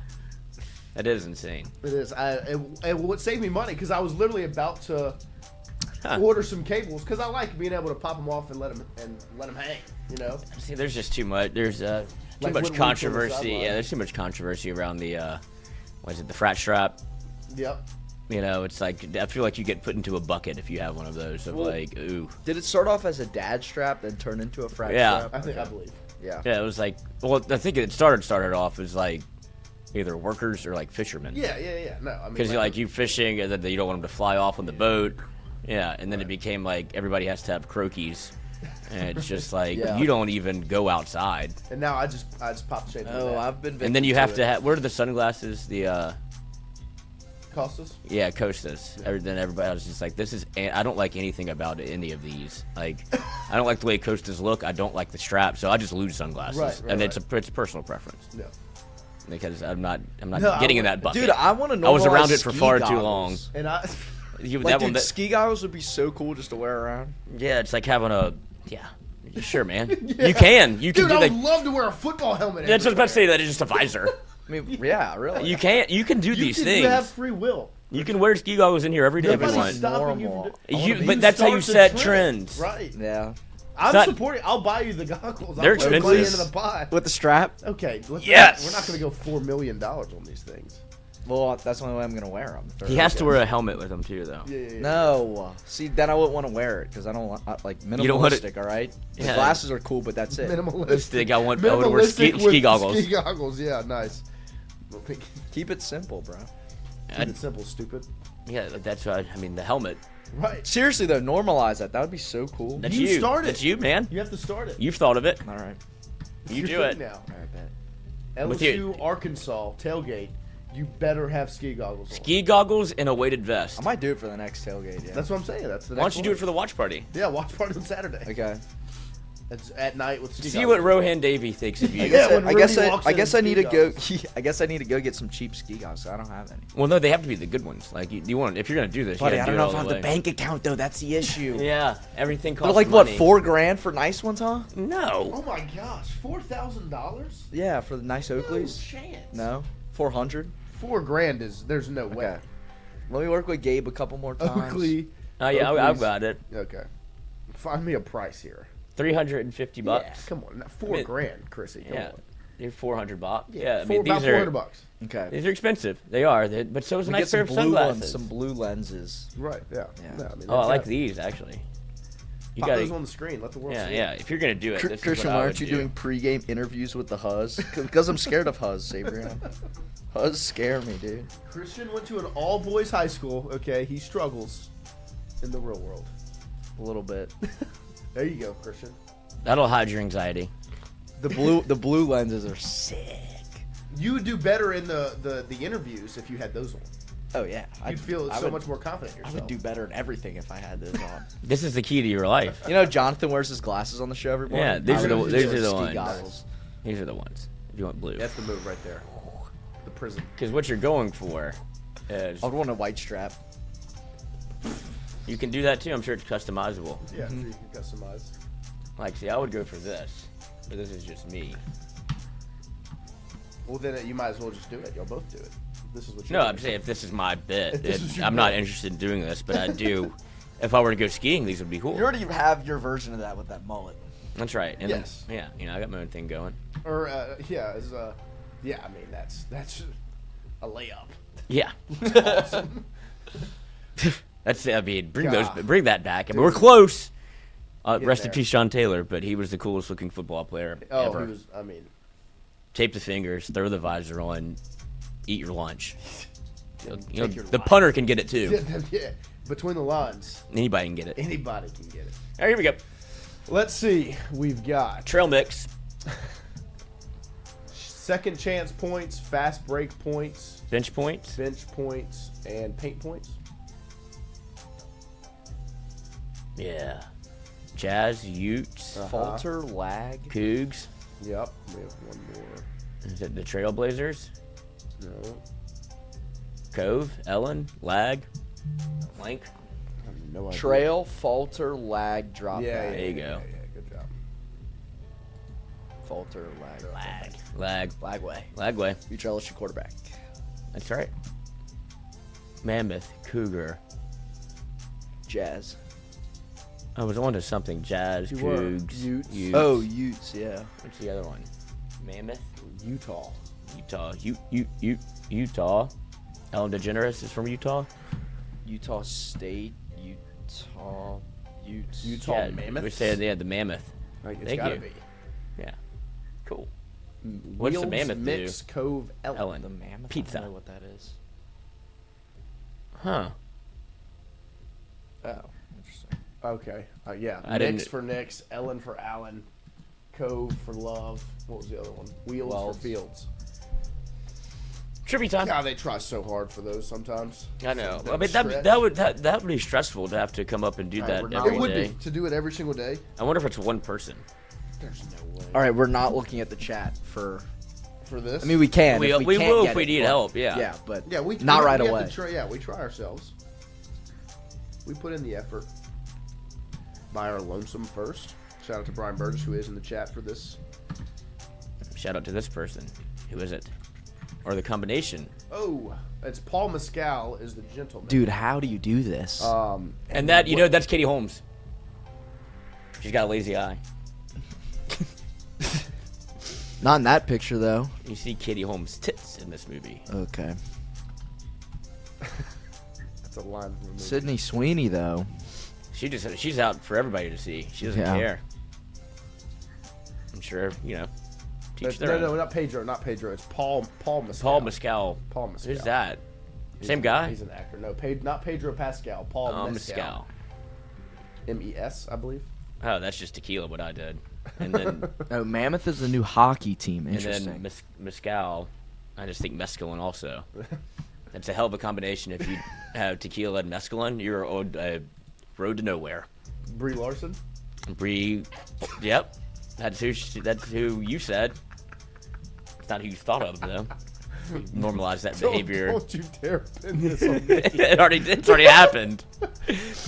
S3: That is insane.
S2: It is. It would save me money because I was literally about to order some cables because I like being able to pop them off and let them hang. You know.
S3: See, there's just too much. There's too much controversy. Yeah, there's too much controversy around the the frat strap.
S2: Yep.
S3: You know, it's like I feel like you get put into a bucket if you have one of those. Ooh.
S4: Did it start off as a dad strap, then turn into a frat strap?
S2: I believe. Yeah.
S3: Yeah, it was like. Well, I think it started off as like either workers or like fishermen.
S2: Yeah. No, I mean,
S3: because you fishing and then you don't want them to fly off on the boat. Yeah, and then it became like everybody has to have croquis. And it's just like you don't even go outside.
S2: And now I just pop the shades.
S4: Oh, I've been.
S3: And then you have to have. Where are the sunglasses? The
S2: Costas?
S3: Yeah, Costas. Yeah. Then everybody was just like, "This is." I don't like anything about any of these. Like, I don't like the way Costas look. I don't like the strap, so I just lose sunglasses.
S2: Right,
S3: and it's a personal preference.
S2: Yeah.
S3: because I'm not
S2: No,
S3: getting in that bucket.
S4: Dude, I want to
S3: I was around
S4: normalize
S3: it for
S4: ski
S3: far too
S4: goggles.
S3: long.
S2: And I,
S4: Ski goggles would be so cool just to wear around.
S3: Yeah, it's like having a sure, man. You can
S2: dude,
S3: do
S2: I would
S3: that.
S2: love to wear a football helmet.
S3: That's what I was about to say. That is just a visor.
S4: I mean, yeah, really.
S3: You can do these things.
S2: You have free will.
S3: You can wear ski goggles in here every day if you
S2: Nobody's
S3: want.
S2: stopping you from
S3: But that's how you
S2: start
S3: set
S2: the
S3: trends.
S2: Right.
S4: Yeah.
S2: I'm supporting. I'll buy you the goggles.
S3: They're
S2: I'll put
S3: expensive.
S2: money into the pie.
S4: With the strap?
S2: Okay.
S3: Yes!
S2: We're not going to go $4 million on these things.
S4: Well, that's the only way I'm going to wear them.
S3: He has to wear a helmet with them too, though.
S2: Yeah.
S4: No. See, then I wouldn't want to wear it because I don't like minimalistic,
S3: You don't want it-
S4: all right? The
S3: Yeah.
S4: glasses are cool, but that's it.
S2: Minimalistic.
S3: I would wear ski
S2: with
S3: goggles.
S2: Ski goggles, yeah, nice.
S4: Keep it simple, bro.
S2: Keep it simple, stupid.
S3: Yeah, that's what I mean. The helmet.
S2: Right.
S4: Seriously, though, normalize that. That would be so cool.
S3: That's
S2: You start it.
S3: That's you, man.
S2: You have to start it.
S3: You've thought of it.
S4: All right.
S3: You
S2: It's
S3: do
S2: your
S3: it.
S2: thing now.
S4: All right, bet.
S3: With
S2: LSU, Arkansas, tailgate. You better have ski goggles on.
S3: Ski goggles and a weighted vest.
S4: I might do it for the next tailgate, yeah.
S2: That's what I'm saying. That's the
S3: Why
S2: next
S3: don't you do it for the watch party?
S2: Yeah, watch party on Saturday.
S4: Okay.
S2: It's at night with ski
S3: See
S2: goggles.
S3: what Rohan Davey thinks of you.
S4: I guess
S2: when
S4: I guess
S2: Rudy
S4: I,
S2: walks
S4: I
S2: in
S4: guess
S2: in
S4: I need to
S2: ski
S4: go.
S2: goggles.
S4: I guess I need to go get some cheap ski goggles. I don't have any.
S3: Well, no, they have to be the good ones. Like you want, if you're gonna do this,
S4: Buddy,
S3: you
S4: I
S3: gotta
S4: don't
S3: do
S4: know
S3: it
S4: if I
S3: all
S4: have
S3: the
S4: the
S3: way.
S4: bank account though. That's the issue.
S3: Yeah, everything costs
S4: They're like
S3: money.
S4: what, $4,000 for nice ones, huh?
S3: No.
S2: Oh my gosh, $4,000?
S4: Yeah, for the nice Oakleys.
S2: Chance.
S4: No, 400.
S2: $4,000 is. There's no way.
S4: Okay. Let me work with Gabe a couple more times.
S2: Oakley.
S3: Oh yeah, I've got it.
S2: Okay. Find me a price here.
S3: $350.
S2: Yeah, come on, not $4,000, Chrissy. Come
S3: Yeah,
S2: on.
S3: you're $400. Yeah, I
S2: Four-
S3: mean
S2: about
S3: these are
S2: $400.
S4: Okay.
S3: these are expensive. They are, but so is a
S4: We
S3: nice
S4: get
S3: pair
S4: some
S3: of
S4: blue
S3: sunglasses.
S4: ones, some blue lenses.
S2: Right. Yeah.
S4: Yeah.
S2: No, I mean,
S3: Oh, I like
S2: yeah.
S3: these actually. You
S2: Pop
S3: gotta,
S2: those on the screen. Let the world
S3: yeah,
S2: see.
S3: yeah. If you're gonna do it, this
S4: Christian,
S3: is what
S4: why
S3: I
S4: aren't
S3: would
S4: you
S3: do.
S4: doing pregame interviews with the Huzz? Because I'm scared of Huzz, Sabrian. Huzz scare me, dude.
S2: Christian went to an all-boys high school. Okay, he struggles in the real world.
S4: A little bit.
S2: There you go, Christian.
S3: That'll hide your anxiety.
S4: The blue lenses are sick.
S2: You would do better in the interviews if you had those on.
S4: Oh yeah,
S2: You'd feel so much more confident in
S4: I
S2: yourself.
S4: would do better in everything if I had those on.
S3: This is the key to your life.
S4: You know, Jonathan wears his glasses on the show every morning.
S3: Yeah, these are the
S4: ski
S3: ones.
S4: goggles.
S3: These are the ones. If you want blue,
S2: That's the move right there. The prison.
S3: because what you're going for is
S4: I would want a white strap.
S3: you can do that too. I'm sure it's customizable.
S2: Yeah, so you can customize.
S3: Like, see, I would go for this, but this is just me.
S2: Well, then you might as well just do it. Y'all both do it. This is what you
S3: No, I'm saying if this is my bit,
S2: If this was your
S3: I'm not
S2: bit.
S3: interested in doing this, but I do. If I were to go skiing, these would be cool.
S4: You already have your version of that with that mullet.
S3: That's right. And
S2: Yes.
S3: Then, yeah, I got my own thing going.
S2: Or yeah, I mean that's a layup.
S3: Yeah.
S2: Awesome.
S3: That's. I mean, bring
S2: God.
S3: that back. I mean, we're close.
S2: Get
S3: Rest in
S2: there.
S3: peace, Sean Taylor, but he was the coolest looking football player
S2: Oh,
S3: ever.
S2: he was. I mean,
S3: Tape the fingers, throw the visor on, eat your lunch.
S2: take your
S3: The
S2: life.
S3: punter can get it too.
S2: yeah. Between the lines,
S3: Anybody can get it.
S2: anybody can get it.
S3: All right, here we go.
S2: Let's see. We've got
S3: Trail mix.
S2: second chance points, fast break points,
S3: Bench points.
S2: bench points, and paint points.
S3: Yeah. Jazz, Utes,
S4: Falter, lag.
S3: Cougs.
S2: Yep. We have one more.
S3: Is it the Trailblazers?
S2: No.
S3: Cove, Ellen, Lag, Blank.
S2: I have no idea.
S4: Trail, falter, lag, drop
S2: Yeah,
S4: back.
S3: There you go.
S2: Yeah, good job.
S4: Falter, lag.
S3: Lagway.
S4: Lagway.
S3: Lagway.
S4: Future LSU quarterback.
S3: That's right. Mammoth, Cougar.
S4: Jazz.
S3: I was on to something. Jazz,
S2: You were.
S3: Cougs,
S2: Utes.
S4: Oh, Utes, yeah.
S3: What's the other one? Mammoth,
S2: Utah.
S3: Utah. Ellen DeGeneres is from Utah.
S4: Utah State, Utah, Utes.
S2: Utah
S3: Yeah,
S2: Mammoth.
S3: we said they had the Mammoth.
S2: Like, it's
S3: Thank
S2: gotta
S3: you.
S2: be.
S3: Yeah. Cool. What's the
S2: Wheels
S3: Mammoth
S2: Mix
S3: do?
S2: Cove Ellen.
S3: Ellen.
S4: The Mammoth.
S3: Pizza.
S4: I don't know what that is.
S3: Huh.
S4: Oh, interesting.
S2: Okay. Yeah.
S3: I
S2: Mix
S3: didn't-
S2: for Nix, Ellen for Allen, Cove for Love. What was the other one? Wheels
S4: Wells.
S2: for Fields.
S3: Trivia time.
S2: God, they try so hard for those sometimes.
S3: I know.
S2: That
S3: I mean,
S2: stretch.
S3: that would be stressful to have to come up and do that
S2: It
S3: every
S2: would
S3: day.
S2: be to do it every single day.
S3: I wonder if it's one person.
S2: There's no way.
S4: All right, we're not looking at the chat for
S2: for this.
S4: I mean, we can.
S3: We
S4: if
S3: will
S4: can't
S3: if we need help. Yeah.
S4: Yeah, but
S2: we
S4: not right
S2: we
S4: away.
S2: Have to try, we try ourselves. We put in the effort. By our lonesome first. Shout out to Brian Burgess, who is in the chat for this.
S3: Shout out to this person. Who is it? Or the combination?
S2: Oh, it's Paul Mescal is the gentleman.
S4: Dude, how do you do this?
S3: And that that's Katie Holmes. She's got a lazy eye.
S4: Not in that picture though.
S3: You see Katie Holmes' tits in this movie.
S4: Okay.
S2: That's a line from the movie.
S4: Sydney Sweeney though.
S3: She's out for everybody to see. She doesn't care. I'm sure, teach their own.
S2: No, not Pedro. It's Paul Mescal.
S3: Paul Mescal.
S2: Paul Mescal.
S3: Who's that? Same guy?
S2: He's an actor. No, not Pedro Pascal. Paul Mescal. M-E-S, I believe.
S3: Oh, that's just tequila, what I did. And then
S4: Oh, Mammoth is the new hockey team. Interesting.
S3: And then Mescal, I just think mescaline also. That's a hell of a combination. If you have tequila and mescaline, you're on a road to nowhere.
S2: Brie Larson?
S3: Brie, yep. That's who you said. It's not who you thought of, though. You normalize that behavior.
S2: Don't you dare pin this on me.
S3: It's already happened.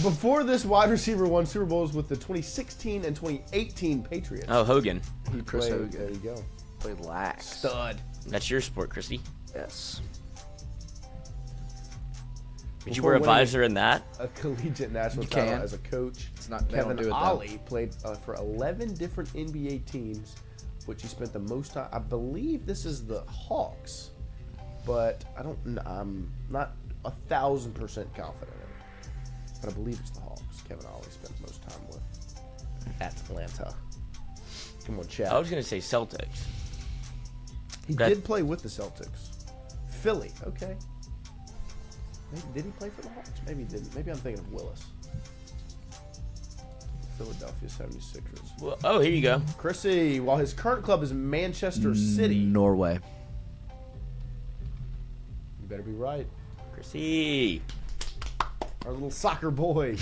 S2: Before this wide receiver won Super Bowls with the 2016 and 2018 Patriots.
S3: Oh, Hogan.
S2: He
S4: Chris
S2: played,
S4: Hogan.
S2: There you go.
S4: Played lax.
S2: Stud.
S3: That's your sport, Chrissy.
S4: Yes.
S3: Did you wear a visor in that?
S2: A collegiate national title as a coach.
S4: It's not
S2: Kevin Ollie played for 11 different NBA teams, which he spent the most time. I believe this is the Hawks, but I'm not 1,000% confident in it. But I believe it's the Hawks. Kevin Ollie spent the most time with Atlanta. Come on, Chad.
S3: I was going to say Celtics.
S2: He did play with the Celtics. Philly, okay. Did he play for the Hawks? Maybe he didn't. Maybe I'm thinking of Willis. Philadelphia 76ers.
S3: Well, oh, here you go.
S2: Chrissy, while his current club is Manchester City.
S4: Norway.
S2: You better be right.
S3: Chrissy.
S2: Our little soccer boy.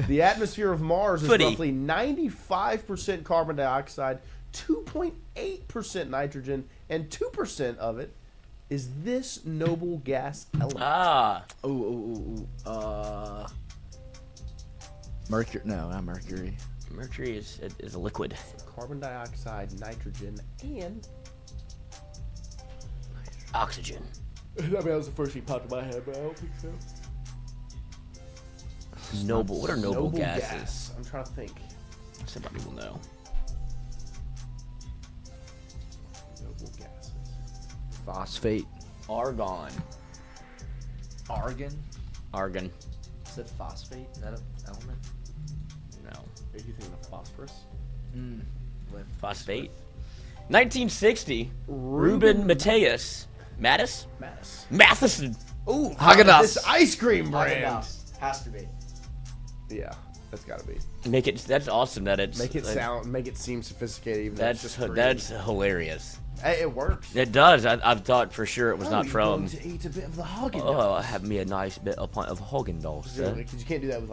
S2: The atmosphere of Mars is roughly 95% carbon dioxide, 2.8% nitrogen, and 2% of it is this noble gas element.
S4: Mercury? No, not mercury.
S3: Mercury is a liquid.
S2: Carbon dioxide, nitrogen, and
S3: oxygen.
S2: I mean, that was the first thing popped in my head, but I don't think so.
S3: Noble. What are noble gases?
S2: Gas. I'm trying to think.
S3: Somebody will know.
S2: Noble gases.
S4: Phosphate.
S3: Argon.
S4: Argon?
S3: Argon.
S4: Is it phosphate? Is that an element?
S3: No.
S2: Are you thinking of phosphorus?
S3: Phosphate. 1960. Ruben Matthias. Matheson.
S2: Ooh,
S4: Haagen-Dazs.
S2: This ice cream brand.
S4: Haagen-Dazs. Has to be.
S2: Yeah, that's got to be.
S3: That's awesome that it's.
S2: Make it seem sophisticated. Even
S3: that's hilarious.
S2: Hey, it works.
S3: It does. I've thought for sure it was not from.
S2: Going to eat a bit of the Haagen-Dazs.
S3: Oh, have me a nice pint of Haagen-Dazs.
S2: Because you can't do that with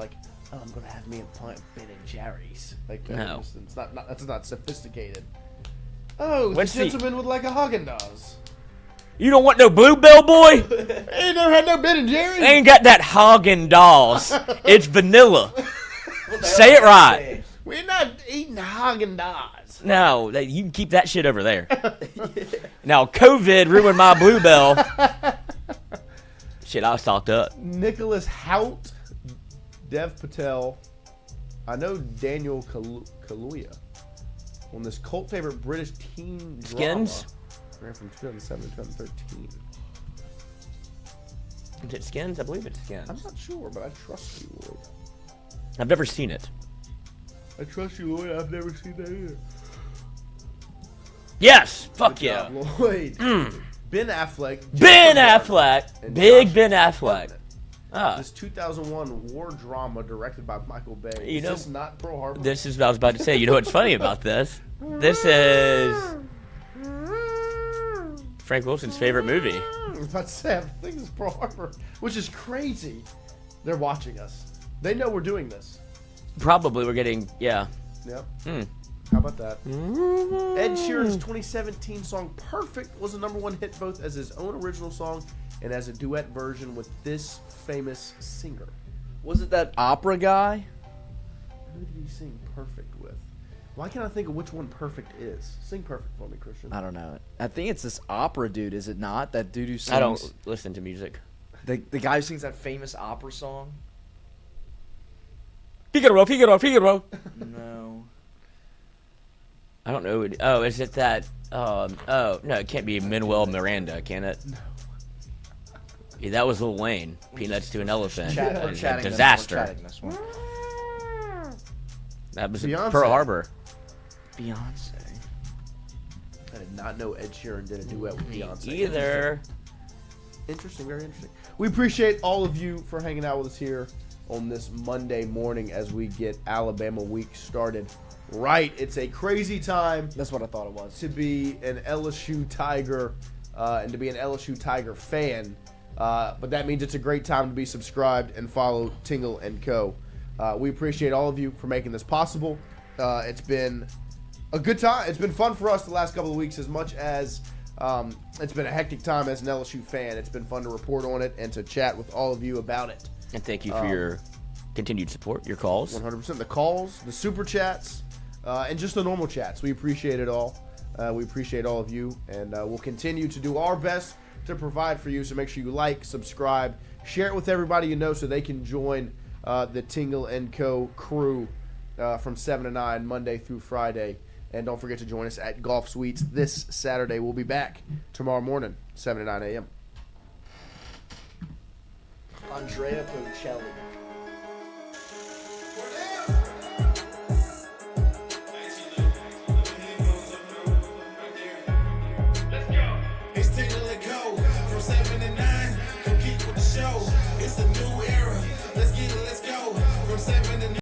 S2: I'm gonna have me a pint of Ben and Jerry's.
S3: No.
S2: It's not. That's not sophisticated. Oh,
S3: What's
S2: the gentleman would like a Haagen-Dazs.
S3: You don't want no Bluebell, boy?
S2: Ain't never had no Ben and Jerry's.
S3: Ain't got that Haagen-Dazs. It's vanilla. Say it right.
S2: We're not eating Haagen-Dazs.
S3: No, you can keep that shit over there. Now, COVID ruined my Bluebell. Shit, I was stocked up.
S2: Nicholas Hout, Dev Patel. I know Daniel Kaluuya on this cult favorite British teen
S3: Skins?
S2: drama. Ran from 2007 to 2013.
S3: Is it Skins? I believe it's Skins.
S2: I'm not sure, but I trust you, Lloyd.
S3: I've never seen it.
S2: I trust you, Lloyd. I've never seen that either.
S3: Yes! Fuck
S2: Good
S3: yeah.
S2: job, Lloyd. Ben Affleck.
S3: Ben Affleck! Big Ben Affleck.
S2: This 2001 war drama directed by Michael Bay.
S3: You know,
S2: is this not Pearl Harbor?
S3: This is what I was about to say. You know what's funny about this? This is Frank Wilson's favorite movie.
S2: I was about to say, I think it's Pearl Harbor, which is crazy. They're watching us. They know we're doing this.
S3: Probably we're getting, yeah.
S2: Yep. How about that? Ed Sheeran's 2017 song "Perfect" was a #1 hit both as his own original song and as a duet version with this famous singer.
S4: Was it that opera guy?
S2: Who did he sing "Perfect" with? Why can't I think of which one "Perfect" is? Sing "Perfect" for me, Christian.
S4: I don't know. I think it's this opera dude, is it not? That dude who sings...
S3: I don't listen to music.
S4: The guy who sings that famous opera song?
S3: Figaro, Figaro, Figaro.
S4: No.
S3: I don't know. Oh, is it that? Oh, no, it can't be Manuel Miranda, can it? No. Yeah, that was Lil Wayne. Peanuts to an Elephant.
S4: We're
S3: A
S4: chatting
S3: disaster.
S4: this one.
S3: That was
S2: Beyonce.
S3: Pearl Harbor.
S4: Beyonce.
S2: I did not know Ed Sheeran did a duet with Beyonce.
S3: Either.
S2: Interesting, very interesting. We appreciate all of you for hanging out with us here on this Monday morning as we get Alabama week started right. It's a crazy time.
S4: That's what I thought it was.
S2: To be an LSU Tiger and to be an LSU Tiger fan. But that means it's a great time to be subscribed and follow Tingle & Co. We appreciate all of you for making this possible. It's been a good time. It's been fun for us the last couple of weeks as much as it's been a hectic time as an LSU fan. It's been fun to report on it and to chat with all of you about it.
S3: And thank you for your continued support, your calls.
S2: 100%. The calls, the super chats, and just the normal chats. We appreciate it all. We appreciate all of you, and we'll continue to do our best to provide for you. So make sure you like, subscribe, share it with everybody you know so they can join the Tingle & Co. crew from 7 to 9, Monday through Friday. And don't forget to join us at Golf Suites this Saturday. We'll be back tomorrow morning, 7 to 9 a.m.
S4: Andrea Bocelli.